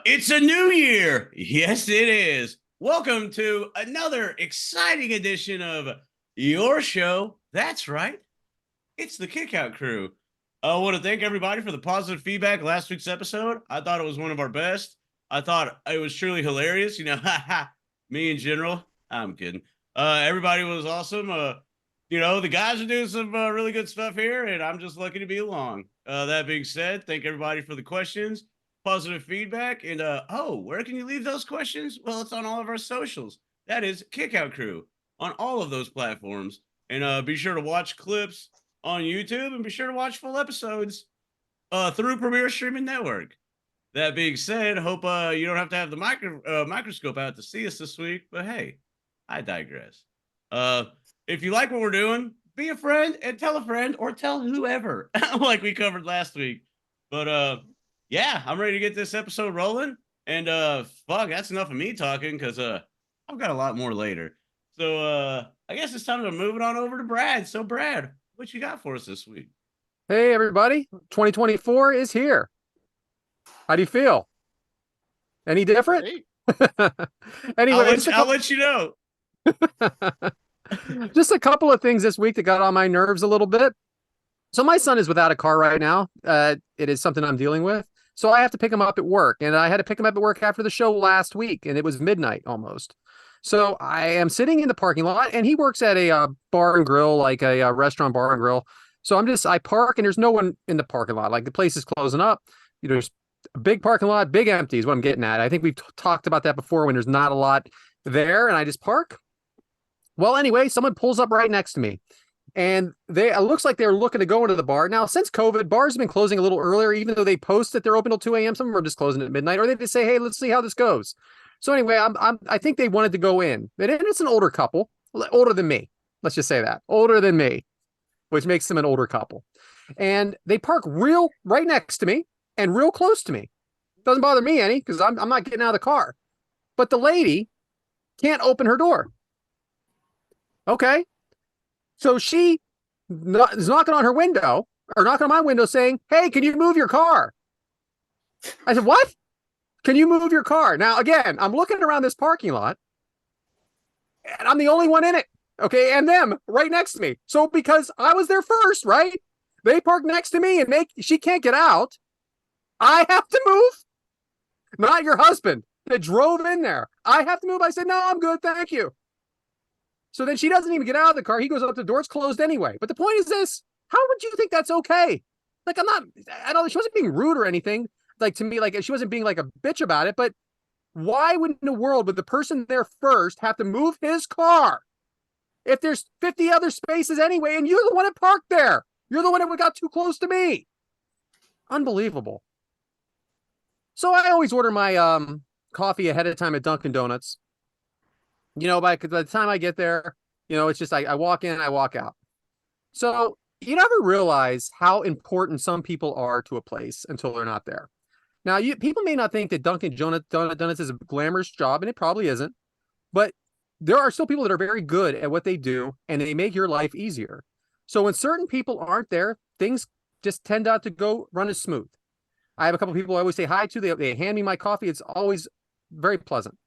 It's a new year. Yes, it is. Welcome to another exciting edition of your show. That's right. It's the Kickout Crew. I want to thank everybody for the positive feedback last week's episode. I thought it was one of our best. I thought it was truly hilarious. Me in general. I'm kidding. Everybody was awesome. The guys are doing some really good stuff here, and I'm just lucky to be along. That being said, thank everybody for the questions, positive feedback, and where can you leave those questions? Well, it's on all of our socials. That is Kickout Crew on all of those platforms, and be sure to watch clips on YouTube and be sure to watch full episodes through Premier Streaming Network. That being said, hope you don't have to have the microscope out to see us this week, but hey, I digress. If you like what we're doing, be a friend and tell a friend or tell whoever, like we covered last week. But yeah, I'm ready to get this episode rolling. And that's enough of me talking because I've got a lot more later. So I guess it's time to move it on over to Brad. So Brad, what you got for us this week? Hey, everybody. 2024 is here. How do you feel? Any different? Anyway, I'll let you know. Just a couple of things this week that got on my nerves a little bit. So my son is without a car right now. It is something I'm dealing with. So I have to pick him up at work. And I had to pick him up at work after the show last week. And it was midnight almost. So I am sitting in the parking lot. And he works at a bar and grill, like a restaurant bar and grill. So I park and there's no one in the parking lot. Like the place is closing up. There's a big parking lot, big empty is what I'm getting at. I think we've talked about that before when there's not a lot there and I just park. Well, anyway, someone pulls up right next to me and it looks like they're looking to go into the bar. Now, since COVID, bars have been closing a little earlier, even though they post that they're open till 2 a.m. Some of them are just closing at midnight, or they just say, hey, let's see how this goes. So anyway, I think they wanted to go in. And it's an older couple, older than me. Let's just say that. Older than me, which makes them an older couple. And they park right next to me and real close to me. Doesn't bother me any because I'm not getting out of the car. But the lady can't open her door. Okay. So she is knocking on her window or knocking on my window saying, hey, can you move your car? I said, what? Can you move your car? Now, again, I'm looking around this parking lot and I'm the only one in it. Okay. And them right next to me. So because I was there first, right? They parked next to me and she can't get out. I have to move. Not your husband that drove in there. I have to move. I said, no, I'm good. Thank you. So then she doesn't even get out of the car. He goes up, the door's closed anyway. But the point is this, how would you think that's okay? Like, she wasn't being rude or anything. Like, to me, like, she wasn't being like a bitch about it. But why would in the world would the person there first have to move his car if there's 50 other spaces anyway, and you're the one that parked there? You're the one that got too close to me. Unbelievable. So I always order my coffee ahead of time at Dunkin' Donuts. By the time I get there, it's just I walk in, I walk out. So you never realize how important some people are to a place until they're not there. Now, people may not think that Dunkin' Donuts is a glamorous job, and it probably isn't. But there are still people that are very good at what they do, and they make your life easier. So when certain people aren't there, things just tend not to go run as smooth. I have a couple of people I always say hi to. They hand me my coffee. It's always very pleasant.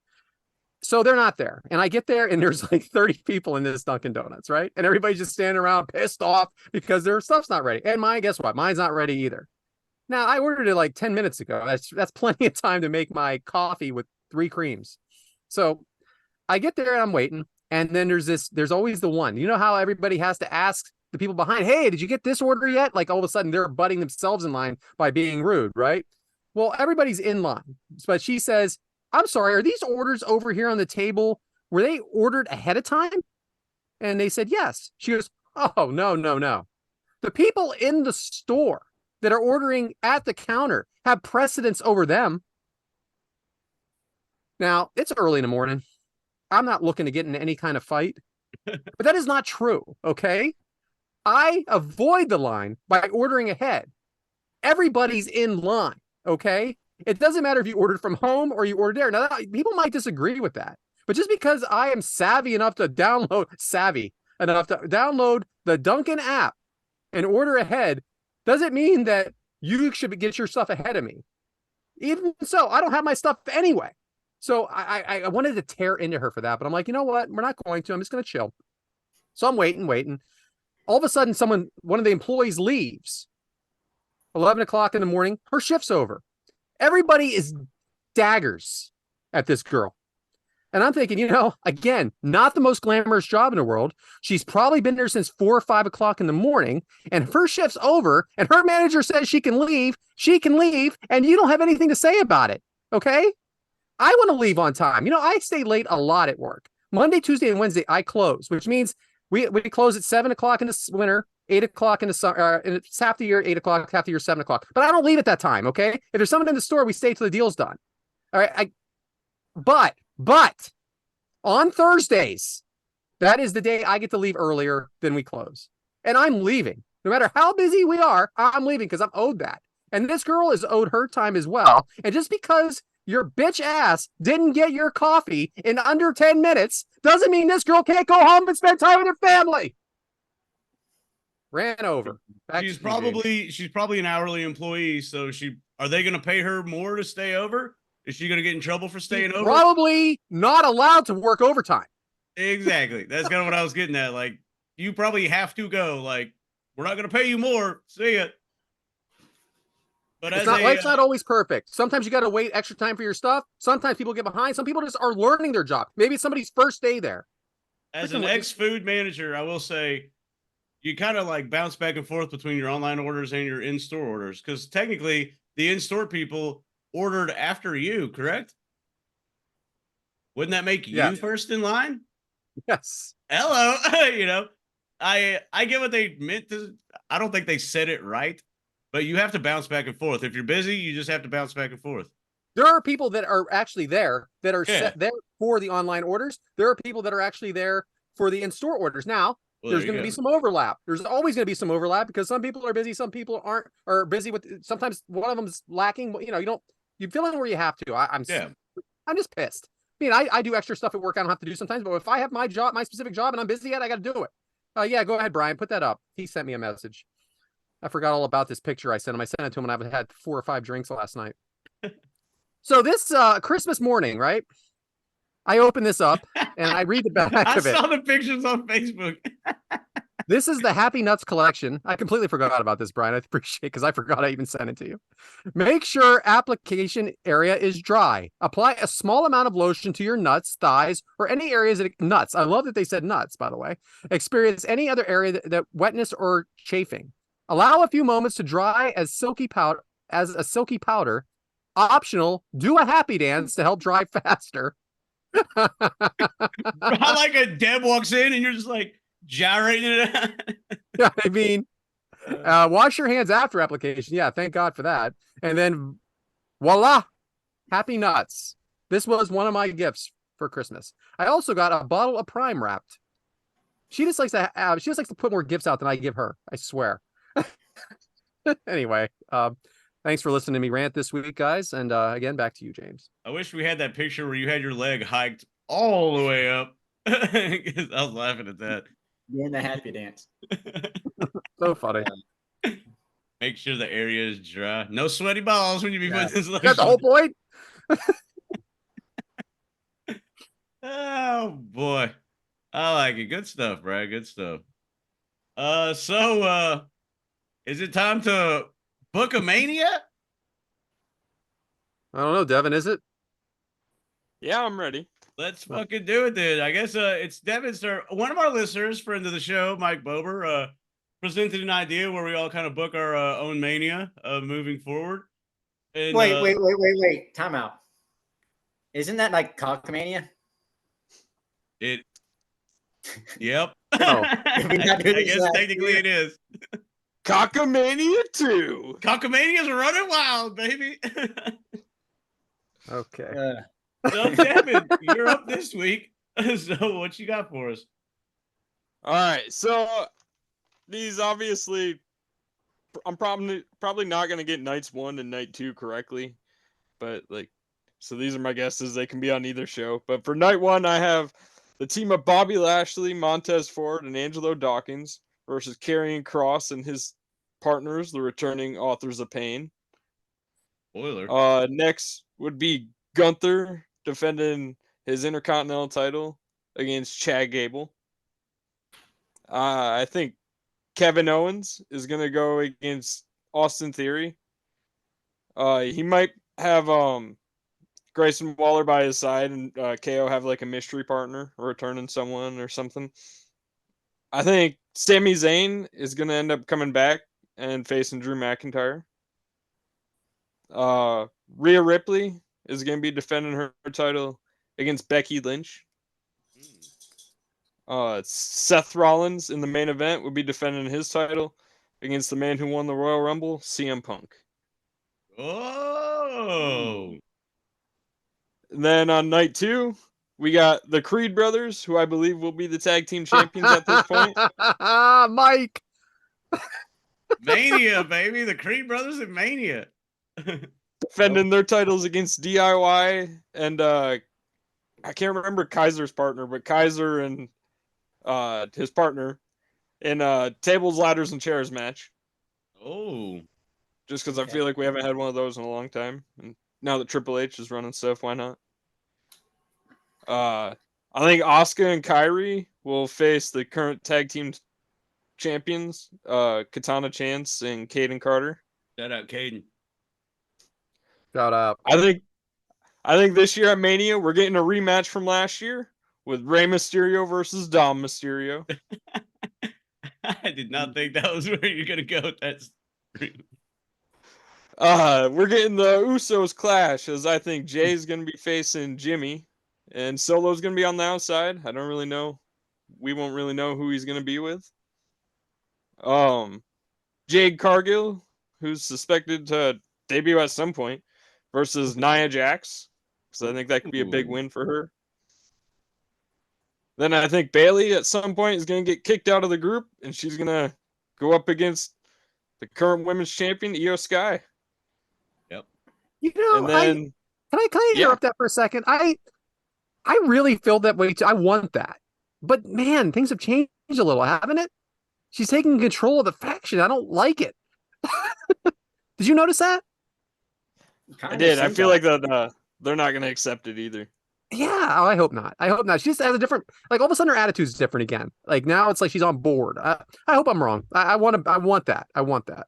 So they're not there. And I get there and there's like 30 people in this Dunkin' Donuts, right? And everybody's just standing around pissed off because their stuff's not ready. And guess what? Mine's not ready either. Now, I ordered it like 10 minutes ago. That's plenty of time to make my coffee with 3 creams. So I get there and I'm waiting. And then there's always the one. You know how everybody has to ask the people behind, hey, did you get this order yet? Like all of a sudden they're butting themselves in line by being rude, right? Well, everybody's in line. But she says, I'm sorry, are these orders over here on the table, were they ordered ahead of time? And they said, yes. She goes, oh, no. The people in the store that are ordering at the counter have precedence over them. Now, it's early in the morning. I'm not looking to get in any kind of fight, but that is not true, okay? I avoid the line by ordering ahead. Everybody's in line, okay? It doesn't matter if you ordered from home or you ordered there. Now, people might disagree with that, but just because I am savvy enough to download the Dunkin' app and order ahead doesn't mean that you should get your stuff ahead of me. Even so, I don't have my stuff anyway. So I wanted to tear into her for that, but I'm like, you know what? We're not going to. I'm just going to chill. So I'm waiting. All of a sudden, one of the employees leaves. 11 o'clock in the morning, her shift's over. Everybody is daggers at this girl. And I'm thinking, again, not the most glamorous job in the world. She's probably been there since 4 or 5 o'clock in the morning, and her shift's over, and her manager says she can leave, and you don't have anything to say about it. Okay? I want to leave on time. I stay late a lot at work. Monday, Tuesday, and Wednesday, I close, which means we close at 7 o'clock in the winter, 8 o'clock in the summer, and it's half the year, 8 o'clock, half the year, 7 o'clock. But I don't leave at that time, okay? If there's someone in the store, we stay till the deal's done. All right. But on Thursdays, that is the day I get to leave earlier than we close. And I'm leaving. No matter how busy we are, I'm leaving because I'm owed that. And this girl is owed her time as well. And just because your bitch ass didn't get your coffee in under 10 minutes doesn't mean this girl can't go home and spend time with her family. Ran over. She's probably an hourly employee. So are they going to pay her more to stay over? Is she going to get in trouble for staying over? Probably not allowed to work overtime. Exactly. That's kind of what I was getting at. Like, you probably have to go. Like, we're not going to pay you more. See ya. But life's not always perfect. Sometimes you got to wait extra time for your stuff. Sometimes people get behind. Some people just are learning their job. Maybe it's somebody's first day there. As an ex-food manager, I will say you kind of like bounce back and forth between your online orders and your in-store orders. Because technically, the in-store people ordered after you, correct? Wouldn't that make you first in line? Yes. Hello. I get what they meant to. I don't think they said it right, but you have to bounce back and forth. If you're busy, you just have to bounce back and forth. There are people that are actually there that are set there for the online orders. There are people that are actually there for the in-store orders. Now, there's going to be some overlap. There's always going to be some overlap because some people are busy, some people are busy with. Sometimes one of them is lacking. You fill in where you have to. I'm just pissed. I mean, I do extra stuff at work I don't have to do sometimes, but if I have my specific job, and I'm busy at, I got to do it. Go ahead, Brian. Put that up. He sent me a message. I forgot all about this picture I sent him. I sent it to him when I had 4 or 5 drinks last night. So this Christmas morning, right? I open this up and I read the back of it. I saw the pictures on Facebook. This is the Happy Nuts collection. I completely forgot about this, Brian. I appreciate it because I forgot I even sent it to you. Make sure application area is dry. Apply a small amount of lotion to your nuts, thighs, or any areas that nuts. I love that they said nuts, by the way. Experience any other area that wetness or chafing. Allow a few moments to dry as a silky powder. Optional, do a happy dance to help dry faster. I like a Deb walks in and you're just like gyrating it. Yeah, I mean, wash your hands after application. Yeah, thank God for that. And then voila, Happy Nuts. This was one of my gifts for Christmas. I also got a bottle of Prime Wrapped. She just likes to put more gifts out than I give her. I swear. Anyway, thanks for listening to me rant this week, guys. And again, back to you, James. I wish we had that picture where you had your leg hiked all the way up. I was laughing at that. Doing the happy dance. So funny. Make sure the area is dry. No sweaty balls when you be putting this lotion. That's the whole point. Oh boy. I like it. Good stuff, Brad. Good stuff. So is it time to book a mania? I don't know, Devyn, is it? Yeah, I'm ready. Let's fucking do it then. I guess it's Devyn's turn. One of our listeners, friend of the show, Mike Bober, presented an idea where we all kind of book our own mania moving forward. And, wait. Time out. Isn't that like Cockamania? Yep. Oh. I guess technically it is. Cockamania 2. Cockamania's running wild, baby. Okay. So, Devyn, you're up this week. So, what you got for us? All right. So, these obviously, I'm probably not going to get nights 1 and night 2 correctly. But, so these are my guesses. They can be on either show. But for night 1, I have the team of Bobby Lashley, Montez Ford, and Angelo Dawkins versus Karrion Kross and his partners, the returning Authors of Pain. Spoiler. Next would be Gunther defending his Intercontinental title against Chad Gable. I think Kevin Owens is going to go against Austin Theory. He might have Grayson Waller by his side and KO have like a mystery partner or returning someone or something. I think Sami Zayn is going to end up coming back and facing Drew McIntyre. Rhea Ripley is going to be defending her title against Becky Lynch. Seth Rollins in the main event would be defending his title against the man who won the Royal Rumble, CM Punk. Oh. And then on night 2, we got the Creed brothers, who I believe will be the tag team champions at this point. Mike. Mania, baby. The Creed brothers at Mania. Defending their titles against DIY and I can't remember Kaiser's partner, but Kaiser and his partner in tables, ladders, and chairs match. Oh. Just because I feel like we haven't had one of those in a long time. And now that Triple H is running stuff, why not? I think Asuka and Kairi will face the current tag team champions, Katana Chance and Kaden Carter. Shout out, Caden. Shout out. I think this year at Mania, we're getting a rematch from last year with Rey Mysterio versus Dom Mysterio. I did not think that was where you're gonna go with that. We're getting the Usos clash, as I think Jay's gonna be facing Jimmy, and Solo's gonna be on the outside. I don't really know. We won't really know who he's gonna be with. Jade Cargill, who's suspected to debut at some point, versus Nia Jax, because I think that could be a big win for her. Then I think Bayley at some point is going to get kicked out of the group, and she's going to go up against the current women's champion, Io Sky. Yep. You know, And then, can I interrupt that for a second? I really feel that way too. I want that. But man, things have changed a little, haven't it? She's taking control of the faction. I don't like it. Did you notice that? I did. I feel like that they're not going to accept it either. Yeah, I hope not. I hope not. She just has a different, like all of a sudden her attitude's different again. Like now it's like she's on board. I hope I'm wrong. I want that. I want that.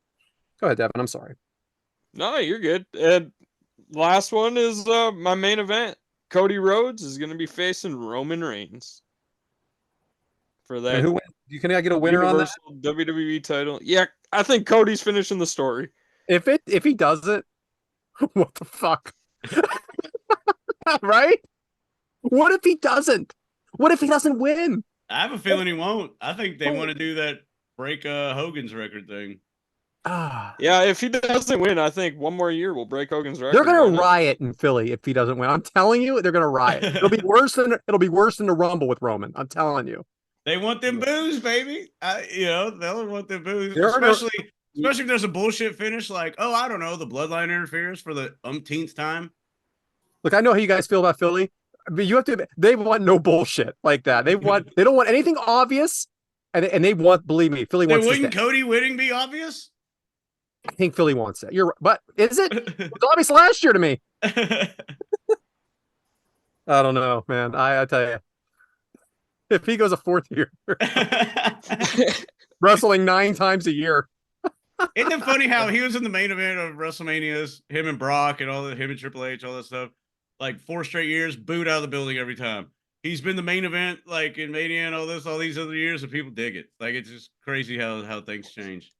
Go ahead, Devyn. I'm sorry. No, you're good. And last one is my main event. Cody Rhodes is going to be facing Roman Reigns for that. And who wins? Can I get a winner on that? WWE title. Yeah, I think Cody's finishing the story. If he doesn't, what the fuck? Right? What if he doesn't? What if he doesn't win? I have a feeling he won't. I think they want to do that break Hogan's record thing. Yeah, if he doesn't win, I think one more year will break Hogan's record. They're gonna riot in Philly if he doesn't win. I'm telling you, they're gonna riot. It'll be worse than the Rumble with Roman. I'm telling you. They want them boos, baby. They'll want them boos, especially if there's a bullshit finish like, oh, I don't know, the bloodline interferes for the umpteenth time. Look, I know how you guys feel about Philly, but you have to. They want no bullshit like that. They don't want anything obvious, and they want. Believe me, Philly wants. Wouldn't Cody winning be obvious? I think Philly wants it. You're right, but is it? It was obvious last year to me. I don't know, man. I tell you, if he goes a fourth year, wrestling 9 times a year. Isn't it funny how he was in the main event of WrestleManias, him and Brock and him and Triple H, all that stuff, like 4 straight years, booed out of the building every time. He's been the main event, like in Mania and all these other years, and people dig it. Like it's just crazy how things change.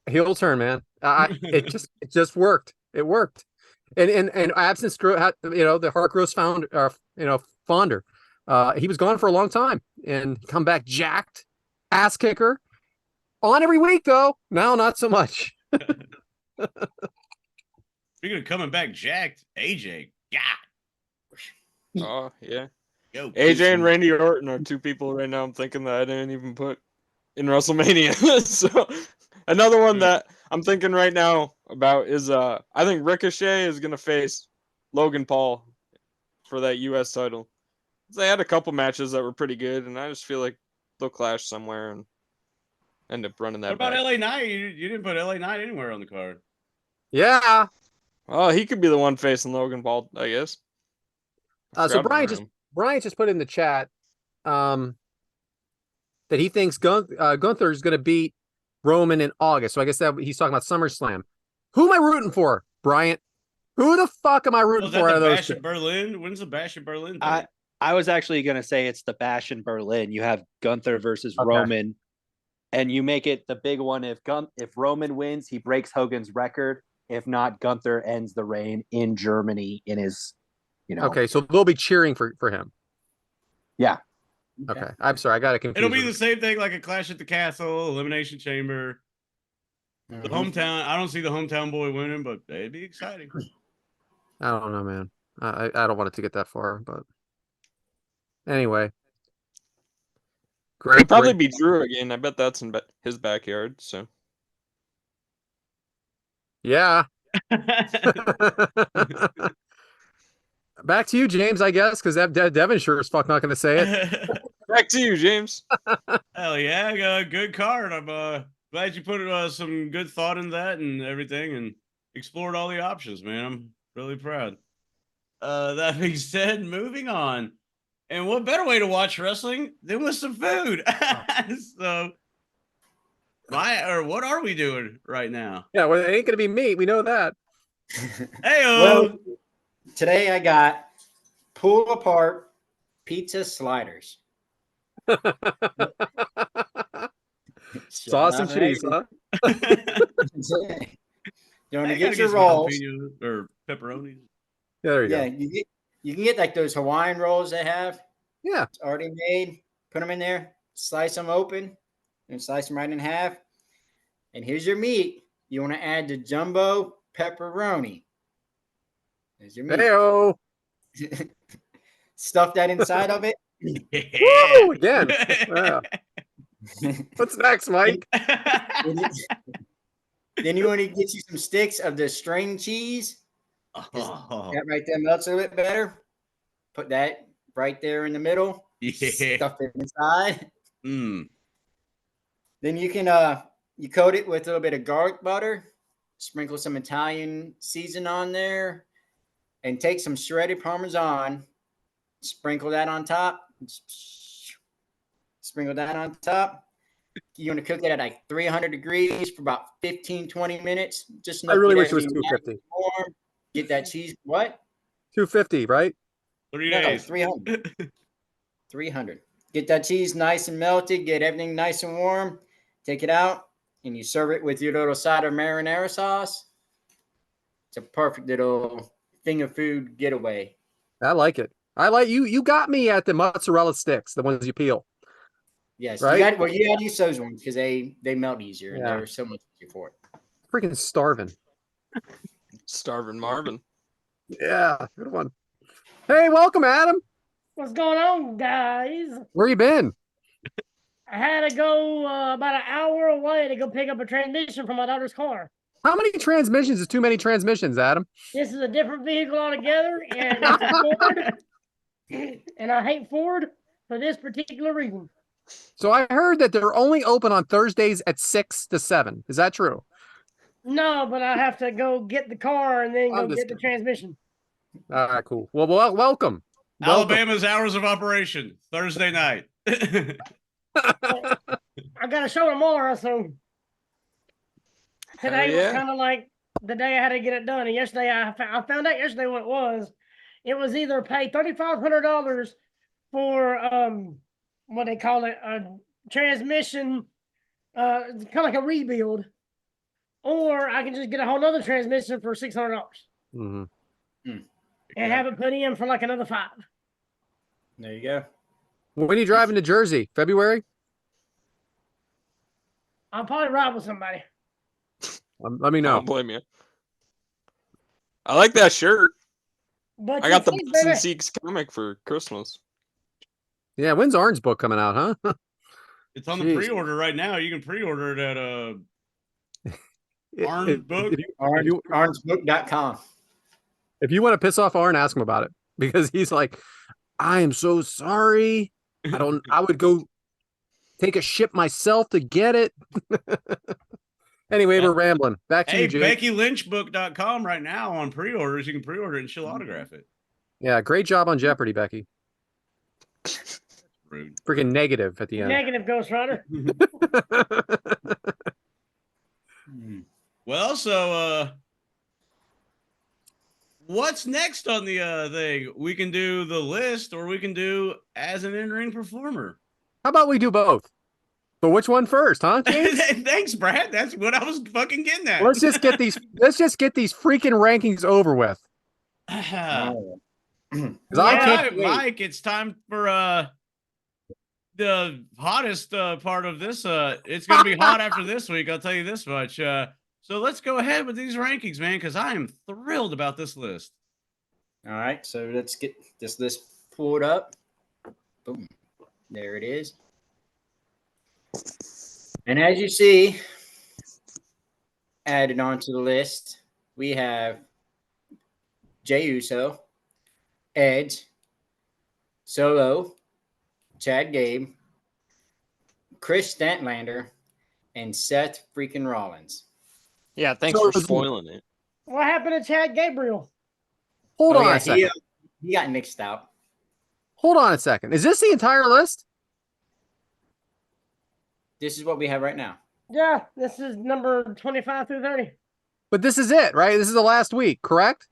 He'll turn, man. It just worked. It worked. And absence, the heart grows fonder. He was gone for a long time and come back jacked, ass kicker. On every week though. Now not so much. Speaking of coming back jacked, AJ. Yeah. Oh yeah. Yo, AJ and Randy Orton are 2 people right now I'm thinking that I didn't even put in WrestleMania. So another one that I'm thinking right now about is I think Ricochet is gonna face Logan Paul for that US title. They had a couple matches that were pretty good, and I just feel like they'll clash somewhere and end up running that. What about LA Knight? You didn't put LA Knight anywhere on the card. Yeah. Oh, he could be the one facing Logan Paul, I guess. So Forgot about him. Brian just put in the chat that he thinks Gunther is going to beat Roman in August. So I guess that he's talking about SummerSlam. Who am I rooting for, Bryant? Who the fuck am I rooting Was that for out the of those Bash two? at Berlin? When's the Bash at Berlin thing? I was actually going to say it's the Bash in Berlin. You have Gunther versus Okay. Roman, and you make it the big one. If Roman wins, he breaks Hogan's record. If not, Gunther ends the reign in Germany in his, Okay, so they'll be cheering for him. Yeah. Okay. I'm sorry, I got it confused. It'll be the same thing like a Clash at the Castle, Elimination Chamber. The hometown. I don't see the hometown boy winning, but it'd be exciting. I don't know, man. I don't want it to get that far, but anyway. He'll probably be Drew again. I bet that's in his backyard. So yeah. Back to you, James, I guess, because Devyn sure as fuck not going to say it. back to you, James. Hell yeah, I got a good card. I'm glad you put some good thought in that and everything and explored all the options, man. I'm really proud. That being said, moving on. And what better way to watch wrestling than with some food? So, what are we doing right now? Yeah, well, it ain't going to be meat. We know that. Hey, Well, today I got pull apart pizza sliders. Sauce and cheese, huh? You want to get your rolls or pepperoni. Yeah, there you Yeah, go. you can get like those Hawaiian rolls they have. Yeah. It's already made. Put them in there, slice them open, and slice them right in half. And here's your meat. You want to add the jumbo pepperoni. There's your meat. Hey-o. Stuff that inside of it. Woo! Again. Yeah. What's next, Mike? Then you want to get you some sticks of the string cheese. Oh, That right there melts a little bit better. Put that right there in the middle. yeah. Stuff it inside. Mm. Then you can you coat it with a little bit of garlic butter, sprinkle some Italian season on there, and take some shredded Parmesan, sprinkle that on top. Sprinkle that on top. You want to cook it at like 300 degrees for about 15, 20 minutes. Just enough I really to wish get it was everything 250. warm. Get that cheese. What? 250, right? 3 No, days. 300. 300. Get that cheese nice and melted. Get everything nice and warm. Take it out, and you serve it with your little side of marinara sauce. It's a perfect little thing of food getaway. I like it. I like you. You got me at the mozzarella sticks, the ones you peel. Yes, Right? you got to use those ones because they melt easier and Yeah. they're so much easier for it. Freaking starving. Starving Marvin. Yeah, good one. Hey, welcome, Adam. What's going on, guys? Where you been? I had to go about an hour away to go pick up a transmission from my daughter's car. How many transmissions is too many transmissions, Adam? This is a different vehicle altogether, and it's a Ford. And I hate Ford for this particular reason. So I heard that they're only open on Thursdays at 6 to 7. Is that true? No, but I have to go get the car and then go I'm just get the transmission. All right, cool. Well, welcome. Alabama's hours of operation, Thursday night. I got a show tomorrow, so today was kind of like the day I had to get it done. And yesterday, I found out yesterday what it was. It was either pay $3,500 for what they call it, a transmission, kind of like a rebuild, or I can just get a whole nother transmission for $600 Mm-hmm. and have it put in for like another $5. There you go. When are you driving to Jersey? February? I'll probably ride with somebody. Let me I know. don't blame you. I like that shirt. But I got the you see, Butts and baby, Seeks comic for Christmas. Yeah, when's Orange book coming out, huh? It's on the Jeez. pre-order right now. You can pre-order it at Orange Book. Orangebook.com. If you want to piss off Arn, ask him about it, because he's like, I am so sorry. I would go take a ship myself to get it. Anyway, we're rambling. Back to Hey, you, Jake. BeckyLynchBook.com right now on pre-orders. You can pre-order it and she'll autograph it. Yeah, great job on Jeopardy, Becky. Rude. Freaking negative at the end. Negative Ghost Rider. Well, so what's next on the thing? We can do the list or we can do as an in-ring performer. How about we do both? But which one first, huh, James? Thanks, Brad. That's what I was fucking getting at. Let's just get these freaking rankings over with. Oh. 'Cause I can't wait. Mike, it's time for the hottest part of this. It's gonna be hot after this week, I'll tell you this much. So let's go ahead with these rankings, man, because I am thrilled about this list. All right, so let's get this list pulled up. Boom. There it is. And as you see, added onto the list, we have Jey Uso, Edge, Solo, Chad Gabe, Chris Statlander, and Seth freaking Rollins. Yeah, thanks for spoiling it. What happened to Chad Gabriel? Hold on a second. He got mixed out. Hold on a second. Is this the entire list? This is what we have right now. Yeah, this is number 25 through 30. But this is it, right? This is the last week, correct?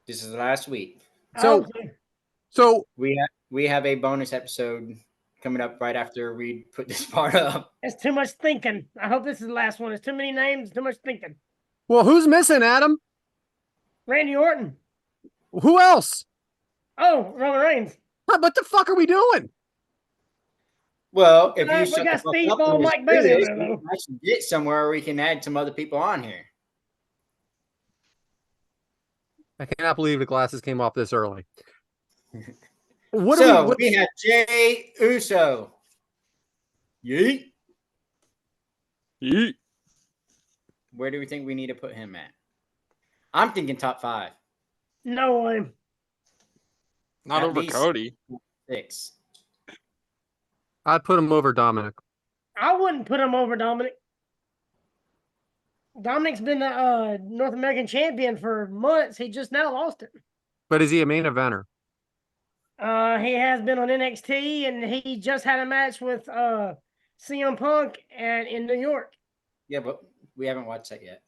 This is the last week. So We have a bonus episode coming up right after we put this part up. It's too much thinking. I hope this is the last one. It's too many names, too much thinking. well, who's missing, Adam? Randy Orton. Who else? Oh, Roman Reigns. What the fuck are we doing? Well, if We you shut got the fuck Steve up Ball, and Mike just do Bailey this, there, we though. can actually get somewhere where we can add some other people on here. I cannot believe the glasses came off this early. We What have Jey Uso. Yeet. Yeet. Where do we think we need to put him at? I'm thinking top 5. No way. Not At over least Cody. 6. I'd put him over Dominic. I wouldn't put him over Dominic. Dominic's been the North American champion for months. He just now lost it. But is he a main eventer? He has been on NXT, and he just had a match with CM Punk in New York. Yeah, but we haven't watched that yet.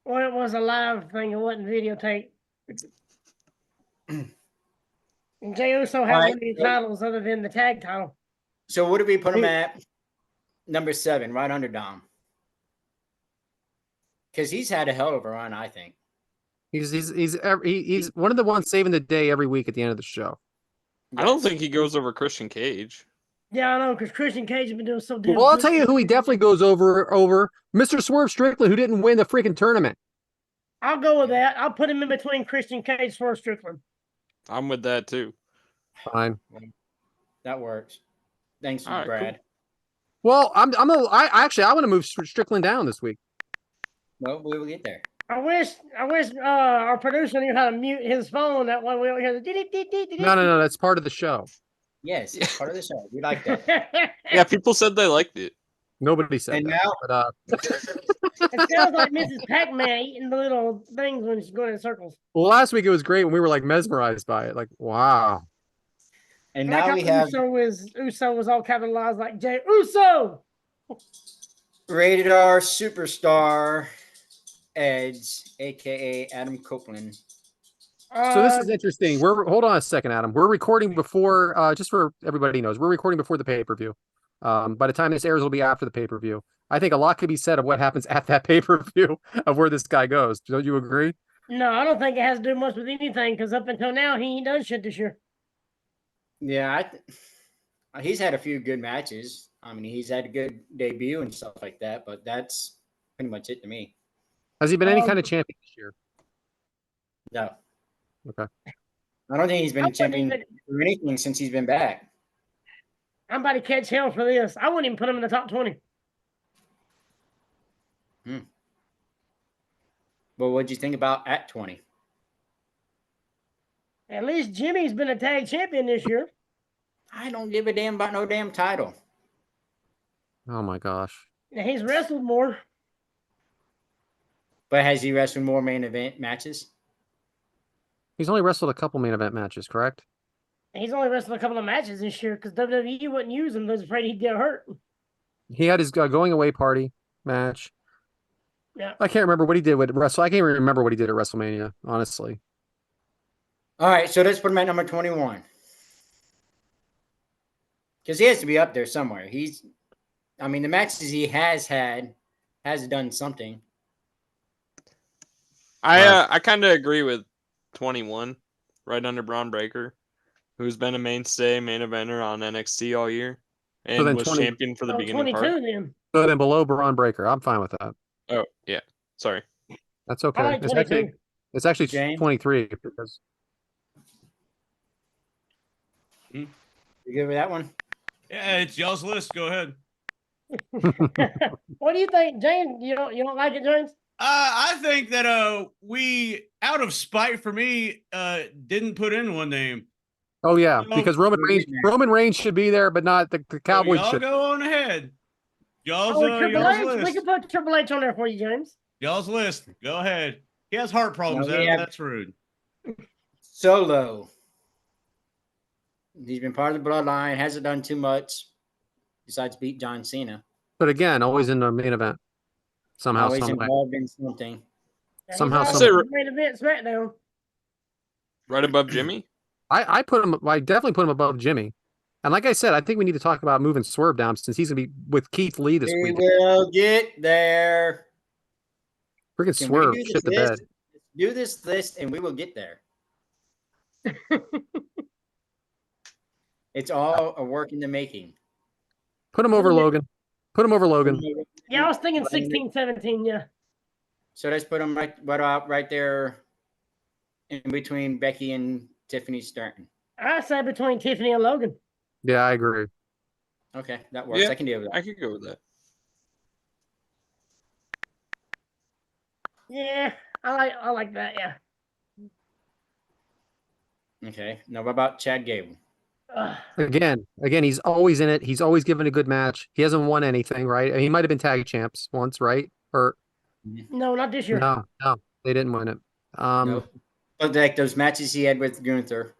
Well, it was a live thing. It wasn't videotape. And Jey Uso has Right. any titles other than the tag title. So what do we put him at? Number 7, right under Dom. Because he's had a hell of a run, I think. He's one of the ones saving the day every week at the end of the show. I don't think he goes over Christian Cage. Yeah, I know, because Christian Cage has been doing so damn Well, I'll good. tell you who he definitely goes over Mr. Swerve Strickland, who didn't win the freaking tournament. I'll go with that. I'll put him in between Christian Cage and Swerve Strickland. I'm with that too. Fine. That works. Thanks, All right, Brad. Well, I want to move Strickland down this week. Well, we will get there. I wish our producer knew how to mute his phone. That way we don't hear the No, that's part of the show. Yes, it's part of the show. We like that. Yeah, people said they liked it. Nobody said And that. now, But, It sounds like Mrs. Pac-Man eating the little things when she's going in circles. well, last week it was great when we were like mesmerized by it. Like, wow. and I like now how we have Uso was all capitalized like Jey Uso. rated R superstar Edge, aka Adam Copeland. So this is interesting. Hold on a second, Adam. We're recording before, just for everybody knows, we're recording before the pay-per-view. By the time this airs, it'll be after the pay-per-view. I think a lot could be said of what happens at that pay-per-view of where this guy goes. Don't you agree? No, I don't think it has to do much with anything because up until now he ain't done shit this year. Yeah, he's had a few good matches. I mean, he's had a good debut and stuff like that, but that's pretty much it to me. Has he been any kind of champion this year? No. Okay. I don't think he's been I wouldn't champion even- for anything since he's been back. I'm about to catch hell for this. I wouldn't even put him in the top 20. But what'd you think about at 20? At least Jimmy's been a tag champion this year. I don't give a damn about no damn title. Oh my gosh. And he's wrestled more. But has he wrestled more main event matches? He's only wrestled a couple main event matches, correct? He's only wrestled a couple of matches this year because WWE wouldn't use him. They was afraid he'd get hurt. He had his going away party match. Yeah. I can't remember what he did with Wrestle. I can't even remember what he did at WrestleMania, honestly. All right, so let's put him at number 21. Because he has to be up there somewhere. The matches he has had has done something. I kind of agree with 21, right under Braun Breaker, who's been a mainstay main eventer on NXT all year and then was 20 champion for the Oh, beginning 22 part. then. So then below Braun Breaker, I'm fine with that. Oh, yeah. Sorry. That's I okay. like 22. It's actually James? 23 because You good with that one? Yeah, it's y'all's list. Go ahead. What do you think, James? You don't like it, James? I think that we, out of spite for me, didn't put in one name. oh yeah, No, because Roman Reigns should be there, but not the So Cowboys y'all should. go on ahead. Y'all's Triple y'all's H. We list. can put Triple H on there for you, James. Y'all's list. Go ahead. He has heart problems. No, we have- That's rude. Solo. He's been part of the bloodline, hasn't done too much besides beat John Cena. But again, always in the main event. Somehow, Always some way. involved in something. Yeah, he's Somehow, always some- in the main event SmackDown. Right above Jimmy. I definitely put him above Jimmy. And like I said, I think we need to talk about moving Swerve down since he's gonna be with Keith Lee this We week. will get there. Freaking Can Swerve we do shit the this bed. list? Do this list and we will get there. It's all a work in the making. Put him over Logan. Put him over Logan. Yeah, I was thinking 16, 17, yeah. So let's put him right there in between Becky and Tiffany Stratton. I say between Tiffany and Logan. Yeah, I agree. Okay, that works. Yeah, I can deal with that. I could go with that. Yeah, I like that, yeah. Okay. Now what about Chad Gable? Ugh. Again, he's always in it. He's always given a good match. He hasn't won anything, right? He might have been tag champs once, right? Or No, not this year. no, they didn't win it. Nope. But like those matches he had with Gunther.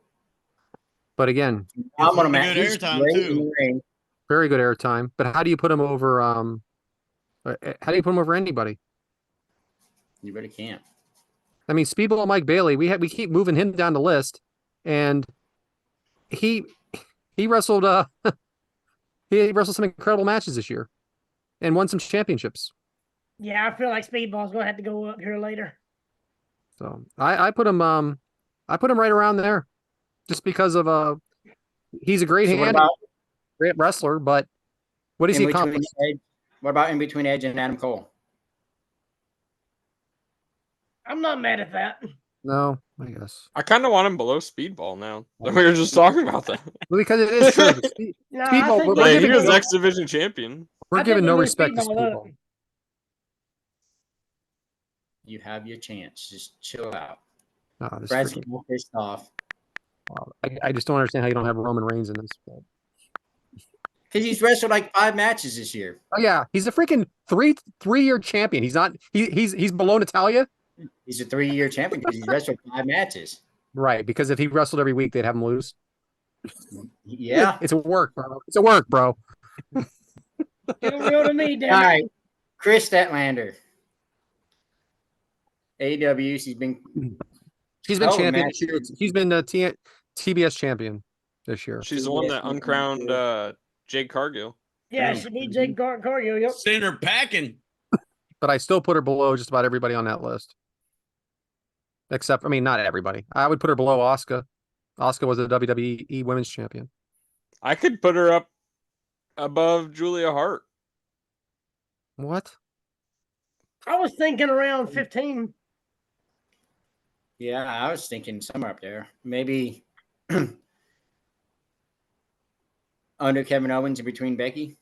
But again, I'm gonna pretty good he's airtime, great too. in the ring. very good airtime. But how do you put him over? How do you put him over anybody? You really can't. I mean, Speedball Mike Bailey. We keep moving him down the list, and he wrestled he wrestled some incredible matches this year, and won some championships. Yeah, I feel like Speedball's gonna have to go up here later. So I put him right around there, just because of he's a great So what hand, about great wrestler, but what does in he between accomplish? Edge? What about in between Edge and Adam Cole? I'm not mad at that. No, I guess I kind of want him below Speedball now. We were just talking about that. well, because it is true. No, Speedball, I think we're Like, giving he was no- X Division champion. we're I giving think no we move respect to Speedball up. Speedball. You have your chance. Just chill out. Oh, this Brad's freaking- getting all pissed off wow. I just don't understand how you don't have Roman Reigns in this. But... because he's wrestled like 5 matches this year. Oh yeah, he's a freaking three-year champion. He's not. He's below Natalia. He's a 3-year champion because he's wrestled 5 matches. Right, because if he wrestled every week, they'd have him lose. Yeah. It's a work, bro. It's a work, bro. It'll real to me, All damn it. right. Chris Statlander. AEW. She's been She's been Oh, champion man. this year. She's been the TBS champion this year. She's the one that uncrowned Jake Cargill. Yeah, she beat Jake Cargill, yep. Send her packing. But I still put her below just about everybody on that list. Except, I mean, not everybody. I would put her below Asuka. Asuka was a WWE Women's Champion. I could put her up above Julia Hart. What? I was thinking around 15. Yeah, I was thinking somewhere up there. Maybe under Kevin Owens in between Becky.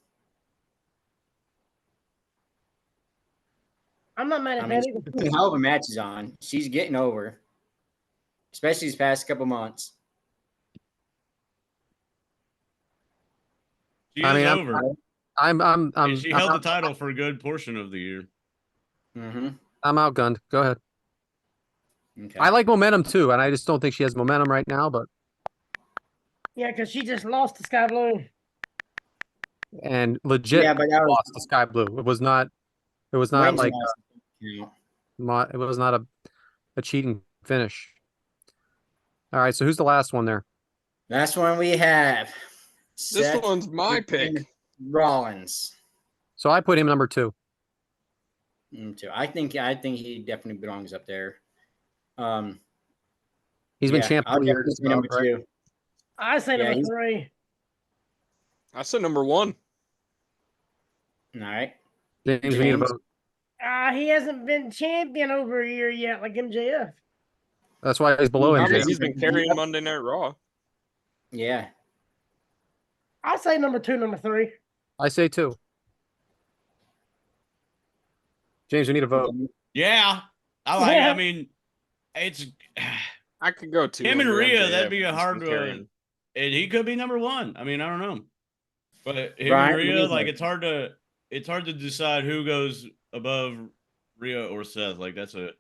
I'm not mad I at mean, that she's either. putting a hell of a matches on. She's getting over, especially these past couple months. She I is mean, over. I'm And she held the title for a good portion of the year. Mm-hmm. I'm outgunned. Go ahead. Okay. I like momentum too, and I just don't think she has momentum right now. But Yeah, because she just lost to Sky Blue. and legit Yeah, but that was lost to Sky Blue. It was not. It was not wins like loss. Yeah. it was not a cheating finish. All right. So who's the last one there? Last one we have. This Seth one's my pick. freaking Rollins. So I put him number 2. Too. I think he definitely belongs up there. He's been champ I'll for years. definitely say number right? 2. I say Yeah, number he's- 3. I said number 1. All right. James, we need a James. vote. He hasn't been champion over a year yet, like MJF. That's why he's below Yeah, I mean, MJF. he's been carrying Monday Night Raw. Yeah. I say number 2, number 3. I say 2. James, we need a vote. Yeah, I like. I mean, it's I could go 2. him and under Rhea. MJF. That'd be a He's hard been one, carrying. and he could be number 1. I mean, I don't know, but him Brian, and what do Rhea, you like think? it's hard to decide who goes above Rhea or Seth. Like that's a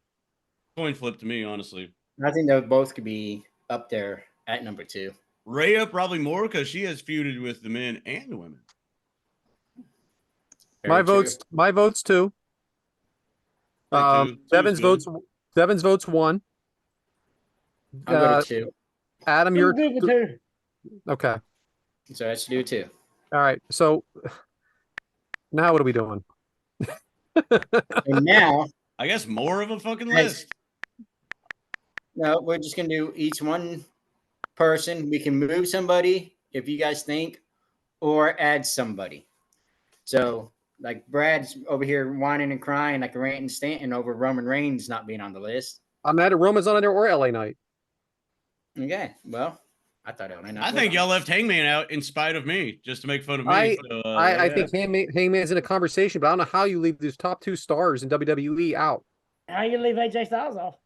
coin flip to me, honestly. I think they both could be up there at number 2. Rhea probably more because she has feuded with the men and the women. Very true. My vote's 2. Like two. Two's good. Devyn's votes 1. I'll go to 2. Adam, I'm you're good with 2. okay. So let's do 2. All right. So now what are we doing? And now, I guess more of a fucking Nice. list. no, we're just gonna do each one person. We can move somebody if you guys think, or add somebody. So, like Brad's over here whining and crying like a ranting Stanton over Roman Reigns not being on the list. I'm mad at Roman's on there or LA Knight. Okay, well, I thought LA Knight I was think on y'all the left Hangman out in spite of me, just to make fun of me. I Yeah. think Hangman's in a conversation, but I don't know how you leave these top 2 stars in WWE out How you leave AJ Styles off?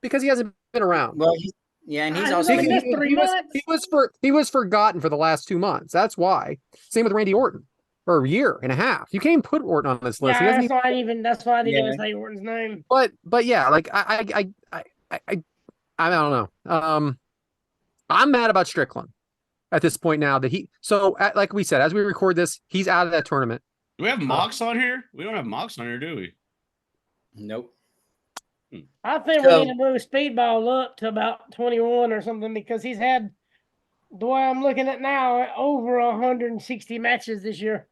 because he hasn't been around. Well, and he's Ah, also he's only He- missed 3 he was- months. he was forgotten for the last 2 months. That's why. Same with Randy Orton for a year and a half. You can't even put Orton on this list. He Yeah, doesn't that's why I didn't Yeah. even say Orton's name. but yeah, like I don't know. I'm mad about Strickland at this point now that like we said, as we record this, he's out of that tournament. Do we have Mox on here? We don't have Mox on here, do we? nope. I think we need to move Speedball up to about 21 or something because he's had, the way I'm looking at now, over 160 matches this year.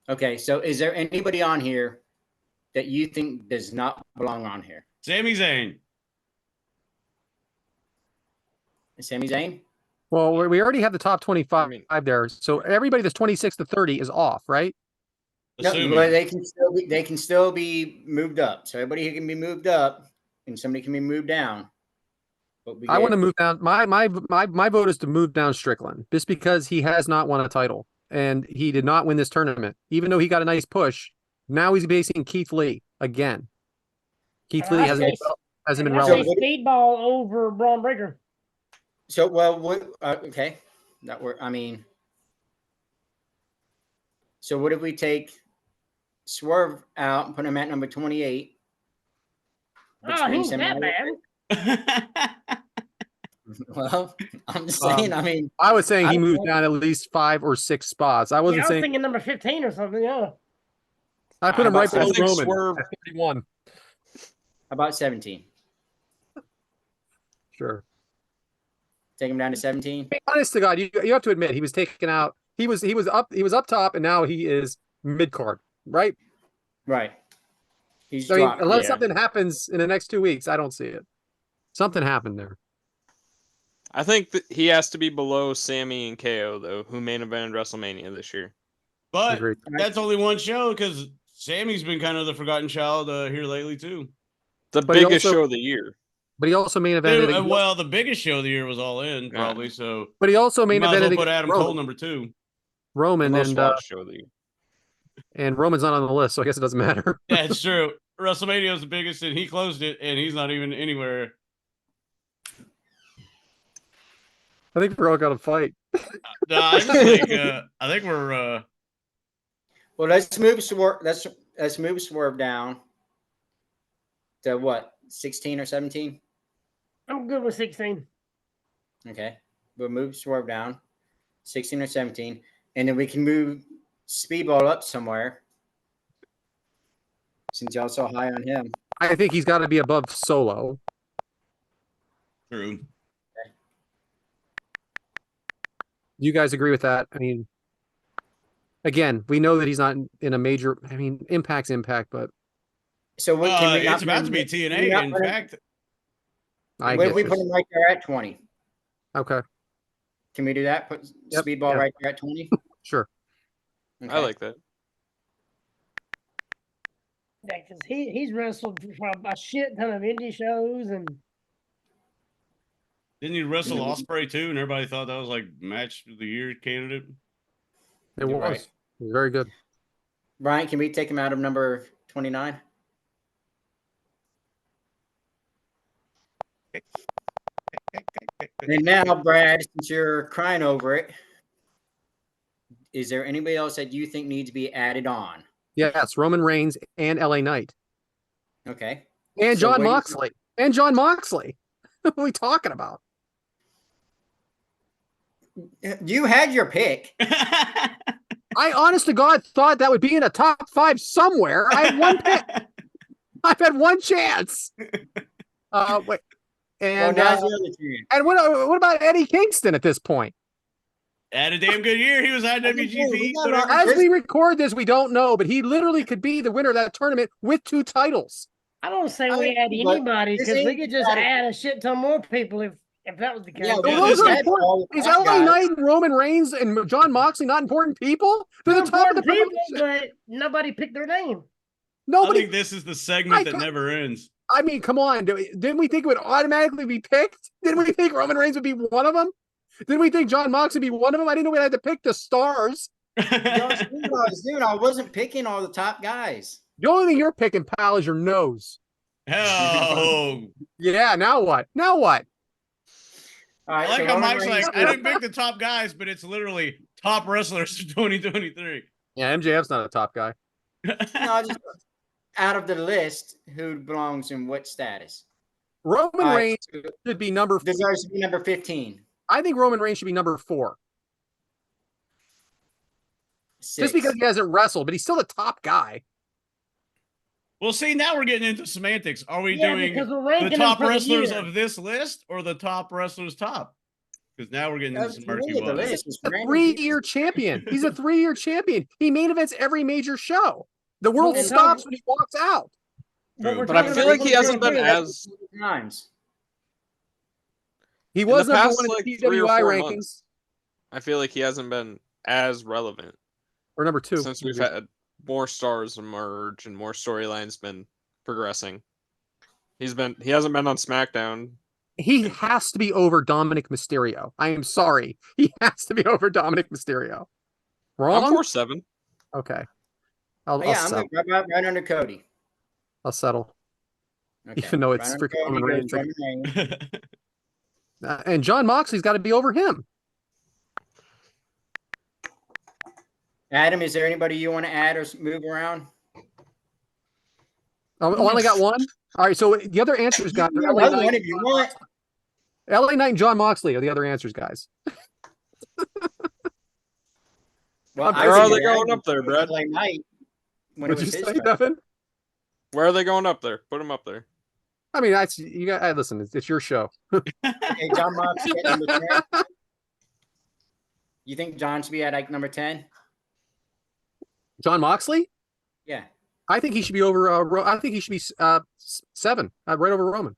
Okay, so is there anybody on here that you think does not belong on here? Sami Zayn. Sami Zayn? Well, we already have the top 25 I mean- there, so everybody that's 26 to 30 is off, right? No, Assuming. but they can still be moved up. So everybody who can be moved up and somebody can be moved down. But I want to move down. My vote is to move down Strickland just because he has not won a title and he did not win this tournament, even though he got a nice push. Now he's facing Keith Lee again. Keith Lee hasn't been I say relevant. Speedball over Braun Breaker. So okay, that work. I mean, so what if we take Swerve out and put him at number 28? Oh, Between he's Sami that Zayn- bad. Well, I'm just saying. I mean, I was saying I he don't moved know. down at least 5 or 6 spots. I Yeah, wasn't I was saying thinking number 15 or something. Yeah. I put him right I below think Roman Swerve- at 31. about 17. Sure. Take him down to 17. Honest to God, you have to admit he was taken out. He was up top, and now he is mid card, right? Right. He's I mean, dropped. unless Yeah. something happens in the next 2 weeks, I don't see it. Something happened there. I think that he has to be below Sammy and KO though, who main evented WrestleMania this year. But Agreed. that's only one show because Sammy's been kind of the forgotten child here lately too. The But he biggest also- show of the year. But he also main evented. Dude, well, the biggest show of the year was All In, probably. So But he also you main might as well evented put Adam Roman. Cole number 2. The Roman most and watched show of the year. and Roman's not on the list, so I guess it doesn't matter. Yeah, it's true. WrestleMania was the biggest, and he closed it, and he's not even anywhere. I think we're all gonna fight. No, I just think I think we're Well, let's move Swerve. Let's move Swerve down. to what, 16 or 17? I'm good with 16. Okay. We'll move Swerve down, 16 or 17. And then we can move Speedball up somewhere. Since y'all so high on him. I think he's got to be above Solo. True. Do you guys agree with that? I mean, again, we know that he's not in a major. I mean, Impact's Impact, but So what can we it's about to be TNA. In fact, I we get put you. him right there at 20. Okay, Can we do that? Put Yep, Speedball yeah. right there at 20? sure. I like that. Yeah, because he's wrestled for a shit ton of indie shows, and didn't he wrestle Osprey too? And everybody thought that was like match of the year candidate. It You're was. right. It was very good. Brian, can we take him out of number 29? And now, Brad, since you're crying over it, is there anybody else that you think needs to be added on? Yes, Roman Reigns and LA Knight Okay. and So John wait- Moxley and John Moxley. What are we talking about? You had your pick. I, honest to God, thought that would be in a top 5 somewhere. I had one pick. I've had one chance. Wait, and now's the other chance. and what about Eddie Kingston at this point? Had a damn good year. He was IWGP. We got whatever. As we record this, we don't know, but he literally could be the winner of that tournament with 2 titles. I don't say I we mean, add but anybody this because we ain't could just about it. add a shit ton more people if that was the case. Yeah, Well, Yeah, those this are is- important. Is That LA guy. Knight and Roman Reigns and John Moxley not important people? They're They're the top of the important people, promotion. but nobody picked their name. I Nobody. think this is the segment I that ca- never ends. I mean, come on. Didn't we think it would automatically be picked? Didn't we think Roman Reigns would be one of them? Didn't we think John Moxley would be one of them? I didn't know we had to pick the stars. Dude, I wasn't picking all the top guys. The only thing you're picking, pal, is your nose. Hell, Yeah, now what? Now what? All I right, like so how Roman Mike's Reigns- like, I didn't pick the top guys, but it's literally top wrestlers for 2023. Yeah, MJF's not a top guy. No, just out of the list, who belongs in what status? Roman All right, Reigns so should be number. deserves to be number 15. I think Roman Reigns should be number 4, just because he hasn't wrestled, but he's still the top guy. Well, see, now we're getting into semantics. Are we Yeah, doing because we're the ranking them top for the wrestlers year. of this list or the top wrestlers top? Because now we're getting into That's some murky really the waters. list. It's A random 3-year champion. He's a 3-year champion. He main events every major show. The world And stops when he walks out. But we're But I talking feel about like he hasn't been 2023. as times. He in was the number past, 1 in like, the 3 or PWI 4 rankings, months. I feel like he hasn't been as relevant or number 2. since we've had more stars emerge and more storylines been progressing. He hasn't been on SmackDown. He has to be over Dominic Mysterio. I am sorry. He has to be over Dominic Mysterio. I'm Wrong? 4-7. Okay. I'll Yeah, I'm settle. good. Right under Cody. I'll settle. Okay. Even though it's under freaking Cody Roman goes Reigns. Roman Reigns. And John Moxley's got to be over him. Adam, is there anybody you want to add or move around? Oh, I only got one? All right, so the other answers got You LA can have Knight, one if you want. LA Knight and John Moxley are the other answers, guys. Well, Where Where I are was they gonna going add up there, Brad? LA Knight when it Would you was his say, turn. Devyn? Where are they going up there? Put him up there. I mean, that's you got. Listen, it's your show. Okay, John Moxley at number 10. You think John should be at like number 10? John Moxley? Yeah. I think he should be over. I think he should be 7, right over Roman.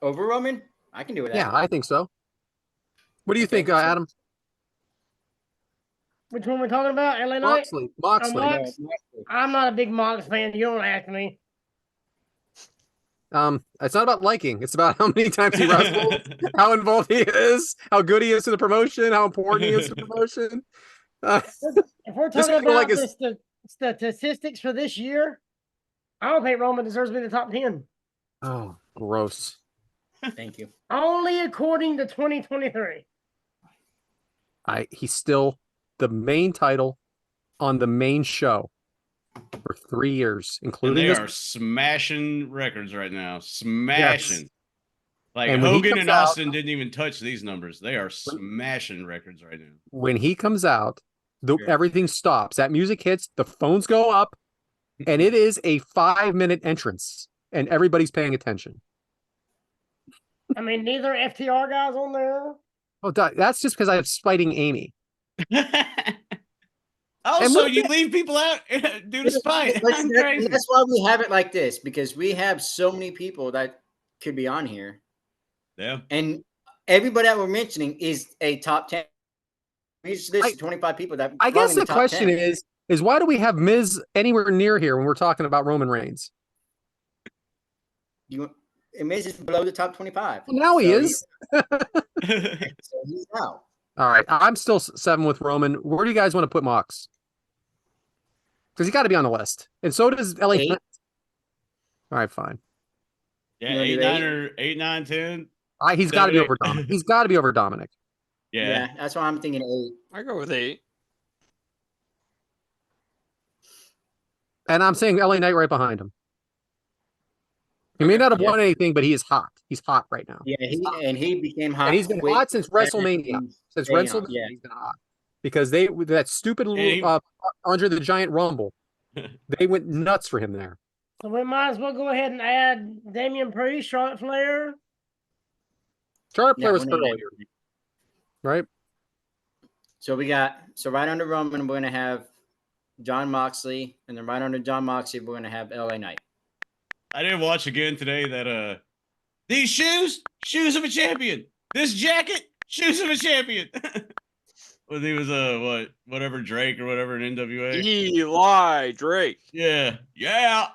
Over Roman? I can do it. Yeah, I think so. What do you Okay, think, so- Adam? Which one we're talking about? LA Knight? Moxley. Mox? I'm not a big Mox fan. You don't ask me. It's not about liking. It's about how many times he wrestles, how involved he is, how good he is to the promotion, how important he is to the promotion. If we're This talking guy like about his- the statistics for this year, I don't think Roman deserves to be in the top 10. Oh, gross. Thank you. Only according to 2023. He's still the main title on the main show. for 3 years, And including they this. are smashing records right now. Smashing. Like And when he Hogan comes and out- Austin didn't even touch these numbers. They are smashing records right now. When he comes out, Sure. everything stops. That music hits, the phones go up, and it is a 5-minute entrance, and everybody's paying attention. I mean, neither FTR guys on there. Oh, that's just because I'm spiting Amy. Also, what you leave people out due to spite. I'm crazy. That's why we have it like this, because we have so many people that could be on here. Yeah. And everybody that we're mentioning is a top 10. We just listed 25 people that I belong guess in the top question 10. is why do we have Miz anywhere near here when we're talking about Roman Reigns? And Miz is below the top 25. Well, now he So is. So he's out. All right, I'm still 7 with Roman. Where do you guys want to put Mox? Because he got to be on the list, and so does LA. 8. All right, fine. Yeah, You wanna 8, do 9, 8? or 8, 9, 10. He's got to be 7, over Dominic. He's got to be over Dominic. Yeah. That's why I'm thinking 8. I go with 8. And I'm saying LA Knight right behind him. He may not have won anything, but he is hot. He's hot right now. Yeah, he became hot. And he's been quick. hot since WrestleMania. Since staying WrestleMania, on, yeah. he's been hot. Because they that stupid he- little Andre the Giant Rumble, they went nuts for him there. So we might as well go ahead and add Damian Priest, Charlotte Flair. Charlotte Yeah, Flair was we're gonna- earlier, right? So right under Roman, we're gonna have John Moxley, and then right under John Moxley, we're gonna have LA Knight. I did watch again today that these shoes of a champion. This jacket, shoes of a champion. When he was whatever Drake or whatever in NWA. Eli Drake. Yeah. Yeah.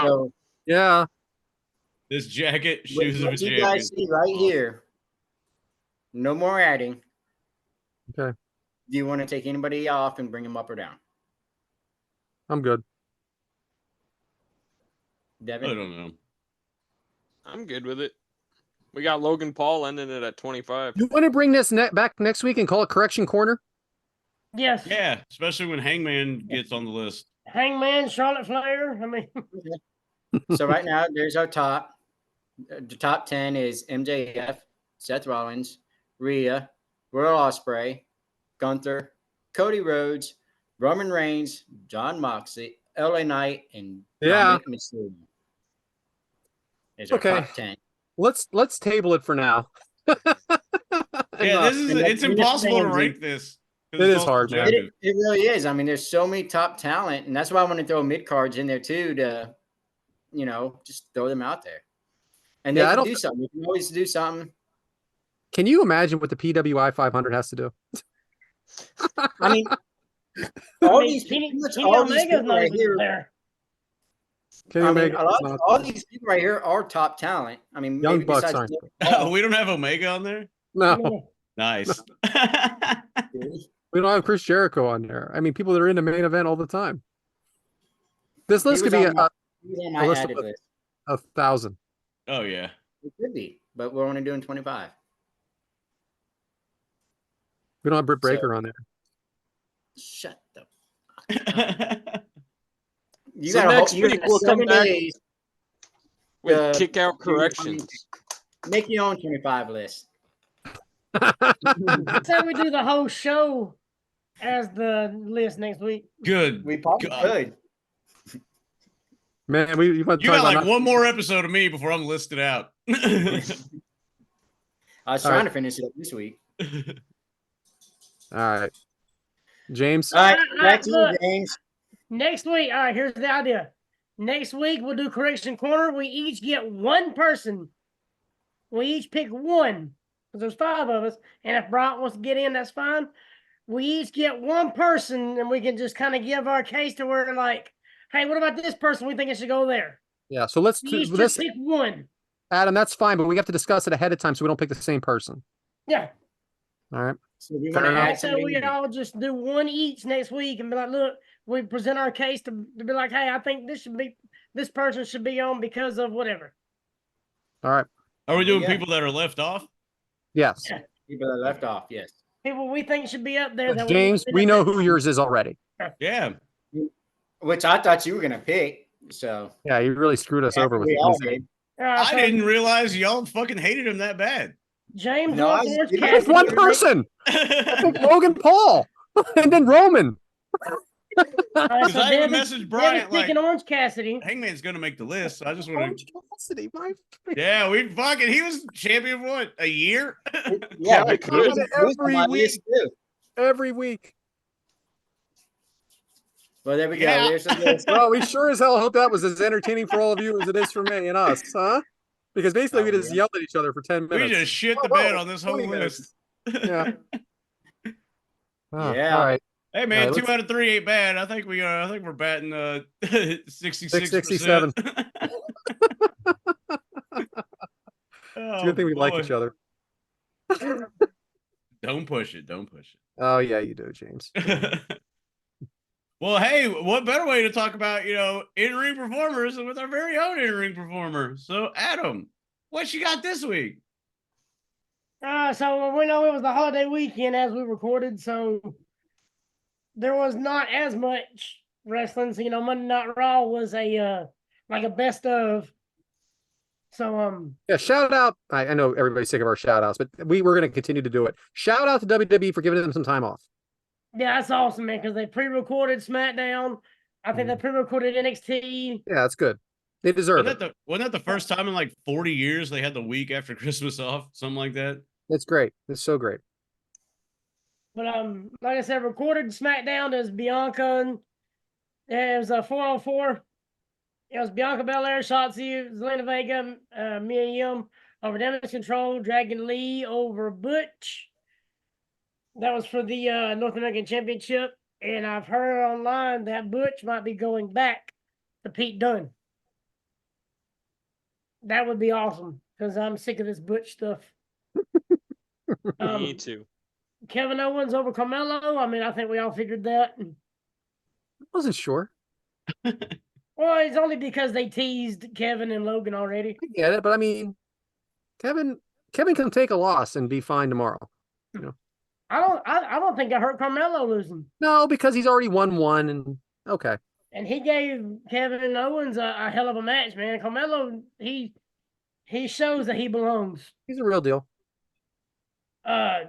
So Yeah. This jacket, shoes of a what you champion. guys see right here, no more adding. Okay. Do you want to take anybody off and bring them up or down? I'm good. I Devin? don't know. I'm good with it. We got Logan Paul ending it at 25. You want to bring this back next week and call it Correction Corner? Yes. Yeah, especially when Hangman gets on the list. Hangman, Charlotte Flair. I mean, So right now, there's our top. The top 10 is MJF, Seth Rollins, Rhea, Royal Ospreay, Gunther, Cody Rhodes, Roman Reigns, John Moxley, LA Knight, and Dominic Mysterio. Is our Okay. top 10. Let's table it for now. Yeah, it's impossible to rank this. It is hard, man. It really is. I mean, there's so many top talent, and that's why I want to throw mid cards in there too to, just throw them out there. And they can do something. You can always do something. Can you imagine what the PWI 500 has to do? I mean, all these people right here. there. All these people right here are top talent. I mean, Young maybe Bucks besides aren't. We don't have Omega on there? No, Nice. we don't have Chris Jericho on there. I mean, people that are in the main event all the time. This list could be a list of 1,000. Oh, yeah. It could be, but we're only doing 25. We don't have Britt Baker on there. Shut the. You So got next week we'll come 7 back days. with kick out corrections. Make your own 25 list. Say we do the whole show as the list next week. Good. We probably God. could. Man, you want to You talk got about like one more episode of me before I'm listed out. I was All trying right. to finish it up this week. All right, James. All right, back to look. you, James. Next week, all right, here's the idea. Next week, we'll do Correction Corner. We each get one person. We each pick one, because there's 5 of us. And if Brock wants to get in, that's fine. We each get one person, and we can just kind of give our case to where, like, hey, what about this person? We think it should go there. Yeah, so let's We do each this. just pick one. Adam, that's fine, but we have to discuss it ahead of time so we don't pick the same person. Yeah. All right. So we Fair want to enough. add So somebody. we all just do one each next week and be like, look, we present our case to be like, hey, I think this person should be on because of whatever. All right. Are we doing Yeah. people that are left off? Yes. People that left off, yes. People we think should be up there. That James, we know who yours is already. Yeah. which I thought you were gonna pick. So Yeah, he really screwed us over with we all his- did. I didn't realize y'all fucking hated him that bad. James No, wants I- Orange it was That's Cassidy. one right? person. I think Logan Paul, and then Roman. Because I even Devyn's- messaged Bryant, Devyn's picking like- Orange Cassidy. Hangman's gonna make the list. So I just want Orange Cassidy, my Yeah, we fucking. He was champion for what, a year? Yeah, I he could. was on Every my week. list too. every week. Well, there we Yeah. go. There's the list. Well, we sure as hell hope that was as entertaining for all of you as it is for me and us, huh? Because basically we Oh, just yeah. yelled at each other for 10 We minutes. just shit the Whoa, bed on this whole 20 list. minutes. Yeah. Oh, Yeah. All right. Hey man, All right, 2 out of 3 ain't bad. I think we're batting 66%. 667. It's a good thing we like boy. each other. Don't push it. Don't push Oh, yeah, you do, James. it. Well, hey, what better way to talk about, in-ring performers than with our very own in-ring performer. So, Adam, what you got this week? So we know it was the holiday weekend as we recorded, so there was not as much wrestling. So, Monday Night Raw was a like a best of. So Yeah, shout out. I know everybody's sick of our shout outs, but we're going to continue to do it. Shout out to WWE for giving them some time off. yeah, that's awesome, man, because they pre-recorded SmackDown. I think they pre-recorded NXT. Yeah, that's good. They deserve it. Wasn't that the first time in like 40 years they had the week after Christmas off? Something like that? It's great. It's so great. But like I said, recorded SmackDown as Bianca. And it was a 4-on-4. It was Bianca Belair, Shotzi, Zelina Vega, Mia Yim over Damage Control, Dragon Lee over Butch. That was for the North American Championship. And I've heard online that Butch might be going back to Pete Dunne. That would be awesome because I'm sick of this Butch stuff. Me too. Kevin Owens over Carmelo. I mean, I think we all figured that. I wasn't sure. Well, it's only because they teased Kevin and Logan already. I get it, but I mean, Kevin can take a loss and be fine tomorrow. I don't think it hurt Carmelo losing. No, because he's already won one, and okay. And he gave Kevin Owens a hell of a match, man. Carmelo, he shows that he belongs. He's a real deal.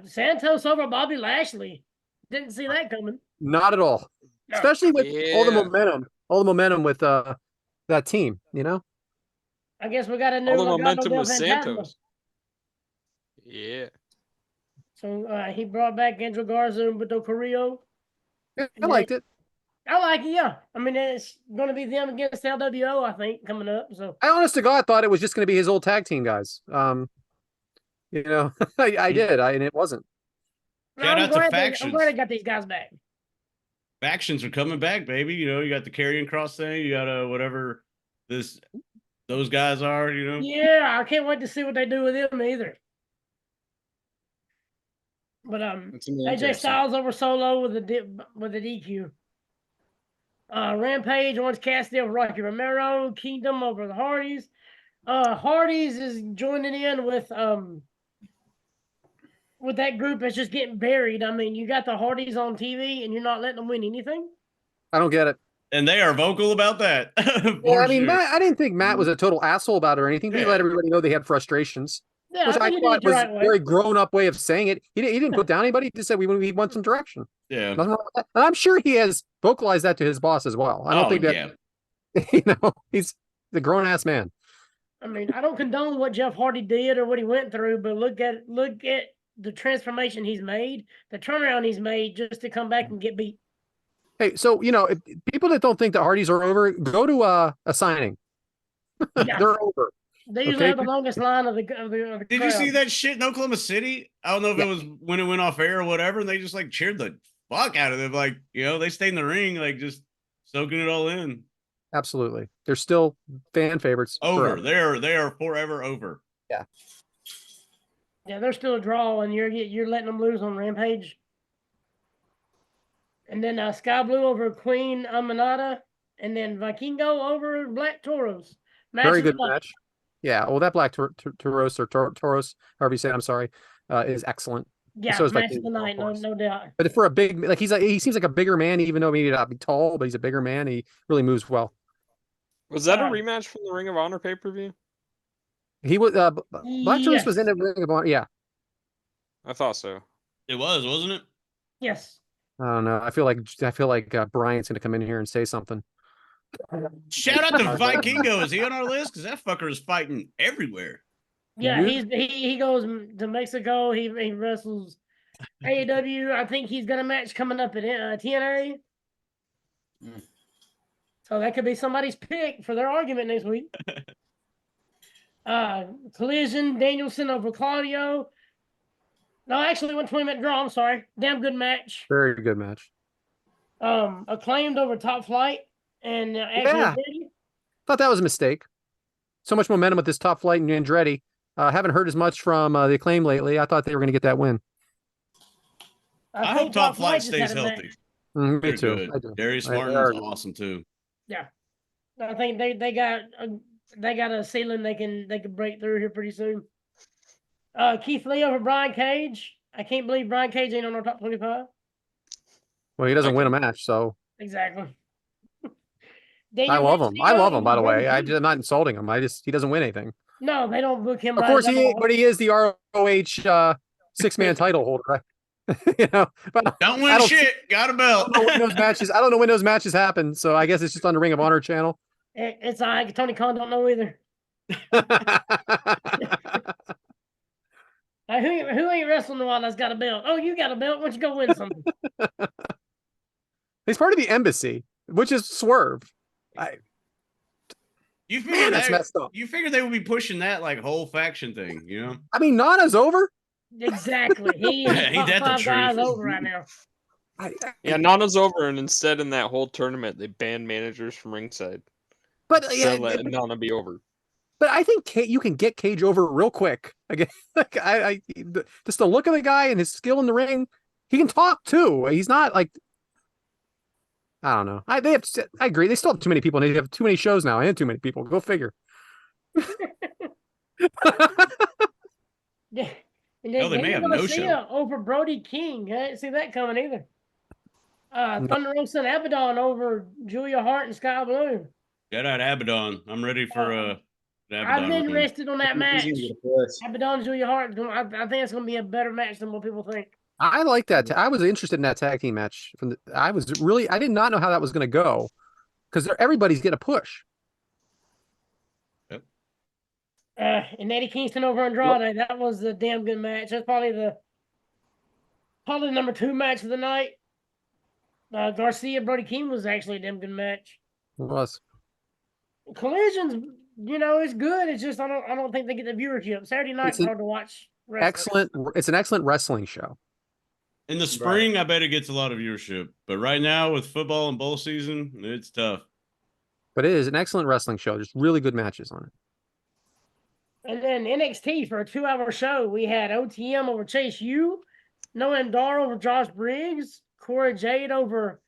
Santos over Bobby Lashley. Didn't see that coming. Not at all. No. Especially with all the Yeah. momentum with that team, I guess we got a new All the Legado momentum del with Fantasma. Santos. Yeah. So he brought back Angel Garza and Beto Carrillo. Yeah, I liked it. I like it, yeah. I mean, it's going to be them against LWO, I think, coming up. So I honest to God thought it was just going to be his old tag team guys. I did, and it wasn't. Shout out to I'm Factions. glad I got these guys back. Factions are coming back, baby. You got the Karrion Cross thing. You got whatever those guys are. Yeah, I can't wait to see what they do with them either. But It's gonna be AJ interesting. Styles over Solo with the DQ. Rampage, Orange Cassidy over Rocky Romero. Kingdom over the Hardys. Hardys is joining in with that group that's just getting buried. I mean, you got the Hardys on TV and you're not letting them win anything. I don't get it. And they are vocal about that. Yeah, I mean, Matt, I didn't think Matt was a total asshole about it or anything. He Yeah. let everybody know they had frustrations, Yeah, which I think he did thought it the was right a way. very grown-up way of saying it. He didn't put down anybody. He just said we want some direction. Yeah. Nothing wrong with that. And I'm sure he has vocalized that to his boss as well. I don't think that he's the grown-ass man. I mean, I don't condone what Jeff Hardy did or what he went through, but look at the transformation he's made, the turnaround he's made just to come back and get beat. Hey, so if people that don't think the Hardys are over, go to a signing. Yeah. They're over. They usually Okay. have the longest line of the Did you see that shit in Oklahoma City? I don't know if Yeah. it was when it went off air or whatever, and they just like cheered the fuck out of them. Like, they stayed in the ring, like just soaking it all in. Absolutely. They're still fan favorites. Over. forever. They are forever over. Yeah, they're still a draw, and you're letting them lose on Rampage. And then Sky Blue over Queen Aminata, and then Vikingo over Black Toros. Match Very of the good night. match. Yeah. Well, that Black Toros or Toros, however you say it, I'm sorry, is excellent. Yeah, So it's like match of the night, no doubt. But for a big, like he seems like a bigger man, even though maybe not be tall, but he's a bigger man. He really moves well. Was that a Uh, rematch from the Ring of Honor pay-per-view? He was Black Jonas was in Yes. the Ring of Honor. Yeah, I thought so. It was, wasn't it? Yes. I don't know. I feel like Bryant's gonna come in here and say something. Shout out to Vikingo. Is he on our list? Because that fucker is fighting everywhere. Yeah, You- he goes to Mexico. He wrestles AEW. I think he's got a match coming up at TNA. Mm. So that could be somebody's pick for their argument next week. Collision, Danielson over Claudio. No, actually, 120-minute draw. I'm sorry. Damn good match. Very good match. Acclaimed over Top Flight and actually Yeah. Thought that was a mistake. So much momentum with this Top Flight and Andretti. Haven't heard as much from the Acclaim lately. I thought they were going to get that win. I think hope Top Flight Flight just stays had a match. healthy. Me They're too. good. I do. Darius They Martin's are- awesome too. I think they got a ceiling they can break through here pretty soon. Keith Lee over Brian Cage. I can't believe Brian Cage ain't on our top 25. Well, he doesn't win a match, so Exactly. I Daniel love him. I Garcia love him, over by the way. Brody King. I'm not insulting him. He doesn't win anything. No, they don't book him Of right course, at all. but he is the ROH 6-man title holder, right? But Don't I win don't- shit. Got a I belt. don't know when those matches. I don't know when those matches happen, so I guess it's just on the Ring of Honor channel. It's all right. Tony Khan don't know either. Who ain't wrestling the one that's got a belt? Oh, you got a belt. Why don't you go win something? He's part of the embassy, which is Swerve. You Man, figure that's that messed up. you figure they would be pushing that like whole faction thing, you know? I mean, Nana's over. Exactly. He is Ain't top that the 5 guys truth? over right now. Yeah, Nana's over, and instead in that whole tournament, they banned managers from ringside. But So let Nana be over. But I think you can get Cage over real quick. Again, like just the look of the guy and his skill in the ring, he can talk too. He's not like, I don't know. I agree. They still have too many people, and they have too many shows now and too many people. Go figure. Yeah. And Hell, they may have no Garcia over Brody King. I didn't see that coming either. Thunder Rosa and Abaddon over Julia Hart and Sky Blue. Shout out Abaddon. I'm ready for the I've Abaddon been run. rested on that match. He's gonna get a push. Abaddon and Julia Hart. I think it's going to be a better match than what people think. I like that. I was interested in that tag team match. I did not know how that was going to go because everybody's getting a push. And Eddie Kingston over Andrade. That was a damn good match. That's probably the number 2 match of the night. Garcia Brody King was actually a damn good match. It was. Collisions, it's good. It's just I don't think they get the viewership. Saturday night's hard to watch. Wrestling. Excellent. It's an excellent wrestling show. In the spring, I bet it gets a lot of viewership. But right now, with football and bowl season, it's tough. But it is an excellent wrestling show. There's really good matches on it. And then NXT for a 2-hour show, we had OTM over Chase U, Noam Dar over Josh Briggs, Cora Jade over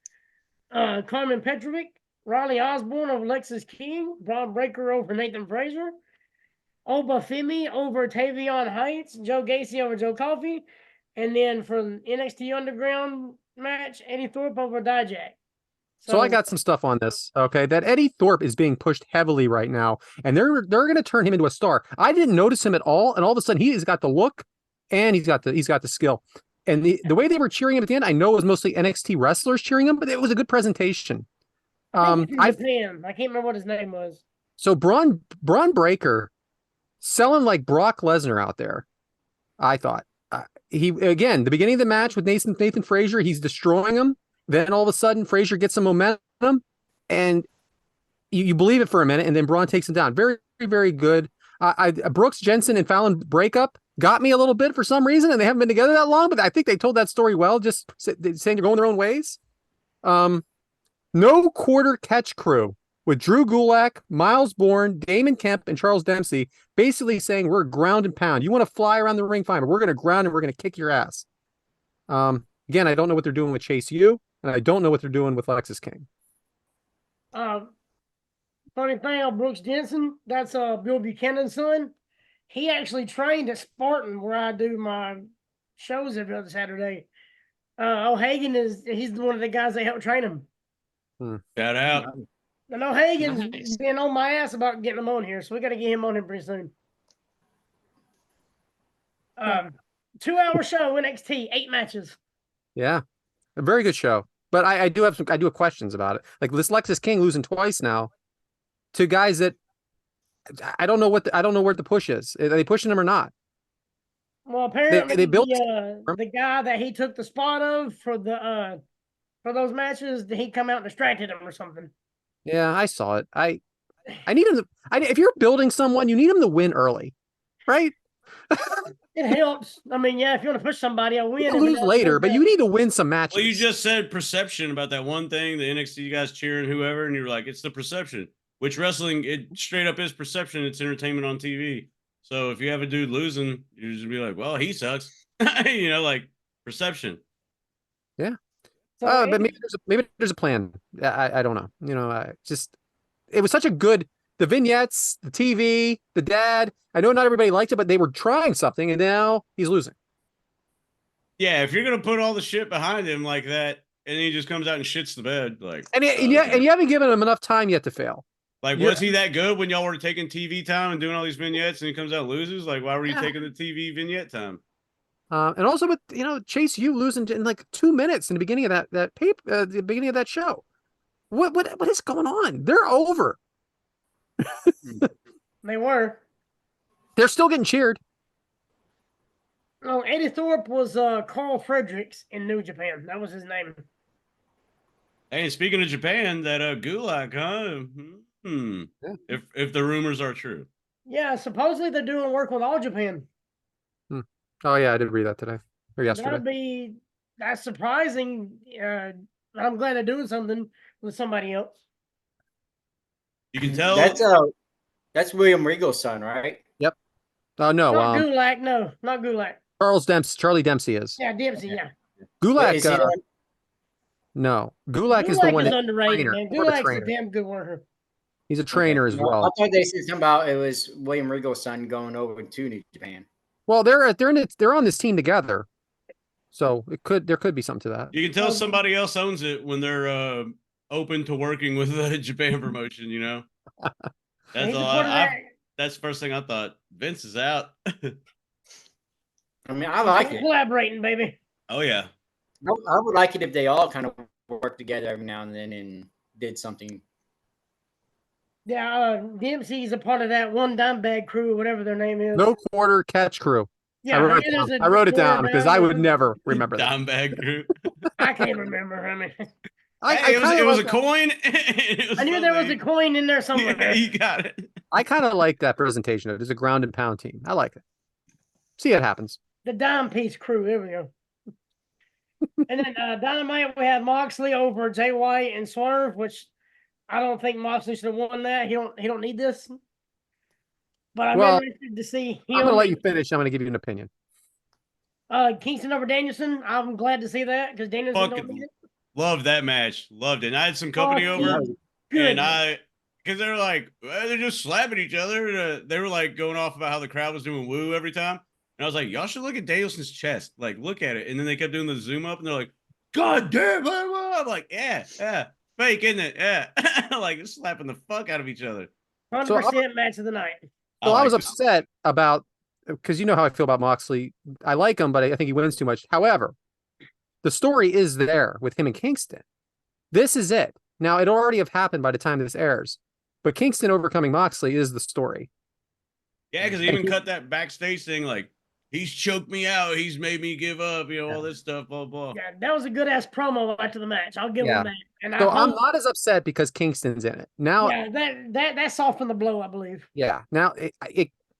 Carmen Petrovic, Riley Osborne over Lexus King, Braun Breaker over Nathan Frazier, Oba Femi over Tavion Heights, Joe Gacy over Joe Coffey, and then for NXT Underground match, Eddie Thorpe over Dijak. So I got some stuff on this. Okay, that Eddie Thorpe is being pushed heavily right now, and they're going to turn him into a star. I didn't notice him at all, and all of a sudden he's got the look, and he's got the skill. And the way they were cheering him at the end, I know it was mostly NXT wrestlers cheering him, but it was a good presentation. I can't remember what his name was. So Braun Breaker selling like Brock Lesnar out there. I thought the beginning of the match with Nathan Frazier, he's destroying him. Then all of a sudden, Frazier gets some momentum, and you believe it for a minute, and then Braun takes him down. Very, very good. Brooks, Jensen, and Fallon breakup got me a little bit for some reason, and they haven't been together that long, but I think they told that story well, just saying they're going their own ways. No quarter catch crew with Drew Gulak, Miles Bourne, Damon Kemp, and Charles Dempsey basically saying we're ground and pound. You want to fly around the ring, fine, but we're going to ground and we're going to kick your ass. Again, I don't know what they're doing with Chase U, and I don't know what they're doing with Lexus King. Funny thing on Brooks Jensen, that's Bill Buchanan's son. He actually trained at Spartan, where I do my shows every other Saturday. O'Hagan he's one of the guys that helped train him. Shout out. And O'Hagan's Nice. been on my ass about getting him on here, so we got to get him on here pretty soon. 2-hour show, NXT, 8 matches. Yeah, a very good show. But I do have questions about it. Like this Lexus King losing twice now to guys that I don't know where the push is. Are they pushing him or not? Well, apparently they built the guy that he took the spot of for those matches, he come out and distracted him or something. Yeah, I saw it. I need him to. If you're building someone, you need him to win early, right? It helps. I mean, yeah, if you want to push somebody, I'll win. You can lose later, but you need to win some matches. Well, you just said perception about that one thing, the NXT guys cheering whoever, and you're like, it's the perception. Which wrestling, it straight up is perception. It's entertainment on TV. So if you have a dude losing, you just be like, well, he sucks. Like perception. Yeah. So But maybe there's a plan. I don't know. It was such a good. The vignettes, the TV, the dad. I know not everybody liked it, but they were trying something, and now he's losing. Yeah, if you're gonna put all the shit behind him like that, and then he just comes out and shits the bed, like, And you haven't given him enough time yet to fail. like, was he that good when y'all were taking TV time and doing all these vignettes, and he comes out and loses? Like, why were you taking the TV vignette time? And also with Chase U losing in like 2 minutes in the beginning of the beginning of that show. What is going on? They're over. they were. They're still getting cheered. No, Eddie Thorpe was Carl Fredericks in New Japan. That was his name. Hey, and speaking of Japan, that Gulak, huh? Yeah. If the rumors are true. Yeah, supposedly they're doing work with All Japan. Oh yeah, I did read that today or yesterday. That's surprising. I'm glad they're doing something with somebody else. You can tell That's William Regal's son, right? Yep. Oh no, Not Gulak. No, not Gulak. Charlie Dempsey is. Yeah, Dempsey. Yeah. Gulak. Is he on- No, Gulak is the one is that's underrated, man. Gulak's a trainer. damn good worker. He's a trainer as I well. thought they said something about it was William Regal's son going over to New Japan. Well, they're on this team together, so there could be something to that. You can tell somebody else owns it when they're open to working with the Japan promotion. That's all. That's the first thing I thought. Vince is out. I mean, I like it. Collaborating, baby. Oh yeah. I would like it if they all kind of worked together every now and then and did something. Yeah, Dempsey's a part of that one dime bag crew, whatever their name is. No quarter catch crew. Yeah, I wrote it down because I would never remember that. Dime bag group. I can't remember. I mean, It was a coin. I knew there was a coin in there somewhere. Yeah, you got it. I kind of like that presentation of it. It's a ground and pound team. I like it. See, it happens. The dime piece crew. There we go. And then Dynamite, we had Moxley over Jay White and Swerve, which I don't think Moxley should have won that. He don't need this. But I'm very interested to see. I'm going to let you finish. I'm going to give you an opinion. Kingston over Danielson. I'm glad to see that because Danielson don't need it. Loved that match. Loved it. And I had some company over, and because they were like, well, they're just slapping each other. They were like going off about how the crowd was doing woo every time. And I was like, y'all should look at Danielson's chest. Like, look at it. And then they kept doing the zoom up, and they're like, God damn, blah, blah. I'm like, yeah, fake, isn't it? Yeah. Like, they're slapping the fuck out of each other. 100% match of the night. So I was upset about, because you know how I feel about Moxley. I like him, but I think he wins too much. However, the story is there with him and Kingston. This is it. Now, it already have happened by the time this airs, but Kingston overcoming Moxley is the story. Yeah, because he even cut that backstage thing like, he's choked me out. He's made me give up, all this stuff, blah, blah. Yeah, that was a good ass promo after the match. I'll give him that. And so I'm not as upset because Kingston's in it. Now, that softened the blow, I believe. Yeah. Now,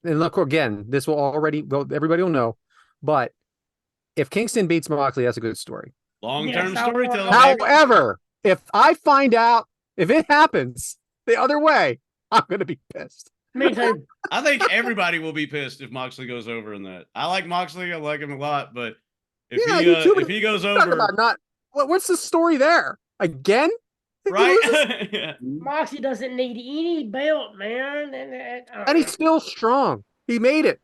and look, again, this will already go, everybody will know, but if Kingston beats Moxley, that's a good story. Long-term storytelling. However, if I find out, if it happens the other way, I'm going to be pissed. Me too. I think everybody will be pissed if Moxley goes over in that. I like Moxley. I like him a lot, but if he goes over, what's the story there? Again? Right? Yeah. Moxley doesn't need any belt, man. And he's still strong. He made it.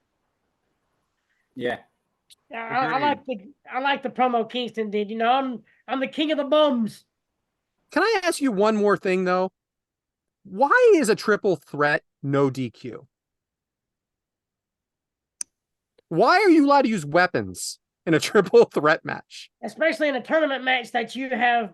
Yeah. I like the promo Kingston did. You know, I'm the king of the bums. Can I ask you one more thing though? Why is a triple threat no DQ? Why are you allowed to use weapons in a triple threat match? Especially in a tournament match that you have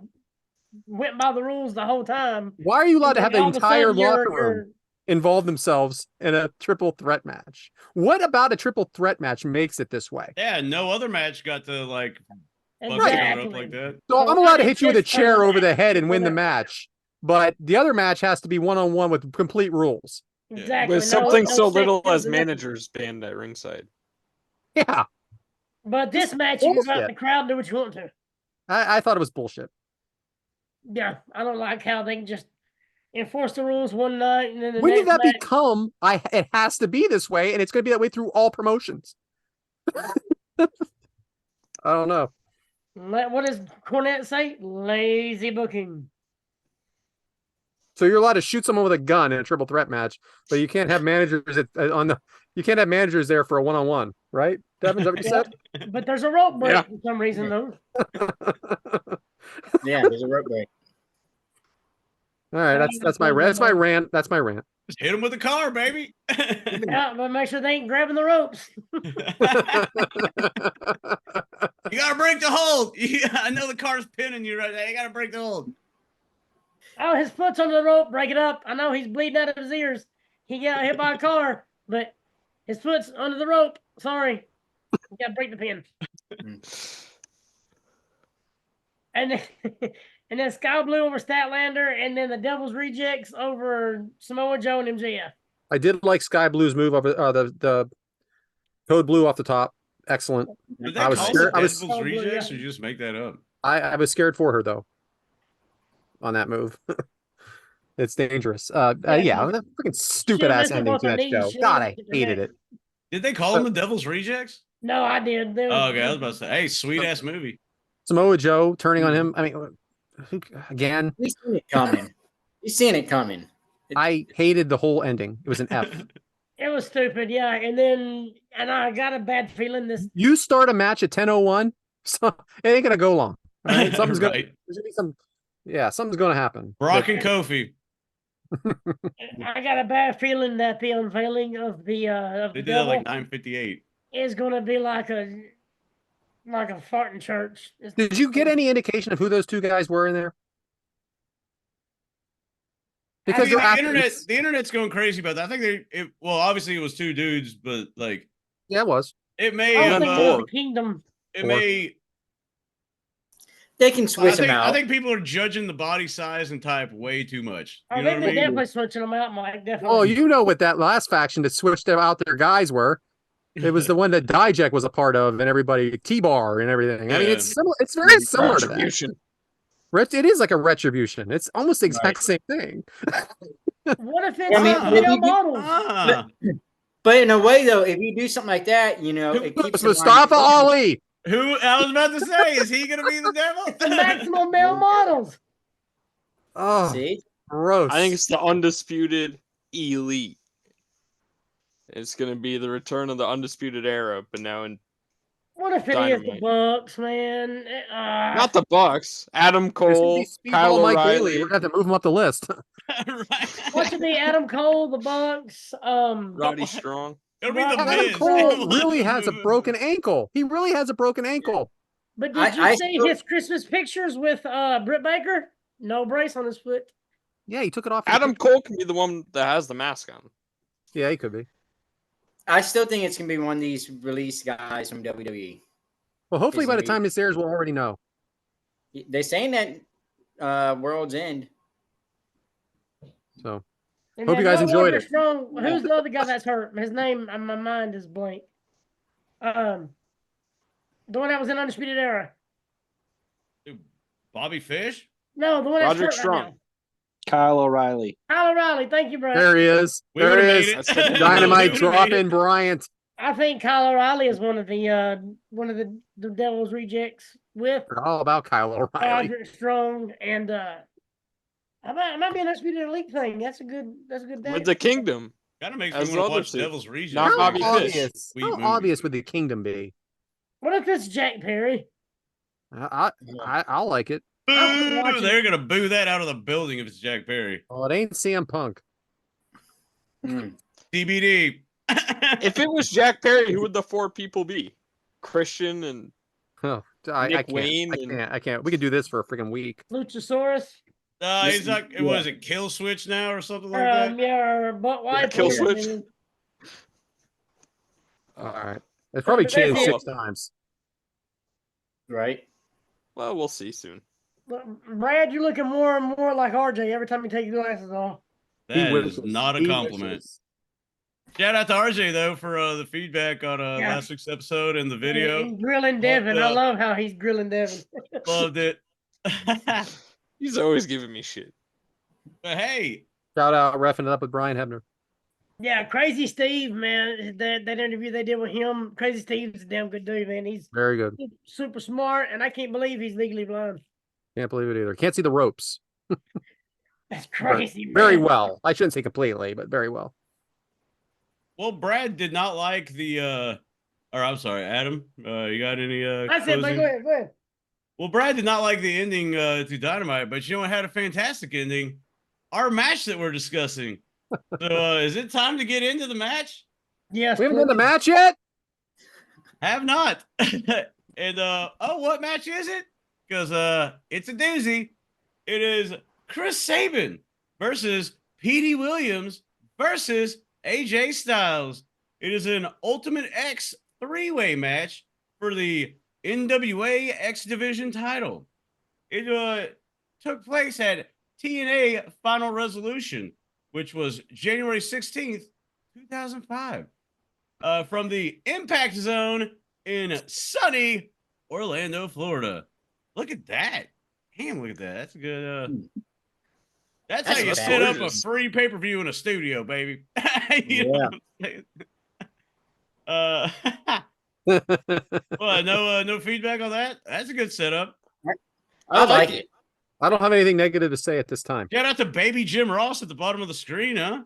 went by the rules the whole time. Why are you allowed to have the All of a entire sudden, locker room involve themselves in a triple threat match? What about a triple threat match makes it this way? Yeah, no other match got to like bust Exactly. it up like that. So So I'm why allowed to did hit you with a this chair tournament over the head and people win the that- match, but the other match has to be one-on-one with complete rules. Exactly. With No- something no so sex little kills as or nothing. managers banned at ringside. Yeah, But This this match, you can let bullshit. the crowd do what you want to. I thought it was bullshit. Yeah, I don't like how they can just enforce the rules one night and then the When did next that match. become? It has to be this way, and it's going to be that way through all promotions. I don't know. What does Cornette say? Lazy booking. So you're allowed to shoot someone with a gun in a triple threat match, but you can't have managers you can't have managers there for a one-on-one, right? Devyn, is that what you said? But there's a rope break Yeah. for some reason, though. Yeah, there's a rope break. All right, that's my rant. That's my rant. That's my rant. Just hit him with the car, baby. Yeah, but make sure they ain't grabbing the ropes. You gotta break the hold. I know the car's pinning you right there. You gotta break the hold. Oh, his foot's under the rope. Break it up. I know he's bleeding out of his ears. He got hit by a car, but his foot's under the rope. Sorry. You gotta break the pin. And then, and then Sky Blue over Statlander, and then the Devil's Rejects over Samoa Joe and MJF. I did like Sky Blue's move over the Code Blue off the top. Excellent. Did they I was call scared- the I was- Devil's Oh, yeah. Rejects or just make that up? I was scared for her though. On that move. It's dangerous. Yeah, that freaking stupid ass messed up ending both to her that knees. show. She God, didn't I get the hated neck. it. Did they call them the Devil's Rejects? No, I did. They Oh, okay. I was about to say, hey, sweet ass movie. Samoa Joe turning on him. I mean, again, He's seen it coming. He's seen it coming. I hated the whole ending. It was an F. It was stupid, yeah. And I got a bad feeling this. You start a match at 10:01, so it ain't gonna go long. All right, something's gonna. Right. There's gonna be some. Yeah, something's gonna happen. Brock But and Kofi. I got a bad feeling that the unveiling of the They did that devil like 9:58. is going to be like a farting church. did you get any indication of who those two guys were in there? Because I mean, they're athletes. the internet's going crazy about that. I think well, obviously it was two dudes, but like Yeah, it was. it may I have, don't think it was the Kingdom. it may. They can switch them I out. think people are judging the body size and type way too much. I You know think what they're I mean? definitely switching them out, Mike. Definitely. Oh, you know what that last faction that switched out their guys were. It was the one that Dijak was a part of, and everybody T-Bar and everything. I mean, Yeah. it's similar. It's very similar to that. Retribution. It is like a retribution. It's almost the exact same thing. What if it's I mean, female maybe- models? Ah, But in a way, though, if you do something like that, you know, it keeps It's in mind- Mustafa Ali. who I was about to say, is he going to be the It's the devil? maximum male models. Oh, See, gross. I think it's the undisputed elite. It's gonna be the return of the undisputed era, but now in What if it is the Dynamite. Bucks, man? not the Bucks. Adam There's gonna Cole, be Speedball Kyle Mike O'Reilly. Bailey. We're gonna have to move him up the list. Right. What should be Adam Cole, the Bucks? Roddy Strong. It'll be the Adam Miz. Cole really has a broken ankle. He really has a broken ankle. But did you I see still- his Christmas pictures with Britt Baker? No brace on his foot. Yeah, he took it off. Adam Cole can be the one that has the mask on. Yeah, he could be. I still think it's gonna be one of these released guys from WWE. Well, hopefully Is by the he- time this airs, we'll already know. They're saying that World's End. So And Hope you then guys no enjoyed wonder it. Strong, who's the other guy that's hurt? His name on my mind is blank. The one that was in Undisputed Era. Bobby Fish? No, the one that's Roderick hurt Strong. right now. Kyle O'Reilly. Kyle O'Reilly. Thank you, bro. there he is. We There would've he made is. it. Dynamite We would've drop made in it. Bryant. I think Kyle O'Reilly is one of the Devil's Rejects with Forgot all about Kyle O'Reilly. Roderick Strong and I might be an Undisputed Elite thing. That's a good day. With the Kingdom. Kind of makes As me the want to other watch two. Devil's Rejects. Not How Bobby Fish. obvious? Sweet How movie. obvious would the kingdom be? What if it's Jack Perry? I'll like it. Boo! watching- They're gonna boo that out of the building if it's Jack Perry. Well, it ain't CM Punk. TBD. If it was Jack Perry, who would the 4 people be? Christian and Oh, I Nick can't. Wayne I and- can't. I can't. We could do this for a freaking week. Luchasaurus? He's like, what is it, Kill Switch now or something like that? Yeah, or Butt White. Kill Switch. All right. It's probably changed 6 times. Right? well, we'll see soon. Brad, you're looking more and more like RJ every time you take your glasses off. That He is wishes. not a He compliment. wishes. Shout out to RJ though for the feedback on last week's episode and the video. He's grilling Devyn. I love how he's grilling Devyn. Loved it. He's always giving me shit. But hey, Shout out reffing it up with Brian Hebner. Yeah, Crazy Steve, man. That interview they did with him, Crazy Steve's a damn good dude, man. He's Very good. super smart, and I can't believe he's legally blind. Can't believe it either. Can't see the ropes. That's crazy, man. Very well. I shouldn't say completely, but very well. well, Brad did not like the or I'm sorry, Adam. You got any That's it, man. closing? Go ahead, go ahead. Well, Brad did not like the ending to Dynamite, but you know what had a fantastic ending? Our match that we're discussing. So is it time to get into the match? Yes, We haven't done the please. match yet? Have not. And what match is it? Because it's a doozy. It is Chris Sabin versus Petey Williams versus AJ Styles. It is an Ultimate X 3-way match for the NWA X Division title. It took place at TNA Final Resolution, which was January 16th, 2005. From the Impact Zone in sunny Orlando, Florida. Look at that. Damn, look at that. That's a good that's how That's you set up a gorgeous. free pay-per-view in a studio, baby. You know what I'm saying? Well, no feedback on that. That's a good setup. I like it. I don't have anything negative to say at this time. Shout out to Baby Jim Ross at the bottom of the screen, huh?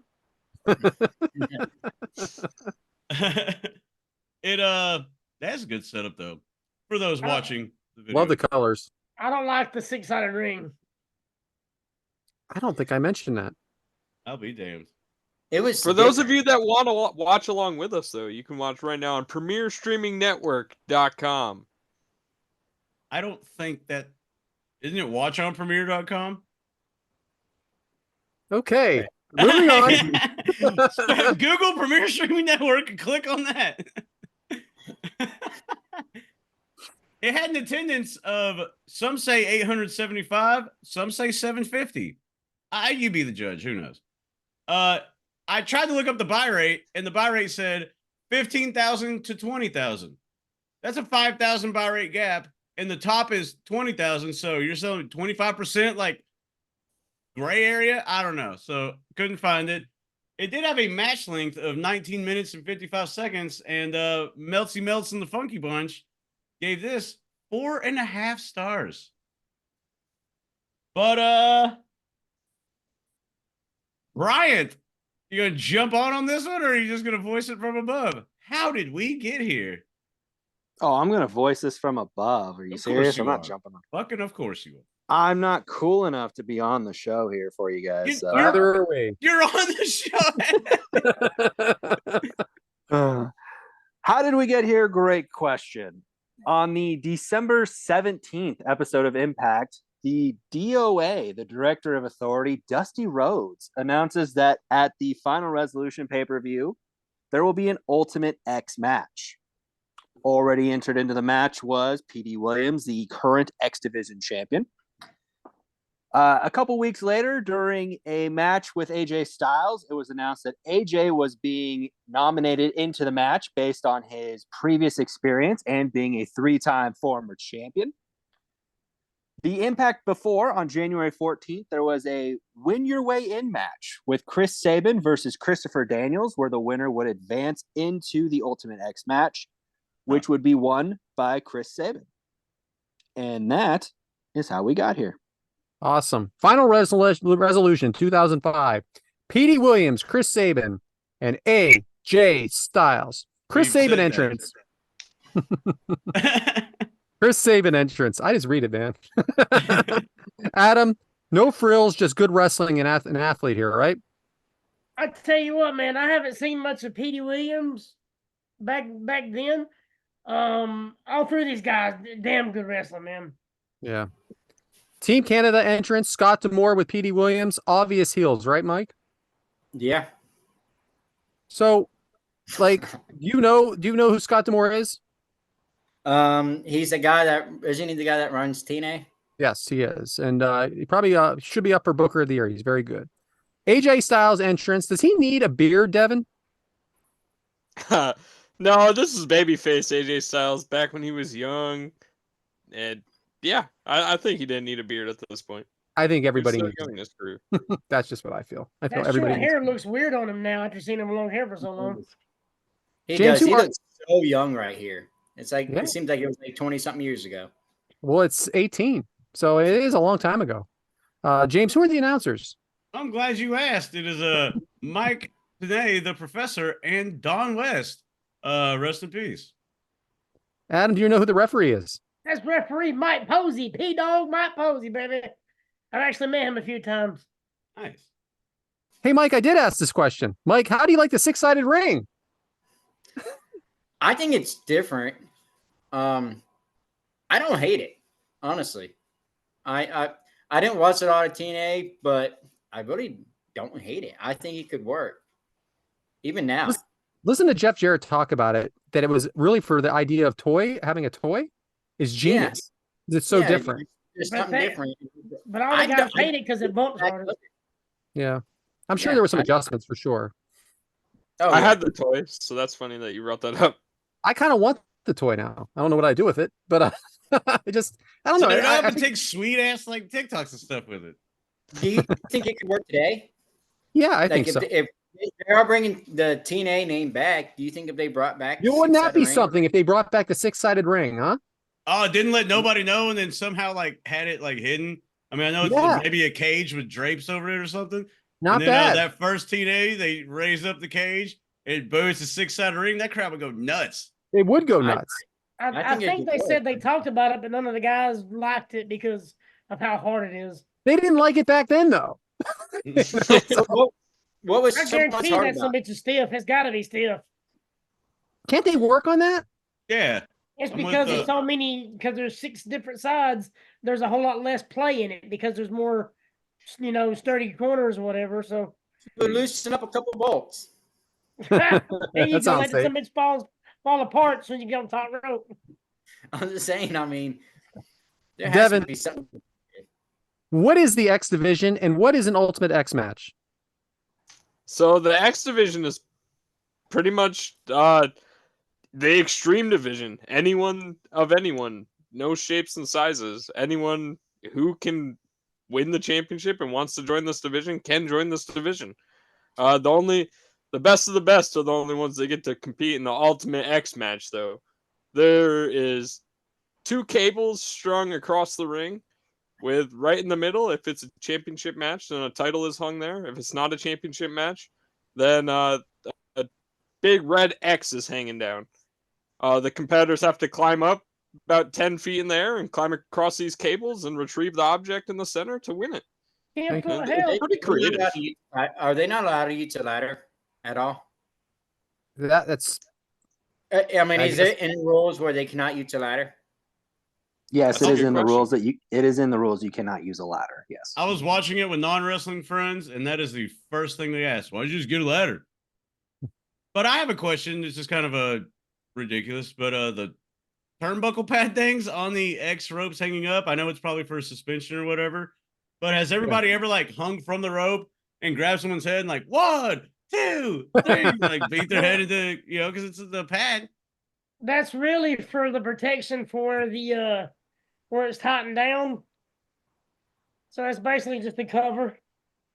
That's a good setup though. For those watching the video. Love the colors. I don't like the 6-sided ring. I don't think I mentioned that. I'll be damned. It was For those of you that want to watch along with us, though, you can watch right now on PremierStreamingNetwork.com. I don't think that isn't it watch on premiere.com? Okay. Moving on. Google Premier Streaming Network and click on that. It had an attendance of some say 875, some say 750. You be the judge. Who knows? I tried to look up the buy rate, and the buy rate said 15,000 to 20,000. That's a 5,000 buy rate gap, and the top is 20,000. So you're selling 25%, like gray area. I don't know. So couldn't find it. It did have a match length of 19 minutes and 55 seconds, and Meltsy Melts and the Funky Bunch gave this 4.5 stars. But Bryant, you gonna jump on this one, or are you just gonna voice it from above? How did we get here? Oh, I'm gonna voice this from above. Are you Of course serious? you I'm not are. jumping on. Fucking of course you will. I'm not cool enough to be on the show here for you guys. You- So. Either are we. You're on the show. How did we get here? Great question. On the December 17th episode of Impact, the DOA, the Director of Authority, Dusty Rhodes, announces that at the Final Resolution pay-per-view, there will be an Ultimate X match. Already entered into the match was Petey Williams, the current X Division champion. A couple weeks later, during a match with AJ Styles, it was announced that AJ was being nominated into the match based on his previous experience and being a 3-time former champion. The Impact before, on January 14th, there was a Win Your Way In match with Chris Sabin versus Christopher Daniels, where the winner would advance into the Ultimate X match, which would be won by Chris Sabin. And that is how we got here. Awesome. Final resolution 2005. Petey Williams, Chris Sabin, and AJ Styles. Chris We've Sabin said that. entrance. Chris Sabin entrance. I just read it, man. Adam, no frills, just good wrestling and an athlete here, right? I tell you what, man, I haven't seen much of Petey Williams back then. All three of these guys, damn good wrestling, man. Yeah. Team Canada entrance, Scott D'Amore with Petey Williams, obvious heels, right, Mike? Yeah. So, like, do you know who Scott D'Amore is? He's the guy that isn't he the guy that runs TNA? Yes, he is, and he probably should be up for Booker of the Year. He's very good. AJ Styles entrance. Does he need a beard, Devyn? No, this is babyface AJ Styles back when he was young, and yeah, I think he didn't need a beard at this point. I think everybody He's needs still young in his career. That's just what I feel. I feel That everybody short needs hair looks weird on him now after seeing him long hair for so long. He James, does. He who are- looks so young right here. It's like Yeah. it seems like it was like 20-something years ago. Well, it's 18, so it is a long time ago. James, who are the announcers? I'm glad you asked. It is Mike today, the professor, and Don West. Rest in peace. Adam, do you know who the referee is? That's referee Mike Posey, P-Dog Mike Posey, baby. I've actually met him a few times. Nice. Hey, Mike, I did ask this question. Mike, how do you like the 6-sided ring? I think it's different. I don't hate it, honestly. I didn't watch a lot of TNA, but I really don't hate it. I think it could work, even now. Listen to Jeff Jarrett talk about it, that it was really for the idea of having a toy is genius. It's so different. It's But something they- different. But all the I guys don't- hate it because it bumps harder. Yeah. I'm sure Yeah, there were some I- adjustments for sure. Oh, I yeah. had the toy, so that's funny that you brought that up. I kind of want the toy now. I don't know what I do with it, but I don't know. Set it up I and think- take sweet ass like TikToks and stuff with it. Do you think it could work today? yeah, I Like think if, so. if they are bringing the TNA name back, do you think if they brought back, the Wouldn't that six-sided be ring- something if they brought back the 6-sided ring, huh? Oh, it didn't let nobody know, and then somehow like had it like hidden. I mean, I know it's Yeah. maybe a cage with drapes over it or something. Not and then, bad. That first TNA, they raised up the cage. It boosts a 6-sided ring. That crowd would go nuts. It would go nuts. I I think, think it they could said work. they talked about it, but none of the guys liked it because of how hard it is. They didn't like it back then, though. So what was I so much guarantee hard that some about it? bitch is stiff. It's got to be stiff. Can't they work on that? Yeah. It's I'm with because the- there's so many. Because there's 6 different sides. There's a whole lot less play in it because there's more, sturdy corners or whatever. So We'll loosen up a couple bolts. then you That can sounds let safe. some bitch fall apart so you get on top rope. I'm just saying. I mean, there has Devyn. to be something. What is the X division and what is an Ultimate X match? So the X division is pretty much the extreme division. Anyone, no shapes and sizes. Anyone who can win the championship and wants to join this division can join this division. The best of the best are the only ones that get to compete in the Ultimate X match, though. There is 2 cables strung across the ring, with right in the middle, if it's a championship match, then a title is hung there. If it's not a championship match, then a big red X is hanging down. The competitors have to climb up about 10 feet in the air and climb across these cables and retrieve the object in the center to win it. Thank you. Hell, Pretty creative. Are they not allowed to use a ladder at all? That's I mean, I is there any rules where they cannot use a ladder? Yes, That's it a is good in the question. rules it is in the rules you cannot use a ladder. Yes. I was watching it with non-wrestling friends, and that is the first thing they asked. Why don't you just get a ladder? But I have a question. It's just kind of a ridiculous, but the turnbuckle pad things on the X ropes hanging up. I know it's probably for suspension or whatever, but has everybody ever like hung from the rope and grabbed someone's head and like 1, 2, 3, like beat their head into because it's the pad. that's really for the protection for the where it's tightened down. So that's basically just the cover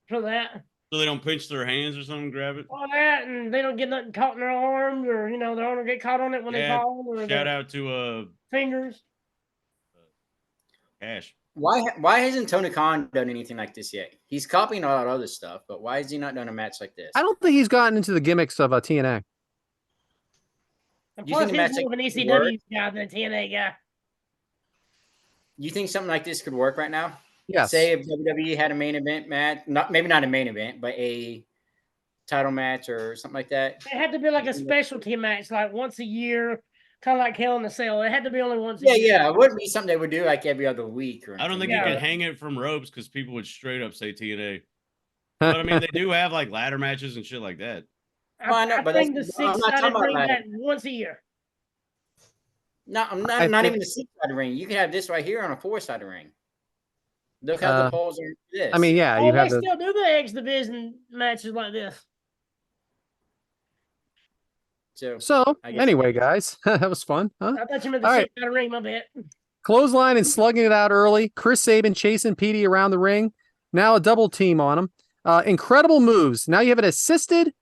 for that. So they don't pinch their hands or something, grab it. All that, and they don't get nothing caught in their arms, or their arm will get caught on it when they Yeah, fall, or Shout their out to fingers. Cash. Why hasn't Tony Khan done anything like this yet? He's copying a lot of other stuff, but why has he not done a match like this? I don't think he's gotten into the gimmicks of a TNA. And You plus, think a match he's like more of an this could work? ECW guy than a TNA guy. You think something like this could work right now? Yes. Say if WWE had a main event match, maybe not a main event, but a title match or something like that. It had to be like a specialty match, like once a year, kind of like Hell in a Cell. It had to be only once a Yeah, year. yeah. It wouldn't be something they would do like every other week or I don't think anything. you Yeah. could hang it from ropes because people would straight up say TNA. But I mean, they do have like ladder matches and shit like that. Well, I know, I but think the I'm not talking six-sided about ring ladder. that once a year. No, I'm I not think- even the six-sided ring. You can have this right here on a four-sided ring. Look how the poles are this. I mean, yeah, Oh, you they have the. still do the X division matches like this. So I guess- anyway, guys, that was fun, huh? I thought you meant the All right. six-sided ring, my bad. Clothesline and slugging it out early. Chris Sabin chasing Petey around the ring. Now a double team on him. Incredible moves. Now you have an assisted,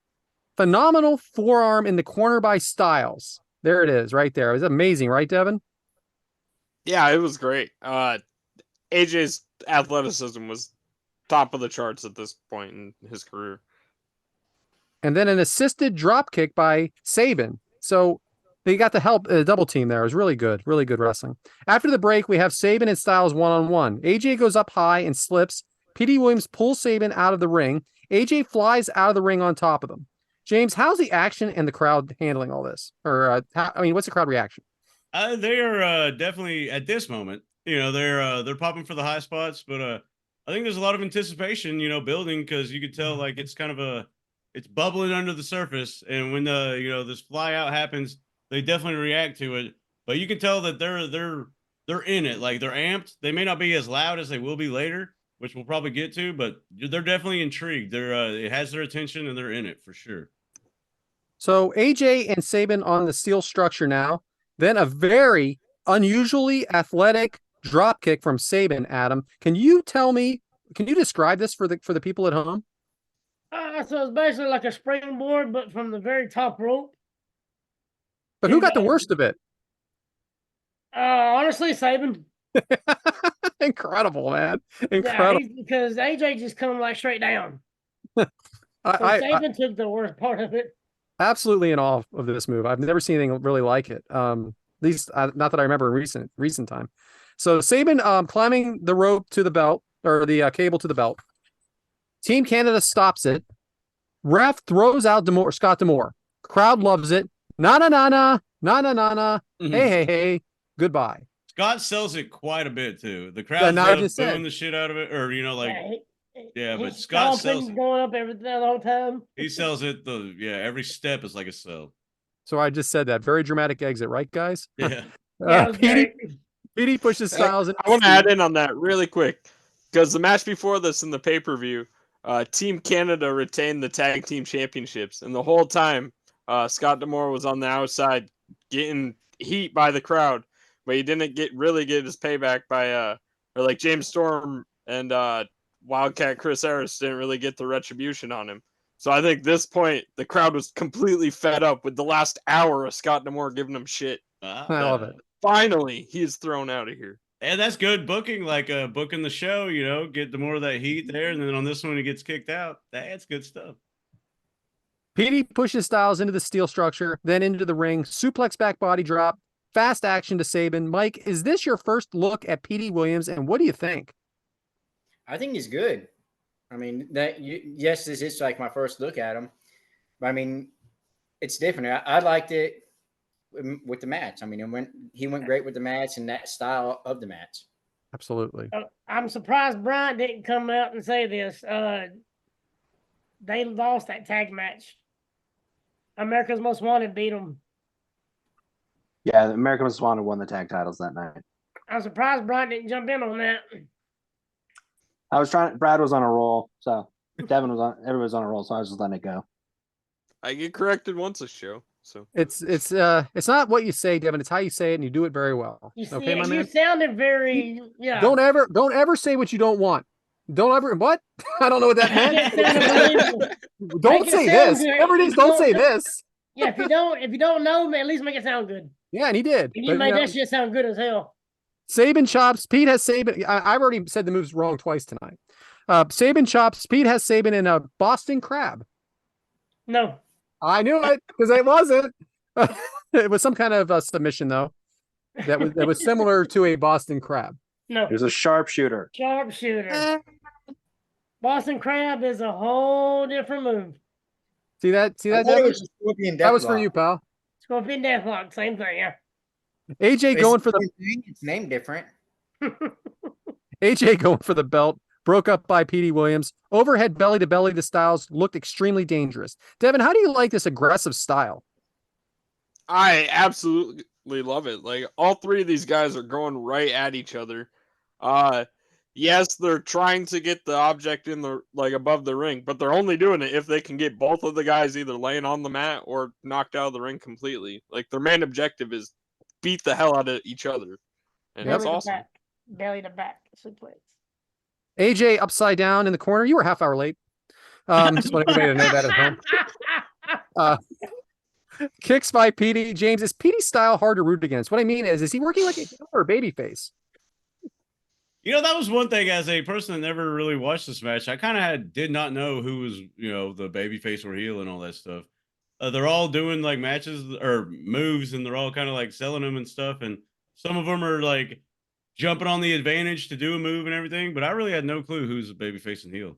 phenomenal forearm in the corner by Styles. There it is, right there. It was amazing, right, Devyn? Yeah, it was great. AJ's athleticism was top of the charts at this point in his career. And then an assisted drop kick by Sabin. So they got the help, double team there. It was really good wrestling. After the break, we have Sabin and Styles one-on-one. AJ goes up high and slips. Petey Williams pulls Sabin out of the ring. AJ flies out of the ring on top of them. James, how's the action and the crowd handling all this? Or, what's the crowd reaction? They are definitely at this moment. You know, they're popping for the high spots, but I think there's a lot of anticipation. You know, building because you could tell like it's kind of it's bubbling under the surface, and when this fly out happens, they definitely react to it. But you can tell that they're in it, like they're amped. They may not be as loud as they will be later, which we'll probably get to, but they're definitely intrigued. It has their attention, and they're in it for sure. So AJ and Sabin on the steel structure now. Then a very unusually athletic drop kick from Sabin. Adam, can you describe this for the people at home? So it's basically like a springboard, but from the very top rope. But who got the worst of it? Honestly, Sabin. Incredible, man. Incredible. Yeah, because AJ just come like straight down. I Sabin took the worst part of it. absolutely in awe of this move. I've never seen anything really like it. At least not that I remember in recent time. So Sabin climbing the rope to the belt or the cable to the belt. Team Canada stops it. Ref throws out Scott D'Amore. Crowd loves it. Na na na na na na na na. Hey. Goodbye. Scott sells it quite a bit too. The Yeah, crowd's no, I just said. booing the shit out of it, or but he's Scott stomping, sells it. going up everything the whole time. He sells it. Every step is like a sell. So I just said that. Very dramatic exit, right, guys? Yeah. Yeah, it was great. Petey pushes Styles. I want to add in on that really quick because the match before this in the pay-per-view, Team Canada retained the tag team championships, and the whole time Scott D'Amore was on the outside getting heat by the crowd, but he didn't really get his payback by James Storm and Wildcat Chris Harris didn't really get the retribution on him. So I think this point the crowd was completely fed up with the last hour of Scott D'Amore giving him shit. I love it. Finally, he is thrown out of here. And that's good booking, like booking the show, get the more of that heat there. And then on this one, he gets kicked out. That's good stuff. Petey pushes Styles into the steel structure, then into the ring, suplex back body drop, fast action to Sabin. Mike, is this your first look at Petey Williams, and what do you think? I think he's good. I mean, yes, this is like my first look at him, but I mean, it's different. I liked it with the match. I mean, he went great with the match and that style of the match. Absolutely. I'm surprised Bryant didn't come out and say this. They lost that tag match. America's Most Wanted beat them. Yeah, the American Most Wanted won the tag titles that night. I'm surprised Bryant didn't jump in on that. Brad was on a roll, so everyone was on a roll, so I was just letting it go. I get corrected once a show, so It's not what you say, Devyn. It's how you say it, and you do it very well. You see, Okay, my you man. sounded very Don't ever say what you don't want. Don't ever what? I don't know what that meant. Don't say this. Whatever it is, don't say this. Yeah, if you don't know, at least make it sound good. Yeah, and he did. And you made that shit sound good as hell. Sabin chops. Pete has Sabin. I've already said the moves wrong twice tonight. Sabin chops. Pete has Sabin in a Boston Crab. No. I knew it because it wasn't. It was some kind of a submission though. That was similar to a Boston Crab. No, There's a sharpshooter. sharpshooter. Boston Crab is a whole different move. See that? See I that? thought it Devin? was a Scorpion That was for Deathlock. you, pal. Scorpion Deathlock, same thing. Yeah. AJ going for the It's named different. AJ going for the belt. Broke up by Petey Williams. Overhead belly to belly to Styles looked extremely dangerous. Devin, how do you like this aggressive style? I absolutely love it. Like all three of these guys are going right at each other. Yes, they're trying to get the object in the above the ring, but they're only doing it if they can get both of the guys either laying on the mat or knocked out of the ring completely. Like their main objective is beat the hell out of each other. And that's awesome. Belly to back suplex. AJ upside down in the corner. You were a half hour late. Just want everybody to know that at home. Kicks by Petey. James, is Petey's style hard to root against? What I mean is he working like a heel or a babyface? You know, that was one thing as a person that never really watched this match. I kind of did not know who was, the babyface or heel and all that stuff. They're all doing like matches or moves, and they're all kind of like selling them and stuff. And some of them are like jumping on the advantage to do a move and everything. But I really had no clue who's a babyface and heel.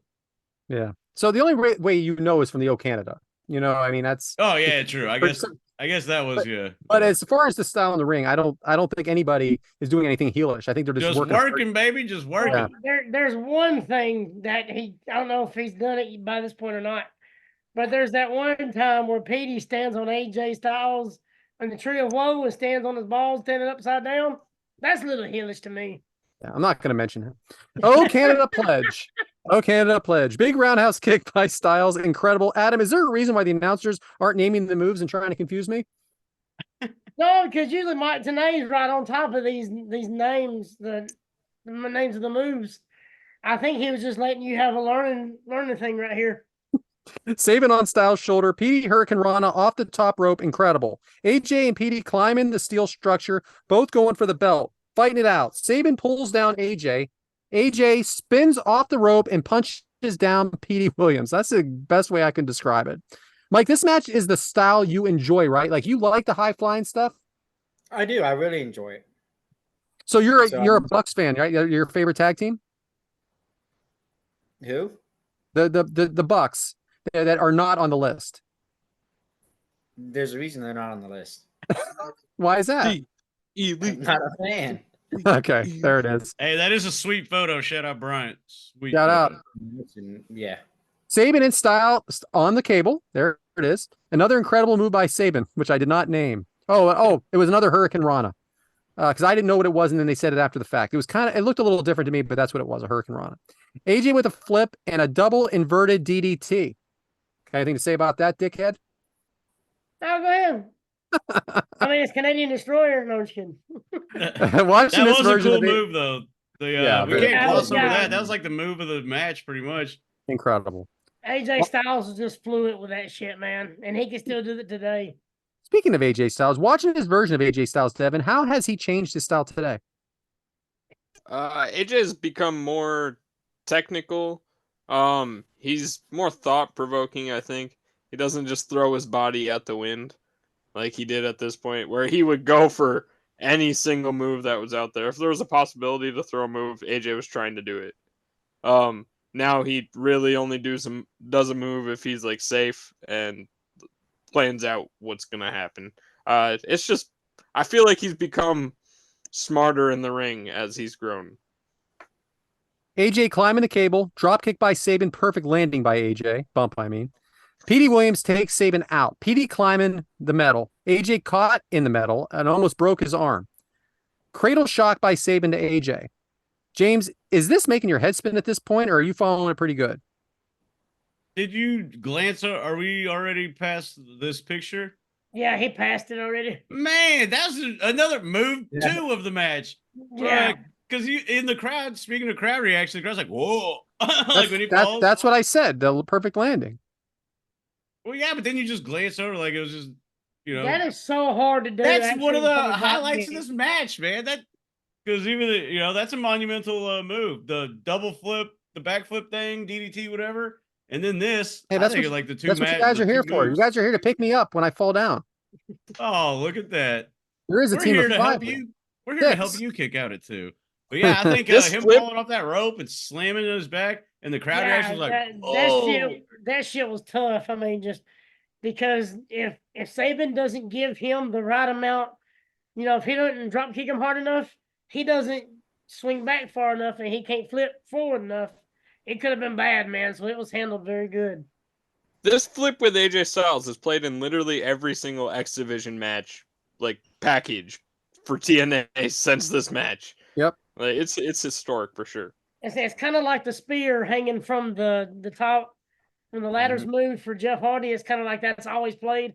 Yeah. So the only way you know is from the O Canada. I mean, that's. Oh yeah, true. I guess that was yeah. But as far as the style in the ring, I don't think anybody is doing anything heelish. I think they're just working, baby, just working. Yeah. There's one thing that I don't know if he's done it by this point or not, but there's that one time where Petey stands on AJ Styles and the Tree of Woe and stands on his balls standing upside down. That's a little heelish to me. Yeah, I'm not going to mention it. Oh, Canada pledge. Oh, Canada pledge. Big roundhouse kick by Styles. Incredible. Adam, is there a reason why the announcers aren't naming the moves and trying to confuse me? No, because usually Mike Tenay's right on top of these names, the names of the moves. I think he was just letting you have a learning thing right here. Sabin on Styles' shoulder. Petey Hurricane Rana off the top rope. Incredible. AJ and Petey climbing the steel structure, both going for the belt, fighting it out. Sabin pulls down AJ. AJ spins off the rope and punches down Petey Williams. That's the best way I can describe it. Mike, this match is the style you enjoy, right? Like you like the high flying stuff? I do. I really enjoy it. So you're a Bucks fan, right? Your favorite tag team? Who? The Bucks that are not on the list. There's a reason they're not on the list. Why is that? I'm not a fan. Okay, there it is. Hey, that is a sweet photo. Shout out, Bryant. Sweet. Shout out. Yeah. Sabin in style on the cable. There it is. Another incredible move by Sabin, which I did not name. Oh, it was another Hurricane Rana. Because I didn't know what it was, and then they said it after the fact. It looked a little different to me, but that's what it was, a Hurricane Rana. AJ with a flip and a double inverted DDT. Anything to say about that, dickhead? Oh, go ahead. I mean, it's Canadian Destroyer. No, I'm just kidding. Watching this was version a cool of move, though. We very can't cool. gloss over that. That was like the move of the match, pretty much. Incredible. AJ Styles is just fluent with that shit, man. And he can still do it today. Speaking of AJ Styles, watching his version of AJ Styles, Devin, how has he changed his style today? AJ has become more technical. He's more thought-provoking, I think. He doesn't just throw his body at the wind like he did at this point, where he would go for any single move that was out there. If there was a possibility to throw a move, AJ was trying to do it. Now he really only does a move if he's like safe and plans out what's gonna happen. It's just I feel like he's become smarter in the ring as he's grown. AJ climbing the cable, drop kick by Sabin, perfect landing by AJ. Bump, I mean. Petey Williams takes Sabin out. Petey climbing the metal. AJ caught in the metal and almost broke his arm. Cradle shock by Sabin to AJ. James, is this making your head spin at this point, or are you following it pretty good? Did you glance? Are we already past this picture? Yeah, he passed it already. Man, that's another move, two of the match. Yeah. Because you in the crowd, speaking of crowd reaction, the crowd's like, whoa. Like when he falls. That's what I said, the perfect landing. Well, yeah, but then you just glance over like it was just, That is so hard to do. That's one of the actually, highlights of this match, man. Because even, that's a monumental move. The double flip, the backflip thing, DDT, whatever. And then this, Hey, I that's think what, like the two that's what you guys are here for. You guys are here to pick me up when I fall down. Oh, look at that. There is a We're team here of to 5. help you. We're here to help Six. you kick out at 2. But yeah, I think This him flip- falling off that rope and slamming in his back, and the crowd Yeah, reaction was like, that "Oh, shit was tough. I mean, just because if Sabin doesn't give him the right amount, if he doesn't drop kick him hard enough, he doesn't swing back far enough, and he can't flip forward enough. It could have been bad, man. So it was handled very good. This flip with AJ Styles is played in literally every single X Division match, like package for TNA since this match. Yep. Like it's historic for sure. It's kind of like the spear hanging from the top when the ladder's moved for Jeff Hardy. It's kind of like that's always played.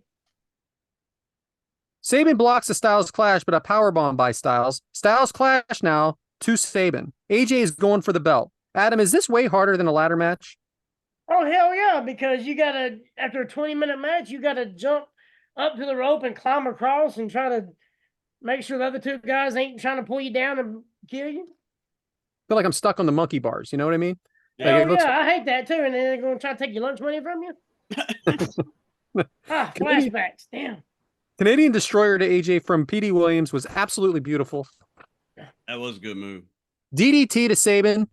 Sabin blocks the Styles clash, but a powerbomb by Styles. Styles clash now to Sabin. AJ is going for the belt. Adam, is this way harder than a ladder match? Oh hell yeah! Because you gotta after a 20-minute match, you gotta jump up to the rope and climb across and try to make sure the other two guys ain't trying to pull you down and kill you. I feel like I'm stuck on the monkey bars. You know what I mean? Yeah. Like, it looks- I hate that too. And then they're gonna try to take your lunch money from you. Flashbacks. Damn. Canadian Destroyer to AJ from Petey Williams was absolutely beautiful. that was a good move." DDT to Sabin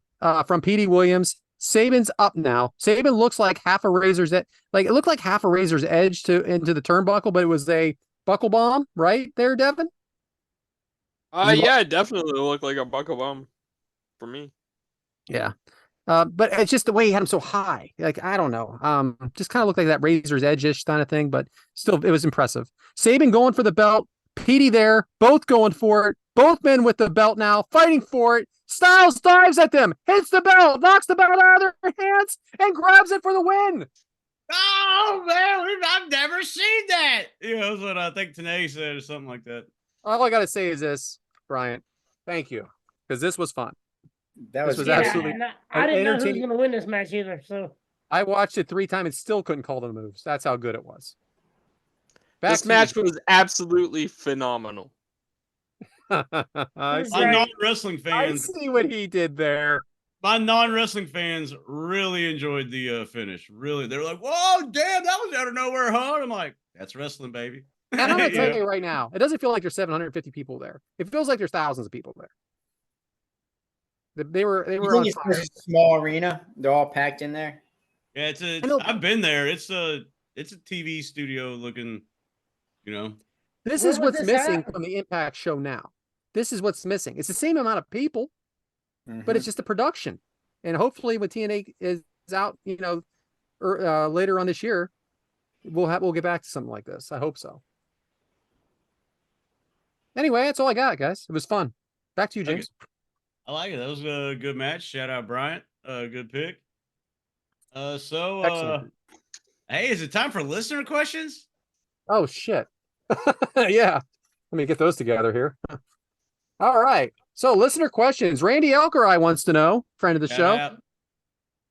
from Petey Williams. Sabin's up now. Sabin looks like half a razor's edge. Like it looked like half a razor's edge into the turnbuckle, but it was a buckle bomb, right there, Devyn? Yeah, it definitely looked like a buckle bomb for me. Yeah. But it's just the way he had him so high. Like, I don't know. Just kind of looked like that razor's edge-ish kind of thing, but still, it was impressive. Sabin going for the belt. Petey there, both going for it. Both men with the belt now, fighting for it. Styles dives at them, hits the belt, knocks the belt out of their hands, and grabs it for the win. Oh man, I've never seen that. That's what I think Tanae said or something like that. All I got to say is this, Bryant. Thank you, because this was fun. That This was was absolutely And I didn't know who was entertaining. going to win this match either. So I watched it 3 times and still couldn't call the moves. That's how good it was. This match was absolutely phenomenal. I My see, My Right. non-wrestling I fans, see what he did there. my non-wrestling fans really enjoyed the finish. Really, they were like, "Whoa, damn, that was out of nowhere, huh?" I'm like, "That's wrestling, baby." And I'm gonna tell Yeah. you right now, it doesn't feel like there's 750 people there. It feels like there's thousands of people there. They were You on think it's fire. just a small arena? They're all packed in there. Yeah, know- I've been there. It's a TV studio looking, This Where is was what's this missing at? from the Impact show now. This is what's missing. It's the same amount of people, but it's just the production. And hopefully, when TNA is out, later on this year, we'll get back to something like this. I hope so. Anyway, that's all I got, guys. It was fun. Back to you, Okay. James. I like it. That was a good match. Shout out Bryant. Good pick. Excellent. Hey, is it time for listener questions? Oh shit. Yeah. Let me get those together here. All right. So listener questions. Randy Elkerai wants to know, friend of the Shout show, out.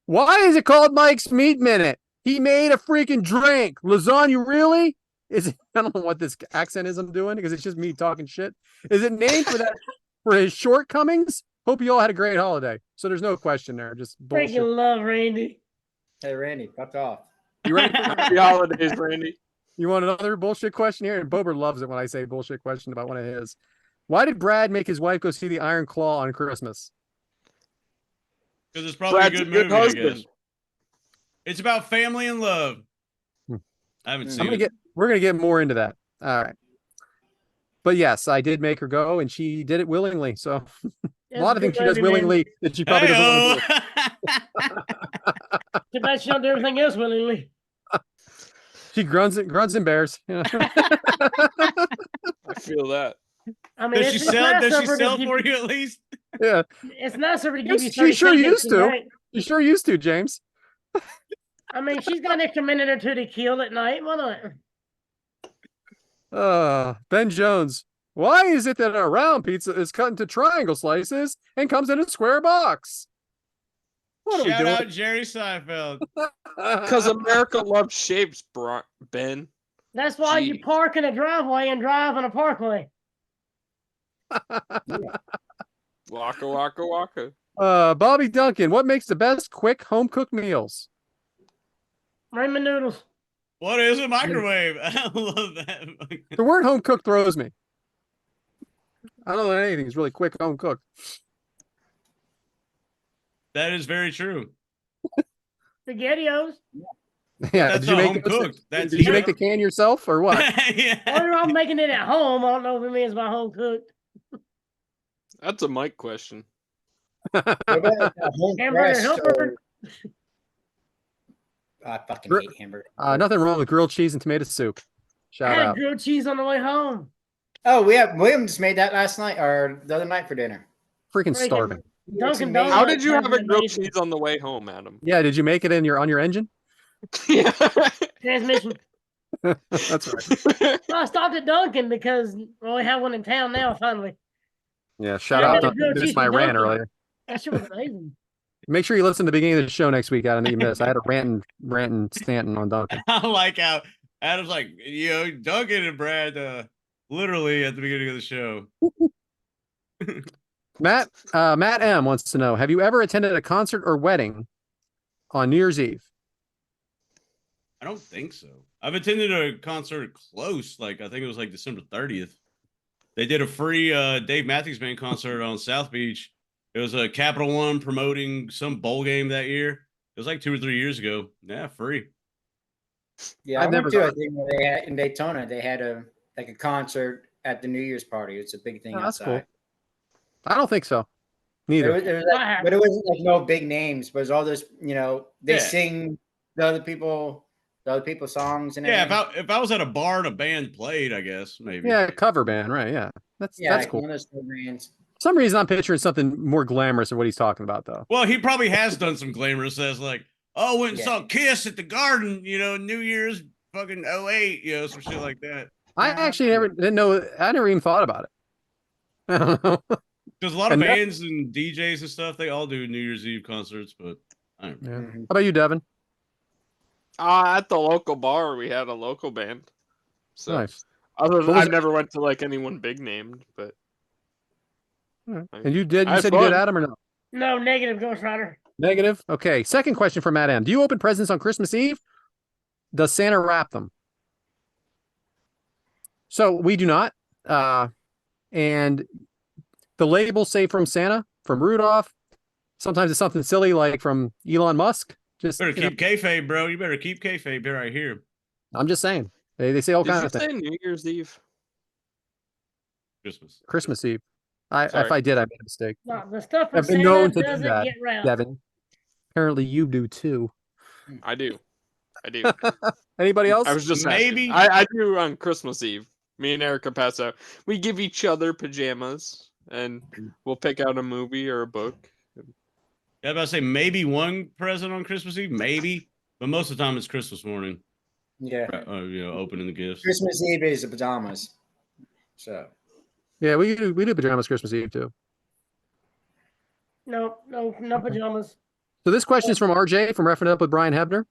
why is it called Mike's Meat Minute? He made a freaking drink. Lasagna, really? Is it, I don't know what this accent is I'm doing because it's just me talking shit. Is it named for that for his shortcomings? Hope you all had a great holiday. So there's no question there. Just bullshit. freaking love Randy. Hey, Randy, fuck off. You ready? Happy holidays, Randy. You want another bullshit question here? And Bober loves it when I say bullshit question about one of his. Why did Brad make his wife go see the Iron Claw on Christmas? Because it's probably Brad's a good a good movie, I husband. guess. It's about family and love. Hmm. I haven't I'm seen it. We're gonna get more into that. All right. But yes, I did make her go, and she did it willingly. So a lot of things she does willingly that she probably doesn't want to do. Too bad she don't do everything else willingly. She grunts and bears. You know? I feel that. I mean, Does she it's sell? nice Does of she her to sell give- for you at least? Yeah, It's nice of her to give Yes, you she 30 sure seconds used to. drink. you sure used to, James. I mean, she's got an extra minute or two to kill at night. Why not? Ben Jones. Why is it that a round pizza is cut into triangle slices and comes in a square box? What are we Shout doing? out Jerry Seinfeld. Because America loves shapes, Ben. That's why you Jeez. park in a driveway and drive on a parkway. Waka, waka, waka. Bobby Duncan, what makes the best quick home cooked meals? Ramen noodles. What is a microwave? I love that. The word home cooked throws me. I don't know that anything's really quick home cooked. That is very true. SpaghettiOs. Yeah, That's did you not make home those- cooked. That's Did you make the can yourself or what? yeah. Or I'm making it at home. I don't know if it means by home cooked. That's a Mike question. What about a home Hamburger pressed helper. or- I fucking Gr- hate hamburger. Nothing wrong with grilled cheese and tomato soup. I Shout had out. grilled cheese on the way home. Oh, William just made that last night or the other night for dinner. Freaking Freaking starving. Dunkin' amazing. Donuts. How did you has have a been grilled amazing. cheese on the way home, Adam? Yeah, did you make it on your engine? Yeah. Transmission. That's right. Well, I stopped at Dunkin' because we have one in town now. Finally, Yeah, shout Yeah, out. the To grilled this cheese my from rant Dunkin'. earlier. that shit was amazing. Make sure you listen to the beginning of the show next week, Adam, that you missed. I had a ranting Stanton on Duncan. I like how Adam's like, Duncan and Brad literally at the beginning of the show. Matt M wants to know: have you ever attended a concert or wedding on New Year's Eve? I don't think so. I've attended a concert close, like I think it was like December 30th. They did a free Dave Matthews Band concert on South Beach. It was a Capital One promoting some bowl game that year. It was like 2 or 3 years ago. Yeah, free. Yeah, I've I never went to gone. a thing where they had in Daytona. They had a concert at the New Year's party. It's a big thing Oh, that's outside. cool. I don't think so. It Neither. was, Wow. but it wasn't like no big names. But it was all those, they Yeah. sing the other people's songs and Yeah, everything. if I was at a bar and a band played, I guess maybe. Yeah, cover band, right? Yeah, that's like cool. one of those bands. For some reason, I'm picturing something more glamorous than what he's talking about, though. Well, he probably has done some glamorous as like, oh, went and Yeah. saw Kiss at the Garden, New Year's fucking 08, some shit like that. I actually didn't know. I never even thought about it. I don't know. Because a lot of And that- bands and DJs and stuff, they all do New Year's Eve concerts, but I don't know. Yeah. Mhm. How about you, Devin? At the local bar, we had a local band. So Nice. other What than, was I it? never went to like anyone big named, but All right. And you did? I You had said you did, fun. Adam, or no? No, negative, Ghost Rider. Negative. Okay. Second question from Matt M. Do you open presents on Christmas Eve? Does Santa wrap them? So we do not. And the labels say from Santa, from Rudolph. Sometimes it's something silly like from Elon Musk. Just Better you know, keep kayfabe, bro. You better keep kayfabe right here. I'm just saying. They say all did kinds you of things. say New Year's Eve? Christmas. Christmas Eve. If Sorry. I did, I made a mistake. No, the stuff from I've been Santa known to do doesn't that, get wrapped. Devin. Apparently you do too. I do. Anybody else? I was just Maybe- asking. I do on Christmas Eve. Me and Erica pass out. We give each other pajamas, and we'll pick out a movie or a book. Yeah, I was about to say maybe one present on Christmas Eve, maybe, but most of the time it's Christmas morning. Yeah. Opening the gifts. Christmas Eve is the pajamas. So Yeah, we do pajamas Christmas Eve too. No pajamas. So this question is from RJ from Roughing It Up with Brian Hebner.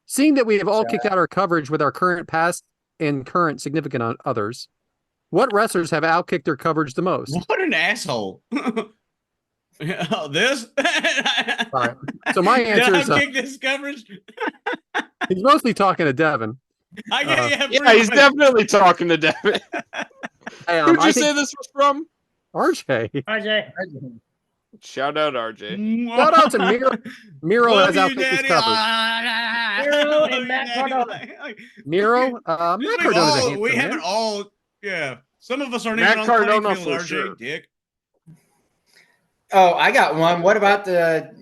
Seeing that we have all Shout kicked out our coverage with our current past and current significant others, what wrestlers have outkicked their coverage the most? What an asshole. This? All right. So my answer is kick this coverage. he's mostly talking to Devin. I get Yeah, pretty he's much. definitely talking to Devin. Who'd I you think say this was from? RJ. RJ. Shout out RJ. Shout out to Miro Love has you, outkicked his Daddy. coverage. Miro Love and you, Matt Daddy. Cardona. Miro, Matt We Cardona's a all- handsome we man. haven't all, yeah. Some of us aren't Matt even on the playing Cardona field, for RJ, sure. dick. I got one. What about the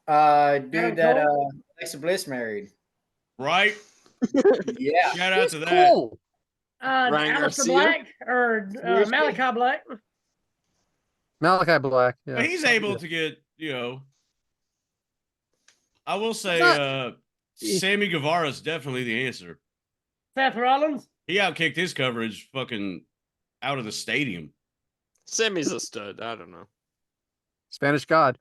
Adam dude that Cole? Alexa Bliss married? Right? Yeah. Shout out He's to that. cool. Ryan Alistair Garcia? Black or Seriously? Malachi Black. Malachi Black. Yeah. But he's able to get, I will say Not- Sammy Guevara is definitely the answer. Seth Rollins. He outkicked his coverage fucking out of the stadium. Sammy's a stud. I don't know. Spanish God.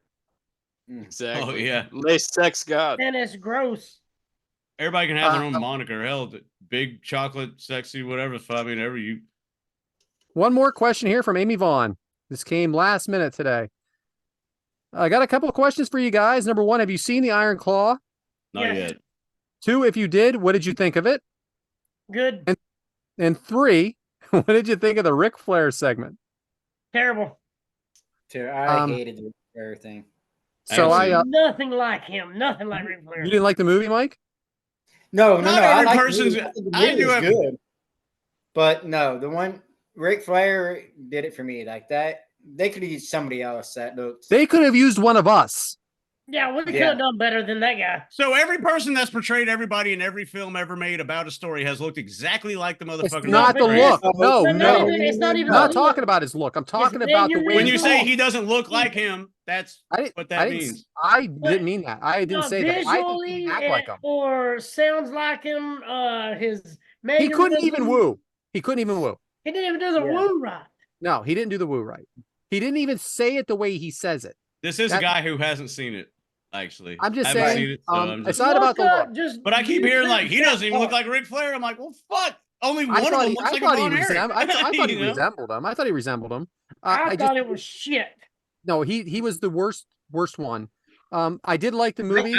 Exactly. Oh, yeah. Lace sex god. Dennis Gross. Everybody can have their own Uh, moniker. Hell, big chocolate, sexy, whatever. Whatever you. One more question here from Amy Vaughn. This came last minute today. I got a couple of questions for you guys. Number one, have you seen the Iron Claw? Not Yes. yet. 2, if you did, what did you think of it? Good. And 3, what did you think of the Ric Flair segment? Terrible. I hated the Flair thing. So nothing like him. Nothing like Ric Flair. You didn't like the movie, Mike? No. Not I every like person's- the movie. I The do movie have- is good. But no, the one Ric Flair did it for me like that. They could have used somebody else that looked. They could have used one of us. Yeah, we could have done better than that guy. So every person that's portrayed everybody in every film ever made about a story has looked exactly like the motherfucker. It's not the portrayed. look. No, no. It's not even. I'm not talking about his look. I'm talking about the way. When you say he doesn't look like him, that's what that means. I didn't mean that. I didn't say that. I think he Visually, act like him. or sounds like him. His He couldn't even mannerisms. woo. He couldn't even woo. He didn't even do the woo right. No, he didn't do the woo right. He didn't even say it the way he says it. This is a guy who hasn't seen it, actually. I'm just I haven't saying, seen it, so I'm it's just- not about the look. But I keep hearing like he doesn't even look like Ric Flair. I'm like, well, fuck. Only one I of thought them he, looks I like thought a he, Von Erich. I thought he You know? resembled him. I thought he resembled him. I just thought it was shit. no. He was the worst one. I did like the movie.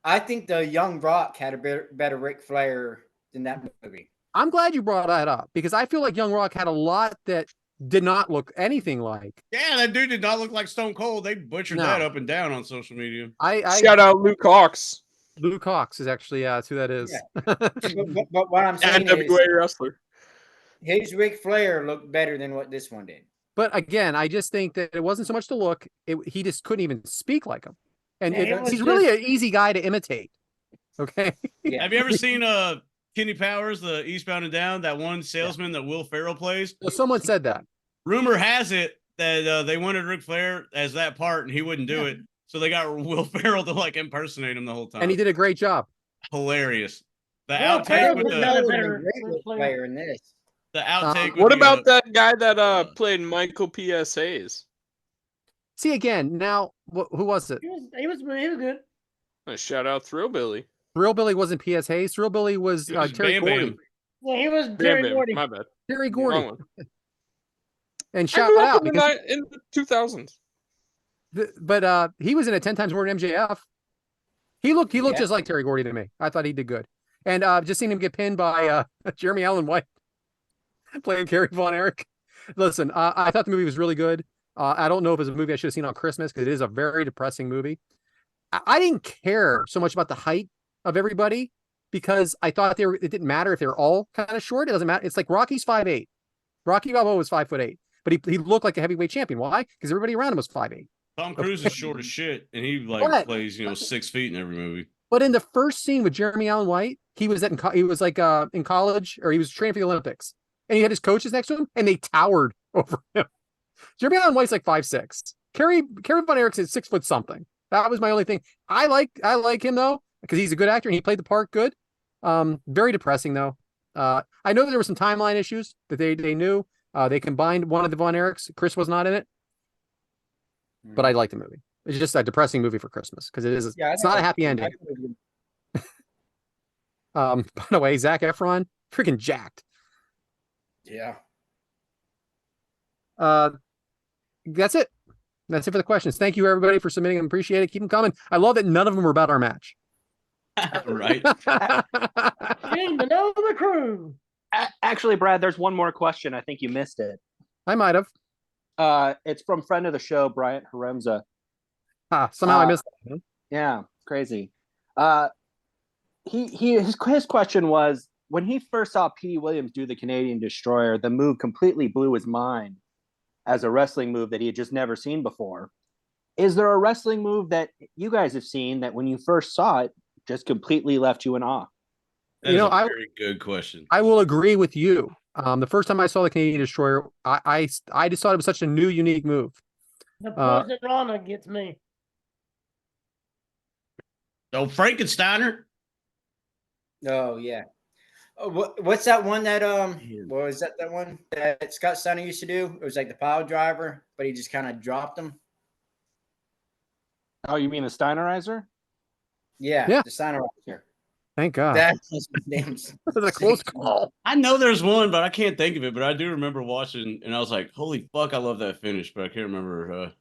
I think the Young Rock had a better Ric Flair than that movie. I'm glad you brought that up because I feel like Young Rock had a lot that did not look anything like. Yeah, that dude did not look like Stone Cold. They butchered No. that up and down on social media. I Shout out Luke Hawks, Luke Hawks is actually that's who that is. But what I'm saying is, NWA wrestler. his Ric Flair looked better than what this one did. But again, I just think that it wasn't so much the look; he just couldn't even speak like him, and Yeah, it was he's really an easy guy to imitate. Okay. Yeah. Have you ever seen Kenny Powers, the Eastbound and Down, that one salesman that Will Ferrell plays? Well, someone said that. Rumor has it that they wanted Ric Flair as that part and he wouldn't do it. So they got Will Ferrell to like impersonate him the whole time. And he did a great job. Hilarious. The Will outtake Ferrell with was the better Great Ric Ric Flair. Flair in this. the outtake. What with about the, that guy that played Michael P.S. Hayes? See again now, who was it? He was good. Shout out Thrillbilly. Thrillbilly wasn't P.S. Hayes. Thrillbilly was It was Terry Bam Bam. Gordy. Yeah, he was Bam, Terry bam. Gordy. My bad. Terry Wrong Gordy. one. And I shout grew out up in because in the 2000s. but he was in it 10 times more than MJF. He looked Yeah. just like Terry Gordy to me. I thought he did good. And just seeing him get pinned by Jeremy Allen White playing Kerry Von Erich. Listen, I thought the movie was really good. I don't know if it's a movie I should have seen on Christmas because it is a very depressing movie. I didn't care so much about the height of everybody because I thought it didn't matter if they were all kind of short. It doesn't matter. It's like Rocky's 5'8". Rocky Balboa was 5'8", but he looked like a heavyweight champion. Why? Because everybody around him was 5'8". Tom Cruise is short as shit, and he like But- plays 6 feet in every movie. But in the first scene with Jeremy Allen White, he was in college or he was training for the Olympics, and he had his coaches next to him, and they towered over him. Jeremy Allen White's like 5'6". Kerry Von Erich's is 6 foot something. That was my only thing. I like him though because he's a good actor and he played the part good. Very depressing though. I know there were some timeline issues that they knew. They combined one of the Von Erichs. Chris was not in it, but I liked the movie. It's just a depressing movie for Christmas because it's not a happy ending. By the way, Zac Efron, freaking jacked. Yeah. That's it. That's it for the questions. Thank you everybody for submitting them. Appreciate it. Keep them coming. I love that none of them were about our match. Right. Gentlemen of the crew. Actually, Brad, there's one more question. I think you missed it. I might have. It's from friend of the show, Bryant Haremza. Somehow I missed that. Yeah, crazy. His question was, when he first saw Petey Williams do the Canadian Destroyer, the move completely blew his mind as a wrestling move that he had just never seen before. Is there a wrestling move that you guys have seen that when you first saw it just completely left you in awe? That is a very good question. I will agree with you. The first time I saw the Canadian Destroyer, I just thought it was such a new, unique move. The Poison Rana gets me. Oh, Frankensteiner. Oh yeah. What's that one that what was that one that Scott Steiner used to do? It was like the pile driver, but he just kind of dropped him. Oh, you mean the Steinerizer? Yeah. The Steinerizer. Thank God. That's his name's That was a close call. I know there's one, but I can't think of it. But I do remember watching, and I was like, "Holy fuck, I love that finish!" But I can't remember.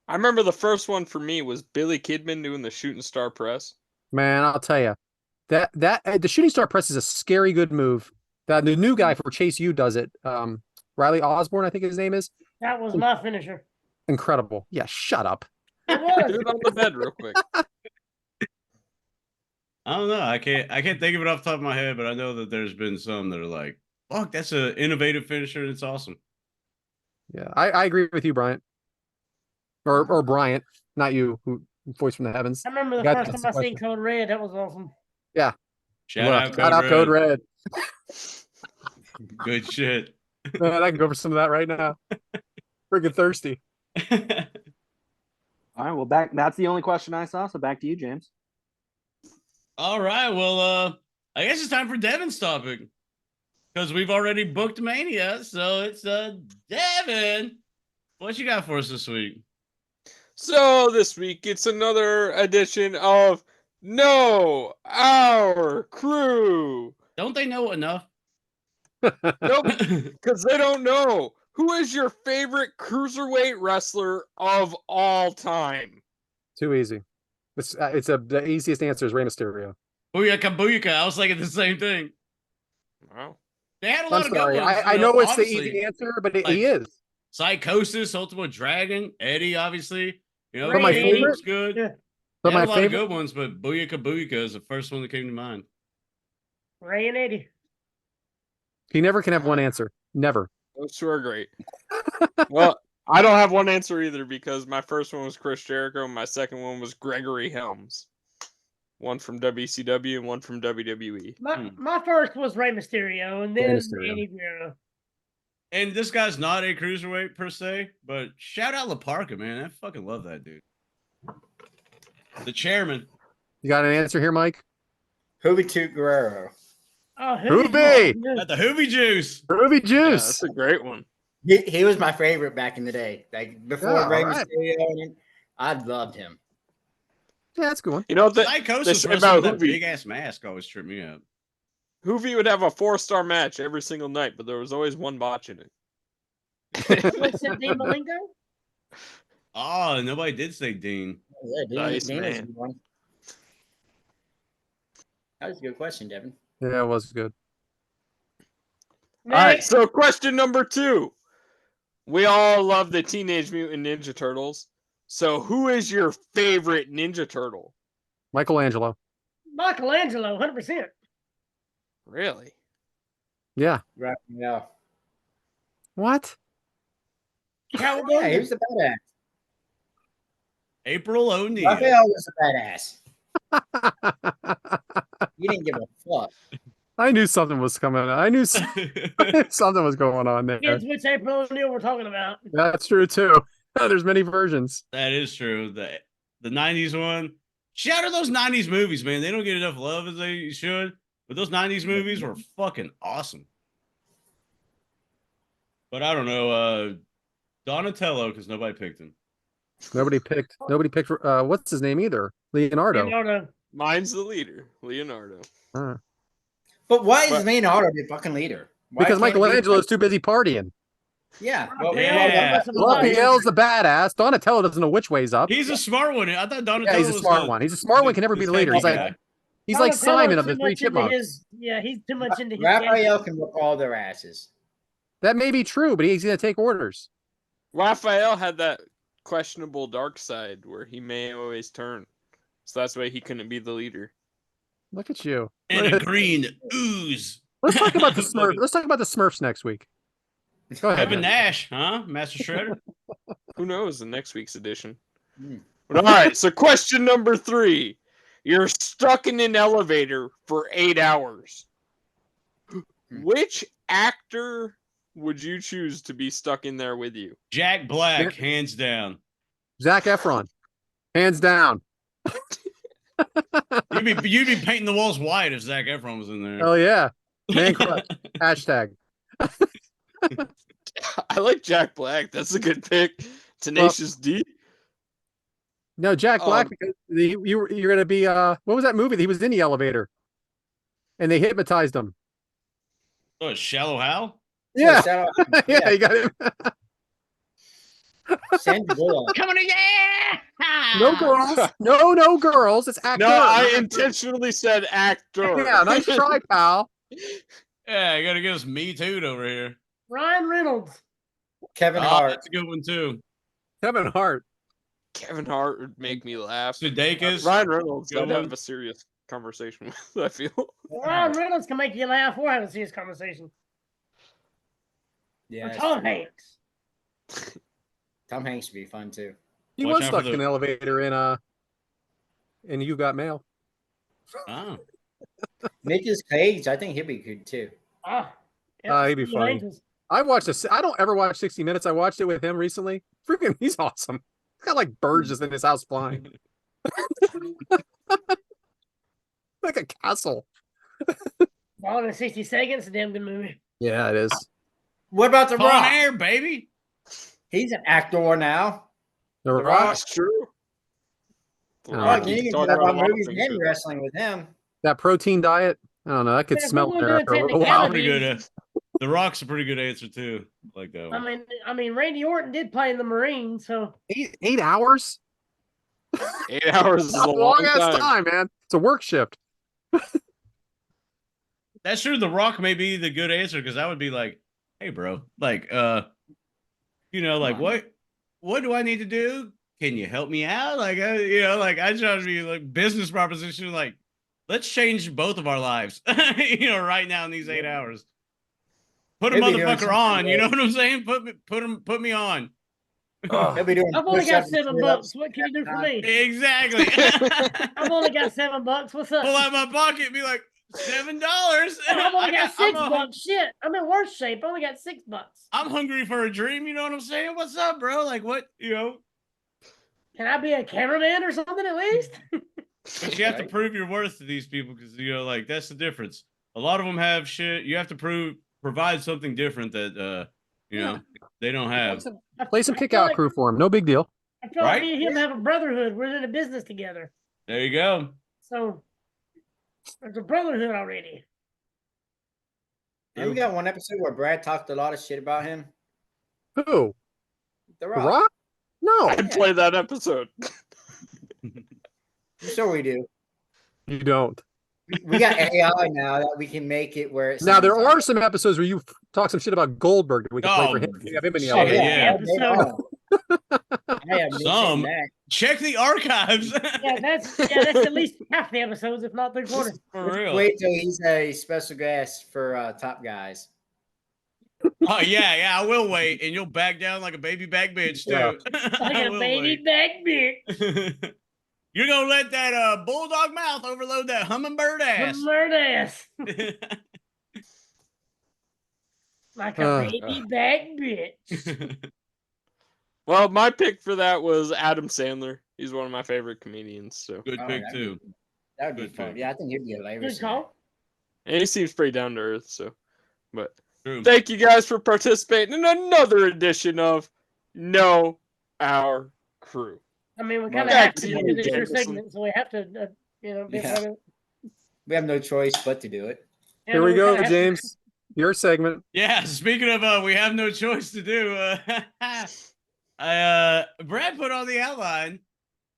I remember the first one for me was Billy Kidman doing the shooting star press. Man, I'll tell you that the shooting star press is a scary good move. The new guy for Chase U does it. Riley Osborne, I think his name is. That was my finisher. Incredible. Yeah, shut up. It Do was. it on the bed real quick. I don't know. I can't think of it off the top of my head, but I know that there's been some that are like, fuck, that's an innovative finisher and it's awesome. Yeah, I agree with you, Bryant. Or Bryant, not you, who voice from the heavens. I remember the Got first that's time the I seen question. Code Red. That was awesome. Shout out Code Red. Good shit. Man, I can go for some of that right now. Freaking thirsty. All right, well, that's the only question I saw. So back to you, James. All right. Well, I guess it's time for Devyn's topic because we've already booked Mania. So it's Devyn. What you got for us this week? So this week it's another edition of Know Our Crew. Don't they know enough? Nope, because they don't know. Who is your favorite cruiserweight wrestler of all time? Too easy. The easiest answer is Rey Mysterio. Booyaka, booyaka. I was thinking the same thing. Wow. They had a lot I'm of good sorry. ones. I know it's the honestly. easy answer, but like- he is. Psychosis, Ultimate Dragon, Eddie, obviously. You know, But my Eddie favorite- was good. Yeah. But They had my a lot of favorite, good ones, but Booyaka Booyaka is the first one that came to mind. Ray and Eddie. he never can have one answer. Never. Those two are great. Well, I don't have one answer either because my first one was Chris Jericho and my second one was Gregory Helms. One from WCW and one from WWE. My first was Rey Mysterio, and then Mysterio. Eddie Guerrero. And this guy's not a cruiserweight per se, but shout out La Parka, man. I fucking love that dude. The chairman. You got an answer here, Mike? Hoovy Toot Guerrero. Oh, Hoovy! Got the Hoovy juice. Ruby Yeah, Juice. that's a great one. He was my favorite back in the day. Like before Yeah, Rey all right. Mysterio, I loved him. Yeah, that's a good one. You know what they Psychosis say wrestling about with that Hoovy? big ass mask always tripped me up. Hoovy would have a 4-star match every single night, but there was always one botch in it. What's it, Dean Malenko? Oh, nobody did say Dean. Yeah, Nice, Dean was a man. good one. That was a good question, Devin. Yeah, it was good. All right, Next. so question number 2. We all love the Teenage Mutant Ninja Turtles. So who is your favorite Ninja Turtle? Michelangelo. Michelangelo, 100%. Really? Yeah. Right. Yeah. What? Yeah, he was a badass. April O'Neil. Raphael was a badass. He didn't give a fuck. I knew something was coming. I knew something was going on there. Kids, which April O'Neil we're talking about. That's true too. There's many versions. That is true. The 90s one. Shout out those 90s movies, man. They don't get enough love as they should. But those 90s movies were fucking awesome. But I don't know. Donatello, because nobody picked him. Nobody picked. What's his name either? Leonardo. Leonardo. Mine's the leader, Leonardo. But why is But- Leonardo the fucking leader? Why Because can't he be- Michelangelo's too busy partying. Yeah. Yeah. Raphael's the badass. Donatello doesn't know which way's up. He's a smart one. I thought Donatello Yeah, he's a was smart the- one. He's a smart one. Can never be the leader. He's like Donatello's Simon of too the Three much into Chipmunks. he's too much into his Raphael can whip all their asses. That may be true, but he's gonna take orders. Raphael had that questionable dark side where he may always turn. So that's why he couldn't be the leader. Look at you. And a green ooze. Let's talk about the Smurfs. Let's talk about the Smurfs next week. Go ahead. Evan man. Nash, huh? Master Shredder. Who knows in next week's edition? Hmm. But all right, so question number 3. You're stuck in an elevator for 8 hours. Which actor would you choose to be stuck in there with you? Jack Black, hands down. Zac Efron, hands down. You'd be painting the walls white if Zac Efron was in there. Hell yeah, man crush. Hashtag. I like Jack Black. That's a good pick. Tenacious D. No, Jack Black. Because you're gonna be what was that movie? He was in the elevator, and they hypnotized him. Oh, Shallow Hal? Yeah, So shout out- yeah, you got him. Sandra Bullock. Coming in, yeah. No girls. No girls. It's actor. No, I intentionally said actor. Yeah, nice try, pal. Yeah, I gotta get us Me Too'd over here. Ryan Reynolds. Kevin Oh, Hart. that's a good one too. Kevin Hart. Kevin Hart would make me laugh. Sudeikis. Ryan Reynolds, Good I'd one. have a serious conversation with, I feel. Ryan Reynolds can make you laugh or have a serious conversation. Yeah, Or that's Tom true. Hanks. Tom Hanks would be fun too. He Watch was out for stuck in the- an elevator in You Got Mail. Oh. Nicolas Cage, I think he'd be good too. Ah, He'd be Steve funny. Angels. I watched this. I don't ever watch 60 Minutes. I watched it with him recently. Freaking, he's awesome. He's got like birds just in his house flying. Like a castle. All in 60 Seconds, a damn good movie. Yeah, it is. What about The Con Rock? Air, baby. He's an actor now. The The Rock. Rock's true. The Oh, Rock, You you can can talk talk about about a lot of movies things and here. wrestling with him. That protein diet. I don't know. I could Yeah, smell people it are there doing after a little while. Pretty good. The Rock's a pretty good answer too. I like that one. I mean, Randy Orton did play in the Marines, so 8 hours? 8 hours is That's a a long ass time. man. It's a work shift. That's true. The Rock may be the good answer because I would be like, hey, bro, like, like what do I need to do? Can you help me out? Like, I try to be like business proposition, like, let's change both of our lives, right now in these 8 hours. Put a Maybe doing motherfucker something on, you know great. what I'm saying? Put me on. He'll be doing I've only got push-ups and $7. sit-ups. What can you do for me? Exactly. I've only got $7. What's up? Pull out my pocket and be like, $7. I've only got I'm $6. Shit, I'm in worse shape. I only got $6. I'm hungry for a dream. You know what I'm saying? What's up, bro? Like, what? Can I be a cameraman or something at least? But you have to Right. prove your worth to these people because like that's the difference. A lot of them have shit. You have to provide something different that they don't have. Play some I feel kick out like- crew for him. No big deal. I feel Right? like me and him have a brotherhood. We're in a business together. There you go. So there's a brotherhood already. And we got one episode where Brad talked a lot of shit about him. Who? The The Rock. Rock? No, I'd play that episode. I'm sure we do. you don't. We got AI now that we can make it where it's Now there are some episodes where you talk some shit about Goldberg that we can play for him. We have him in the shit, elevator. yeah. Episode. I have Some. that. Check the archives. Yeah, that's at least half the episodes, if not 3/4. For real. Wait till he's a special guest for Top Guys. Oh yeah, I will wait, and you'll back down like a baby back bitch too. Yeah. Like I a will baby wait. back bitch. You're gonna let that bulldog mouth overload that hummingbird ass. Bird ass. Like a baby back bitch. Well, my pick for that was Adam Sandler. He's one of my favorite comedians. So, Good Oh, pick that'd too. That would be Good fun. pick. Yeah, I think he'd be hilarious. Good call. and he seems pretty down to earth. So, but True. thank you guys for participating in another edition of Know Our Crew. I mean, we kind of Back have to to you, because it's your Jameson. segment, so we have to, be Yeah. part of it. We have no choice but to do it. Here we kinda go, have to- James. Your segment. Yeah, speaking of we have no choice to do. Brad put on the outline,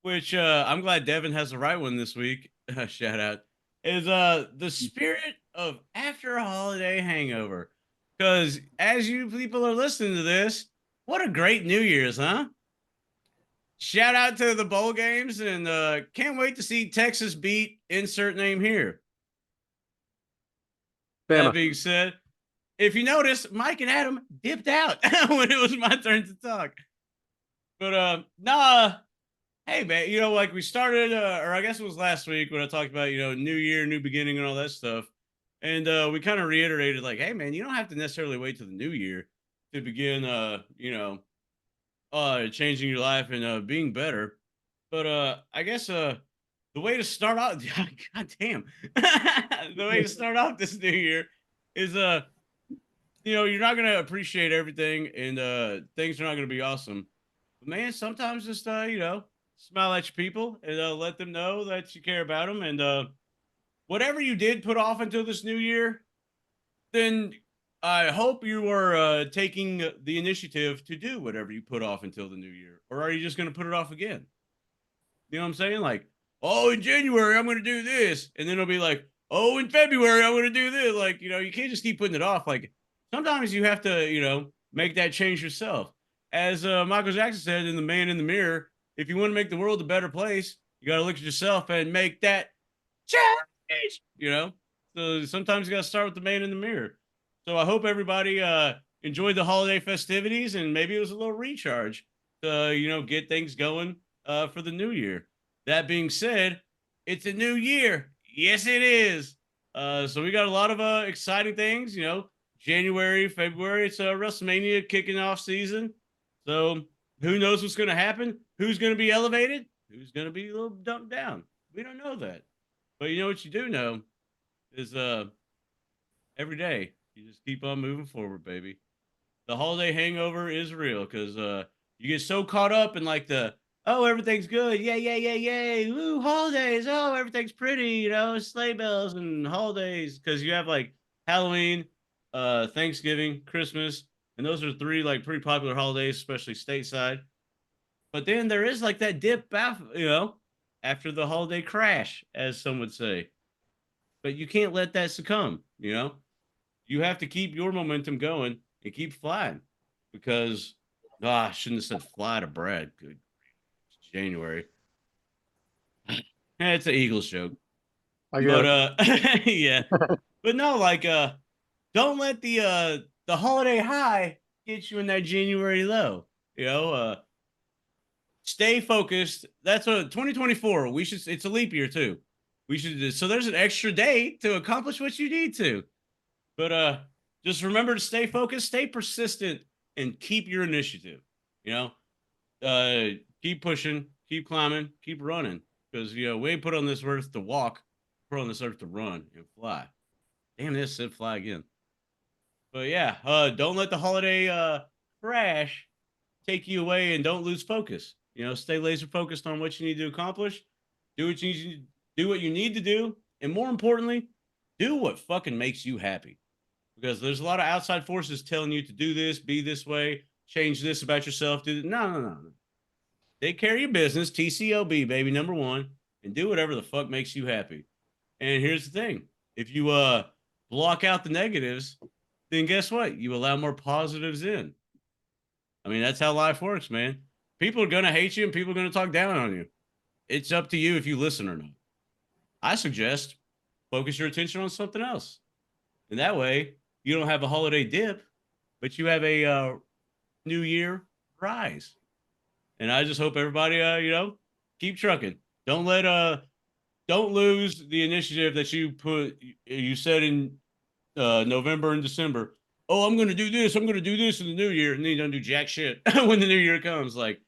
which I'm glad Devyn has the right one this week. Shout out. Is the spirit of after a holiday hangover. Because as you people are listening to this, what a great New Year's, huh? Shout out to the bowl games and can't wait to see Texas beat insert name here. That Bama. being said, if you notice, Mike and Adam dipped out when it was my turn to talk. But hey man, like we started, or I guess it was last week when I talked about new year, new beginning, and all that stuff, and we kind of reiterated like, hey man, you don't have to necessarily wait till the new year to begin, changing your life and being better. But I guess the way to start off, god damn, the way to start off this new year is you're not gonna appreciate everything and things are not gonna be awesome. But man, sometimes just smile at your people and let them know that you care about them and whatever you did put off until this new year, then I hope you are taking the initiative to do whatever you put off until the new year, or are you just going to put it off again? You know what I'm saying? Like, oh, in January I'm going to do this, and then it'll be like, oh, in February I'm going to do this. Like, you can't just keep putting it off. Like, sometimes you have to, make that change yourself. As Michael Jackson said in The Man in the Mirror, if you want to make the world a better place, you got to look at yourself and make that change. So sometimes you got to start with the man in the mirror. So I hope everybody enjoyed the holiday festivities, and maybe it was a little recharge to, get things going for the new year. That being said, it's a new year. Yes, it is. So we got a lot of exciting things, January, February, it's WrestleMania kicking off season. So who knows what's going to happen? Who's going to be elevated? Who's going to be a little dumped down? We don't know that. But you know what you do know is every day you just keep on moving forward, baby. The holiday hangover is real because you get so caught up in like oh, everything's good. Yay. Woo, holidays. Oh, everything's pretty, sleigh bells and holidays. Because you have like Halloween, Thanksgiving, Christmas, and those are three like pretty popular holidays, especially stateside. But then there is like that dip after the holiday crash, as some would say. But you can't let that succumb, You have to keep your momentum going and keep flying. Because, I shouldn't have said fly to Brad. Good. It's January. It's an Eagles joke. Yeah. But no, like, don't let the holiday high get you in that January low. Stay focused. That's what 2024. It's a leap year too. So there's an extra day to accomplish what you need to. But just remember to stay focused, stay persistent, and keep your initiative. Keep pushing, keep climbing, keep running. Because we ain't put on this earth to walk, we're on this earth to run and fly. Damn, this said fly again. But yeah, don't let the holiday crash take you away, and don't lose focus. Stay laser focused on what you need to accomplish. Do what you need to do, and more importantly, do what fucking makes you happy. Because there's a lot of outside forces telling you to do this, be this way, change this about yourself. No. Take care of your business, TCOB, baby, number one, and do whatever the fuck makes you happy. And here's the thing: if you block out the negatives, then guess what? You allow more positives in. I mean, that's how life works, man. People are going to hate you and people are going to talk down on you. It's up to you if you listen or not. I suggest focus your attention on something else. And that way, you don't have a holiday dip, but you have a new year rise. And I just hope everybody, keep trucking. Don't lose the initiative that you said in November and December. Oh, I'm going to do this. I'm going to do this in the new year. And then you don't do jack shit when the new year comes. Like,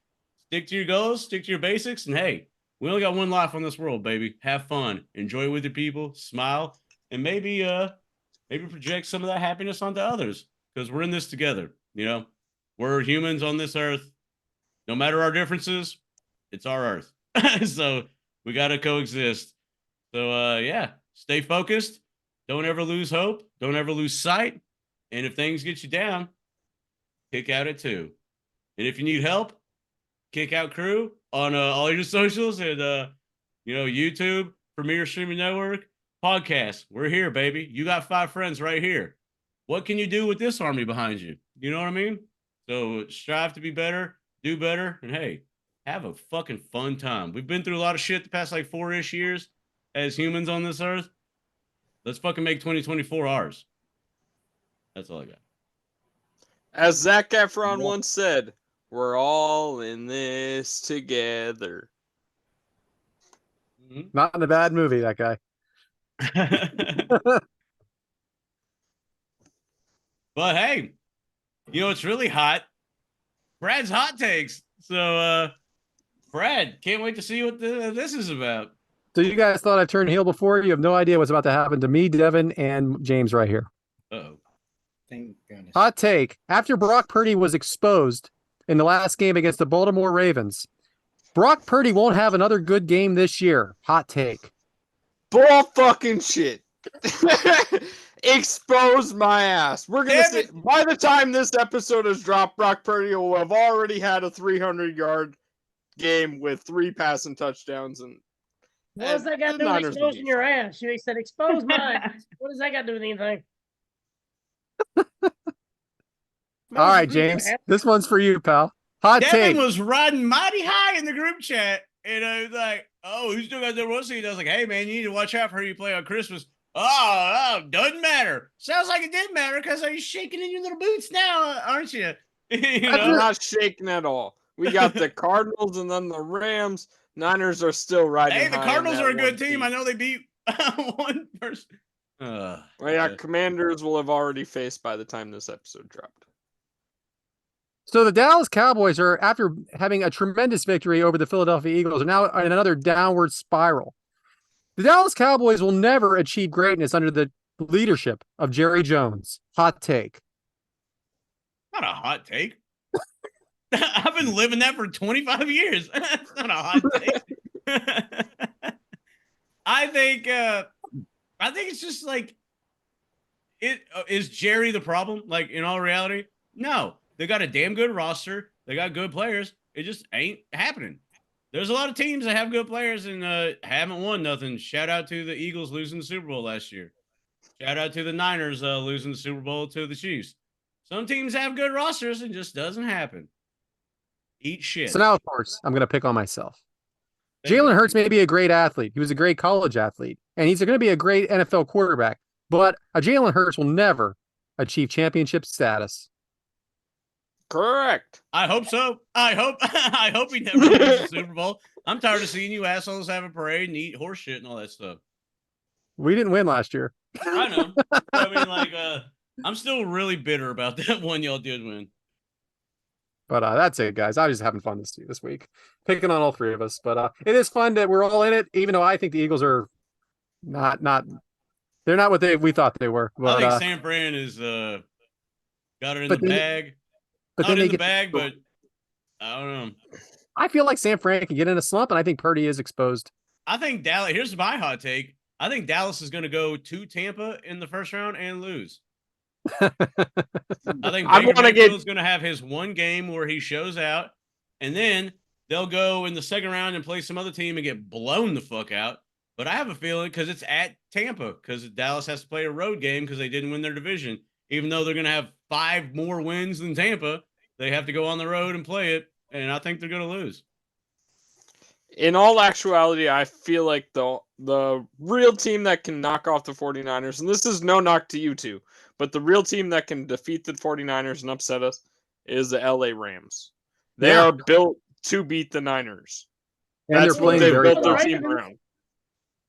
stick to your goals, stick to your basics. And hey, we only got one life on this world, baby. Have fun. Enjoy it with your people. Smile. And maybe project some of that happiness onto others. Because we're in this together. We're humans on this earth. No matter our differences, it's our earth. So we got to coexist. So, stay focused. Don't ever lose hope. Don't ever lose sight. And if things get you down, kick out at 2. And if you need help, Kick Out Crew on all your socials and, YouTube, Premier Streaming Network, podcast. We're here, baby. You got 5 friends right here. What can you do with this army behind you? You know what I mean? So strive to be better, do better, and hey, have a fucking fun time. We've been through a lot of shit the past like 4-ish years as humans on this earth. Let's fucking make 2024 ours. That's all I got. As Zac Efron once said, we're all in this together. Mm-hmm. Not in a bad movie, that guy. But hey, it's really hot. Brad's hot takes. So, Brad, can't wait to see what this is about. So you guys thought I turned heel before? You have no idea what's about to happen to me, Devyn, and James right here. Uh-oh. Thank goodness. Hot take. After Brock Purdy was exposed in the last game against the Baltimore Ravens, Brock Purdy won't have another good game this year. Hot take. Bull fucking shit. Expose my ass. We're gonna Damn say it. by the time this episode is dropped, Brock Purdy will have already had a 300-yard game with 3 passing touchdowns, and What does that got to the do with Niners will be exposing your fine. ass? You said expose mine. What does that got to do with anything? All right, James. This one's for you, pal. Hot Devyn take. was riding mighty high in the group chat, and I was like, "Oh, who's still got their one seed?" I was like, "Hey, man, you need to watch out for who you play on Christmas." Oh, doesn't matter. Sounds like it did matter because are you shaking in your little boots now, aren't you? You I'm know? not shaking at all. We got the Cardinals and then the Rams. Niners are still riding. Hey, the high in Cardinals that are a good one team. seed. I know they beat one person. Well, yeah, Commanders will have already faced by the time this episode dropped. So the Dallas Cowboys are, after having a tremendous victory over the Philadelphia Eagles, are now in another downward spiral. The Dallas Cowboys will never achieve greatness under the leadership of Jerry Jones. Hot take. Not a hot take. I've been living that for 25 years. That's not a hot take. I think it's just like is Jerry the problem? Like in all reality, no. They got a damn good roster. They got good players. It just ain't happening. There's a lot of teams that have good players and haven't won nothing. Shout out to the Eagles losing the Super Bowl last year. Shout out to the Niners losing the Super Bowl to the Chiefs. Some teams have good rosters and just doesn't happen. Eat shit. So now, of course, I'm going to pick on myself. Thank you. Jalen Hurts may be a great athlete. He was a great college athlete, and he's going to be a great NFL quarterback. But a Jalen Hurts will never achieve championship status. Correct. I hope so. I hope he never wins the Super Bowl. I'm tired of seeing you assholes have a parade and eat horse shit and all that stuff. We didn't win last year. I know. I mean, like, I'm still really bitter about that one y'all did win. But that's it, guys. I was just having fun this week, picking on all three of us. But it is fun that we're all in it, even though I think the Eagles are not. They're not what we thought they were. But, I think San Fran is got it in the bag. But Not then in they the bag, but I don't know. I feel like San Fran can get in a slump, and I think Purdy is exposed. I think Dallas. Here's my hot take. I think Dallas is going to go to Tampa in the first round and lose. I think Baker Mayfield's going to have his one game where he shows out, and then they'll go in the second round and play some other team and get blown the fuck out. But I have a feeling because it's at Tampa, because Dallas has to play a road game because they didn't win their division. Even though they're going to have 5 more wins than Tampa, they have to go on the road and play it, and I think they're going to lose. In all actuality, I feel like the real team that can knock off the 49ers, and this is no knock to you two, but the real team that can defeat the 49ers and upset us is the LA Rams. They are built to beat the Niners. And that's what they built their team around.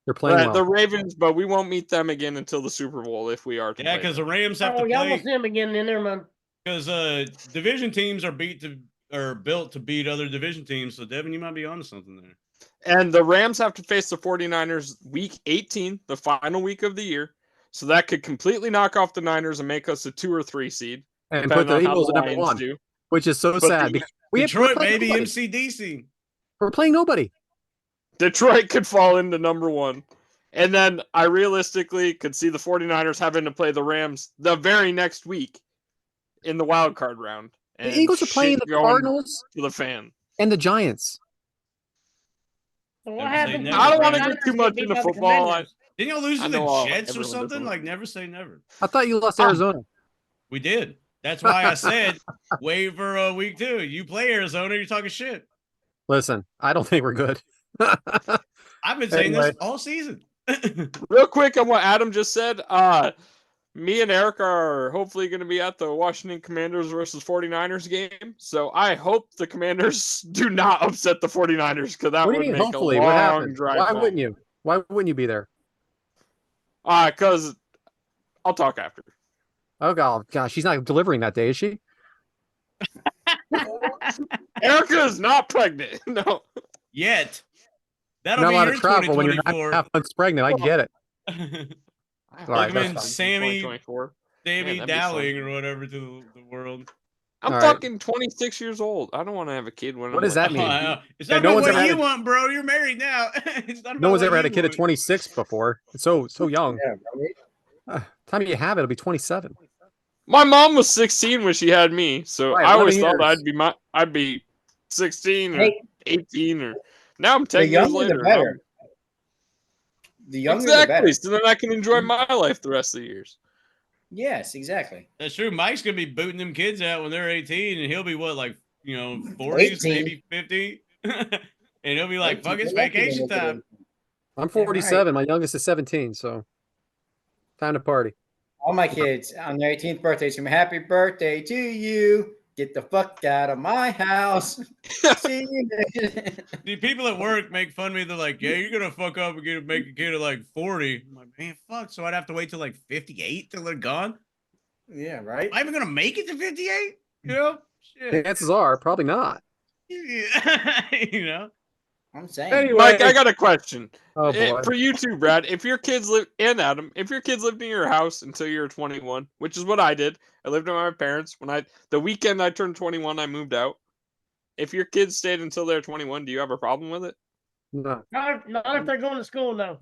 They're playing well. The Ravens, but we won't meet them again until the Super Bowl if we are to play because them. the Rams have to y'all play. will see them again in there, man. Because division teams are built to beat other division teams. So Devyn, you might be onto something there. And the Rams have to face the 49ers week 18, the final week of the year. So that could completely knock off the Niners and make us a 2 or 3 seed. And put the Eagles at number 1, which is so sad. Because Detroit, baby, MCDC. We're playing nobody. Detroit could fall into number 1. And then I realistically could see the 49ers having to play the Rams the very next week in the wild card round. The Eagles are playing the Cardinals to the fan and the Giants. So what happened? I don't want to get too much into football. Didn't y'all lose to the Jets or something? Like, never say never. I thought you lost Arizona. We did. That's why I said wait for week 2. You play Arizona, you're talking shit. Listen, I don't think we're good. I've been saying this all season. Real quick on what Adam just said. Me and Eric are hopefully going to be at the Washington Commanders versus 49ers game. So I hope the Commanders do not upset the 49ers because that would make hopefully? a What long happened? drive. Why wouldn't you? Why wouldn't you be there? Because I'll talk after. Oh, gosh, she's not delivering that day, is she? Erica is not pregnant. No. Yet. That'll not be allowed your to travel when you're 2024. not half months pregnant. I get it. Welcome in Sammy Man, Dowling or whatever to the world. I'm fucking 26 years old. I don't want to have a kid when What does that mean? It's not about what you want, bro. You're married now. It's not no one's about ever what had a you kid at want. 26 before. It's so young. Yeah, right? Time you have it, it'll be 27. My mom was 16 when she had me, so Right, I always 11 thought years. I'd be 16 or Hey, 18 or now I'm the 10 years younger the later. and better. The younger the better. Exactly. So then I can enjoy my life the rest of the years. Yes, exactly. That's true. Mike's gonna be booting them kids out when they're 18, and he'll be what, like 40s, 18. maybe 50, and he'll be like, 18. "Fuck, it's You're lucky when vacation they get time." 18. I'm Yeah, right. 47. My youngest is 17, so time to party. All my kids on their 18th birthday, so happy birthday to you. Get the fuck out of my house. See you later. The people at work make fun of me. They're like, "Yeah, you're gonna fuck up and make a kid at like 40." I'm like, "Man, fuck!" So I'd have to wait till like 58 till they're gone. Yeah, right. Am I even gonna make it to 58? You know, The shit. chances are probably not. you know. I'm saying. Anyway, Mike, I got a question. oh boy. For you too, Brad. If your kids live and Adam, if your kids lived in your house until you were 21, which is what I did. I lived with my parents. The weekend I turned 21, I moved out. If your kids stayed until they're 21, do you have a problem with it? No. Not if they're going to school, no.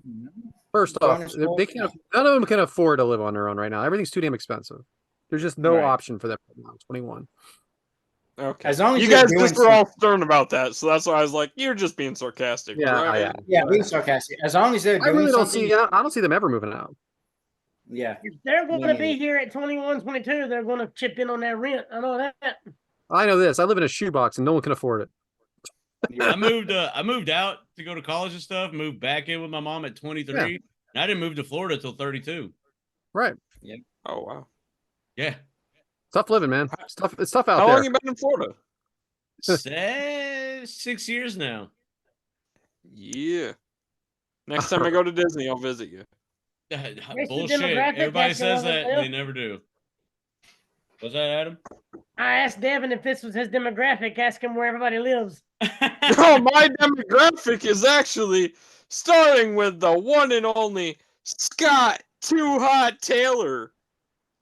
First Going off, to school? they can't. None of them can afford to live on their own right now. Everything's too damn expensive. There's just no Right. option for them right now. 21. Okay. As long as you you're guys doing just were some- all stern about that, so that's why I was like, "You're just being sarcastic." Yeah, right? yeah. Yeah, being sarcastic. As long as they're I doing really don't something. see. I don't see them ever moving out. Yeah. If they're going to neither. be here at 21, 22, they're going to chip in on that rent. I know that. I know this. I live in a shoebox and no one can afford it. I moved out to go to college and stuff. Moved back in with my mom at 23. Yeah. And I didn't move to Florida till 32. Right. Oh wow. Yeah. Tough living, man. It's tough out How there. long you been in Florida? 6 years now. Yeah. Next time I go to Disney, I'll visit you. the Bullshit. demographic, Everybody that's says where that. they They live. never do. What's that, Adam? I asked Devyn if this was his demographic, ask him where everybody lives. Oh, my demographic is actually starting with the one and only Scott Too Hot Taylor,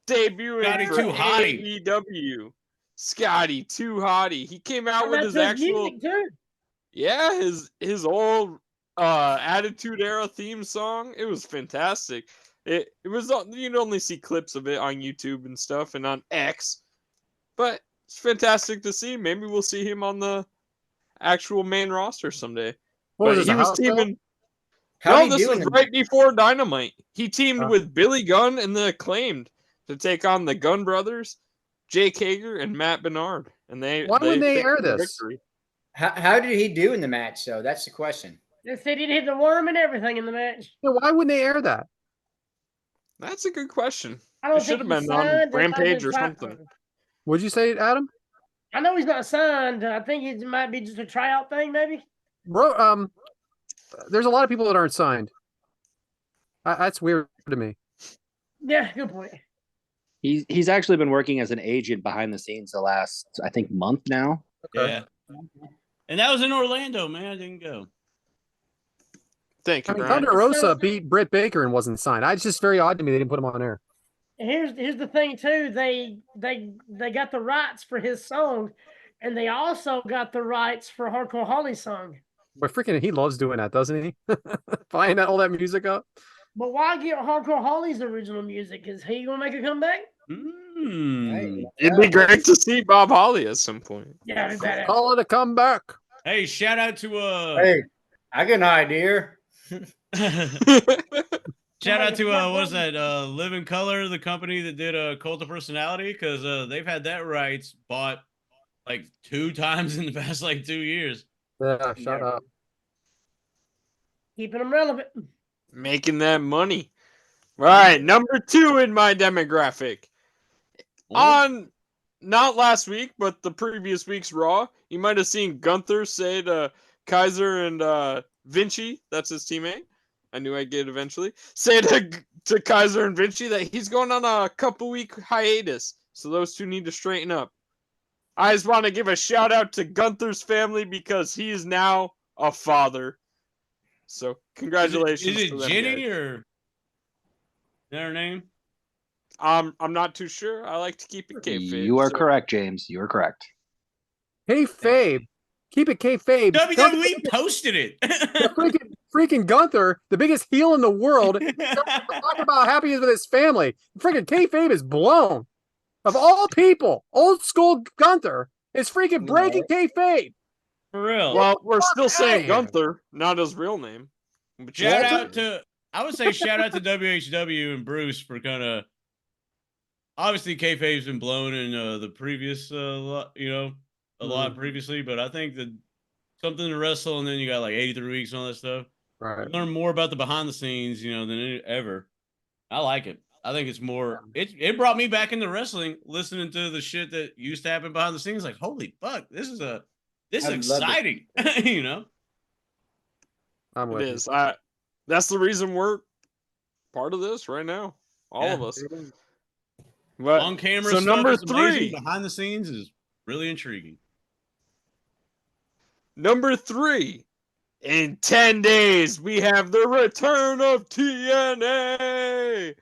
debuting Scotty for Too Hottie. AEW. Scotty Too Hottie. He came out Oh, with that's his his actual, music too. yeah, his old Attitude Era theme song. It was fantastic. It was, you'd only see clips of it on YouTube and stuff and on X, but it's fantastic to see. Maybe we'll see him on the actual main roster someday. What was But this, he a was house show? teaming. How'd No, he this do was in the- right before Dynamite. He teamed Oh. with Billy Gunn and the Acclaimed to take on the Gunn brothers, Jake Hager and Matt Bernard. And Why wouldn't they picked air the this? victory. How did he do in the match, though? That's the question. They said he'd hit the worm and everything in the match. Yeah, why wouldn't they air that? That's a good question. I It don't should think have he's been on signed. They might have Rampage been or signed. something. Would you say, Adam? I know he's not signed. I think it might be just a tryout thing, maybe. Bro, there's a lot of people that aren't signed. That's weird to me. Yeah, good point. He's actually been working as an agent behind the scenes the last, I think, month now. Yeah. And that was in Orlando, man. I didn't go. Thank I you, mean, Brian. Thunder Rosa beat Britt Baker and wasn't signed. It's just very odd to me they didn't put him on air. And here's the thing too. They got the rights for his song, and they also got the rights for Hardcore Holly's song. But freaking, he loves doing that, doesn't he? Buying all that music up. But why get Hardcore Holly's original music? Is he gonna make a comeback? Mm. It'd be great to see Bob Holly at some point. Yeah, that'd be badass. Call it a comeback. Hey, shout out to Hey, I got an idea. shout out to what's that? Live in Color, the company that did Cult of Personality, because they've had that rights bought like 2 times in the past like 2 years. Yeah, shut up. Keeping them relevant. Making that money. All right, number 2 in my demographic. On not last week, but the previous week's Raw, you might have seen Gunther say to Kaiser and Vinci, that's his teammate. I knew I'd get it eventually. Say to Kaiser and Vinci that he's going on a couple week hiatus. So those two need to straighten up. I just want to give a shout out to Gunther's family because he is now a father. So congratulations. Is to it them Jenny guys. or is that her name? I'm not too sure. I like to keep it kayfabe. You are so- correct, James. You are correct. Hey, Fabe. Keep it kayfabe. WWE posted it. The freaking freaking Gunther, the biggest heel in the world, talking about how happy he is with his family. Freaking kayfabe is blown. Of all people, old school Gunther is freaking breaking kayfabe. For real. Well, we're still outta saying here. Gunther, not his real name. But Shout yeah. out to, I would say shout out to WHW and Bruce for kind of, obviously kayfabe's been blown in the previous, a lot previously, but I think that something to wrestle and then you got like 83 weeks and all that stuff. Right. You learn more about the behind the scenes, than ever. I like it. I think it's more, it brought me back into wrestling, listening to the shit that used to happen behind the scenes. Like, holy fuck, this is exciting, I'm with It you. is. That's the reason we're part of this right now. All of us. But, on camera so stuff number is amazing. 3. Behind the scenes is really intriguing. Number 3. In 10 days, we have the return of TNA.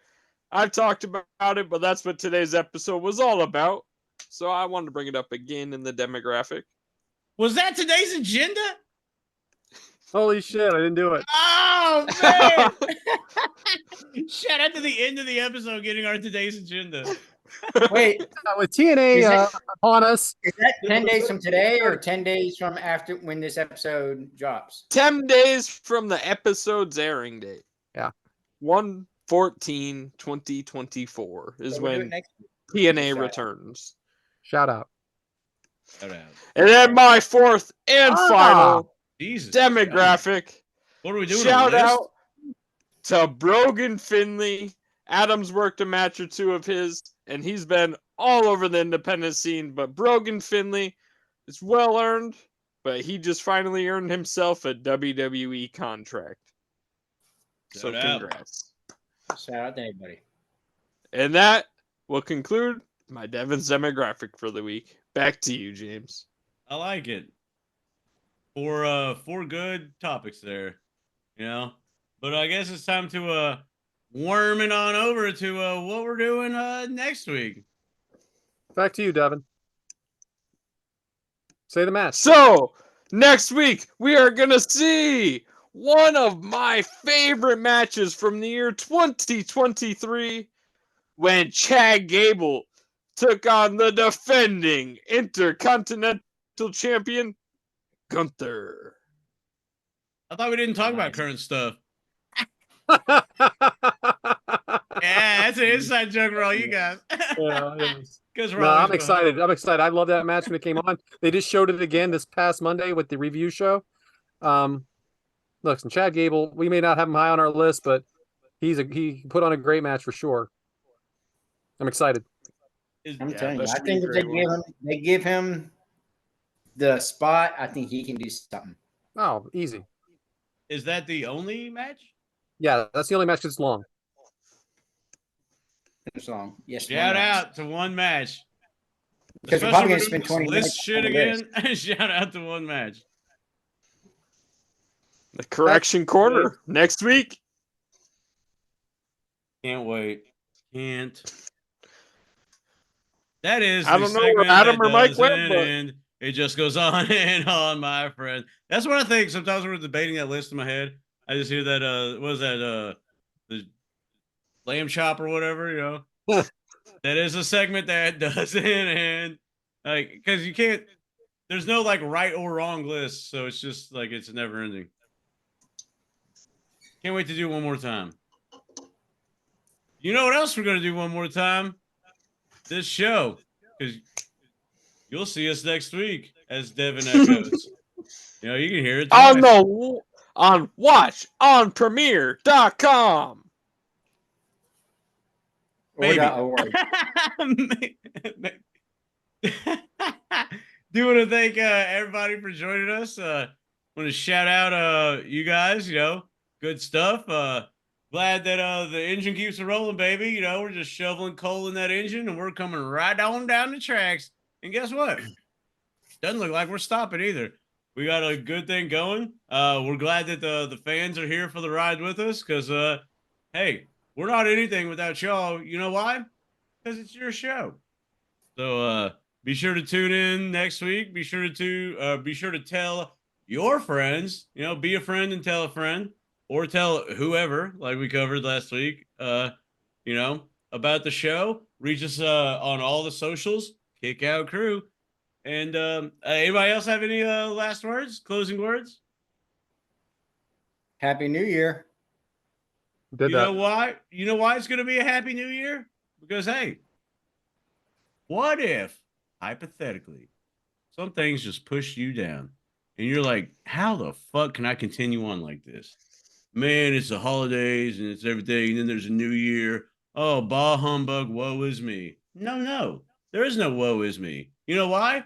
I've talked about it, but that's what today's episode was all about. So I wanted to bring it up again in the demographic. Was that today's agenda? Holy shit, I didn't do it. Oh, man. Shout out to the end of the episode getting our today's agenda. Wait, With TNA Is that- upon us, is that 10 days from today or 10 days from after when this episode drops? 10 days from the episode's airing date. Yeah. 1/14/2024 is So we'll do it when next week. TNA Shout out. returns. shout out. Shout out. And then my 4th and final Jesus. demographic. What are we doing? Shout out to Brogan Finley. Adam's worked a match or two of his, and he's been all over the independent scene. But Brogan Finley, it's well earned, but he just finally earned himself a WWE contract. So Shout out. congrats. Shout out to anybody. And that will conclude my Devyn's demographic for the week. Back to you, James. I like it. Four good topics there, But I guess it's time to worm it on over to what we're doing next week. Back to you, Devyn. Say the match. So, next week, we are going to see one of my favorite matches from the year 2023 when Chad Gable took on the defending Intercontinental Champion, Gunther. I thought we didn't talk about current stuff. Yeah, that's an inside joke for all you guys. Yeah, it is. Because No, I'm excited. I'm excited. I love that match when it came on. They just showed it again this past Monday with the review show. Look, and Chad Gable, we may not have him high on our list, but he put on a great match for sure. I'm excited. I'm telling you, that I should be think a if great they give him the spot, I think he can do something. Oh, easy. Is that the only match? Yeah, that's the only match that's long. It's long. Yes. Shout out to one match. Because we're Especially probably when going to spend we 20 list minutes shit on the list. again. Shout out to one match. The Correction Corner next week. Can't wait. Can't. That is. I the don't know where segment Adam that or Mike doesn't went, but- end. It just goes on and on, my friend. That's what I think. Sometimes when we're debating that list in my head, I just hear that. What is that? The lamb chop or whatever. That is a segment that doesn't end. Like, because you can't. There's no like right or wrong list, so it's just like it's never ending. Can't wait to do it one more time. You know what else we're gonna do one more time? This show, because you'll see us next week as Devyn echoes. You can hear it twice. On watchonpremiere.com. Maybe. Or.org. Do want to thank everybody for joining us. Want to shout out you guys. Good stuff. Glad that the engine keeps rolling, baby. We're just shoveling coal in that engine, and we're coming right on down the tracks. And guess what? Doesn't look like we're stopping either. We got a good thing going. We're glad that the fans are here for the ride with us because, hey, we're not anything without y'all. You know why? Because it's your show. So be sure to tune in next week. Be sure to tell your friends. Be a friend and tell a friend. or tell whoever, like we covered last week, about the show. Reach us on all the socials, Kick Out Crew. And anybody else have any last words, closing words? Happy New Year. Did You that. know why? You know why it's going to be a happy new year? Because, hey, what if, hypothetically, some things just push you down and you're like, how the fuck can I continue on like this? Man, it's the holidays and it's everything. And then there's a new year. Oh, bah humbug, woe is me. No, there is no woe is me. You know why?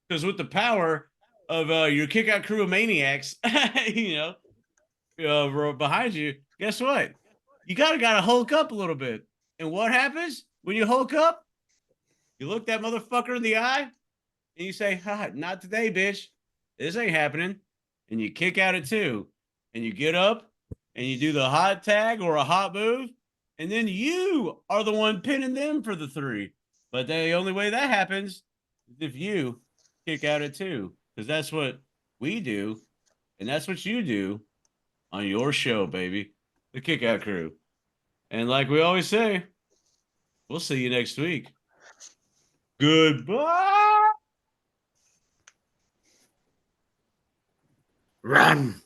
Because with the power of your kick out crew of maniacs, behind you, guess what? You gotta hulk up a little bit. And what happens when you hulk up? You look that motherfucker in the eye and you say, ha, not today, bitch. This ain't happening. And you kick out at 2. And you get up and you do the hot tag or a hot move. And then you are the one pinning them for the 3. But the only way that happens is if you kick out at 2. Because that's what we do. And that's what you do on your show, baby. The Kick Out Crew. And like we always say, we'll see you next week. Goodbye. Run.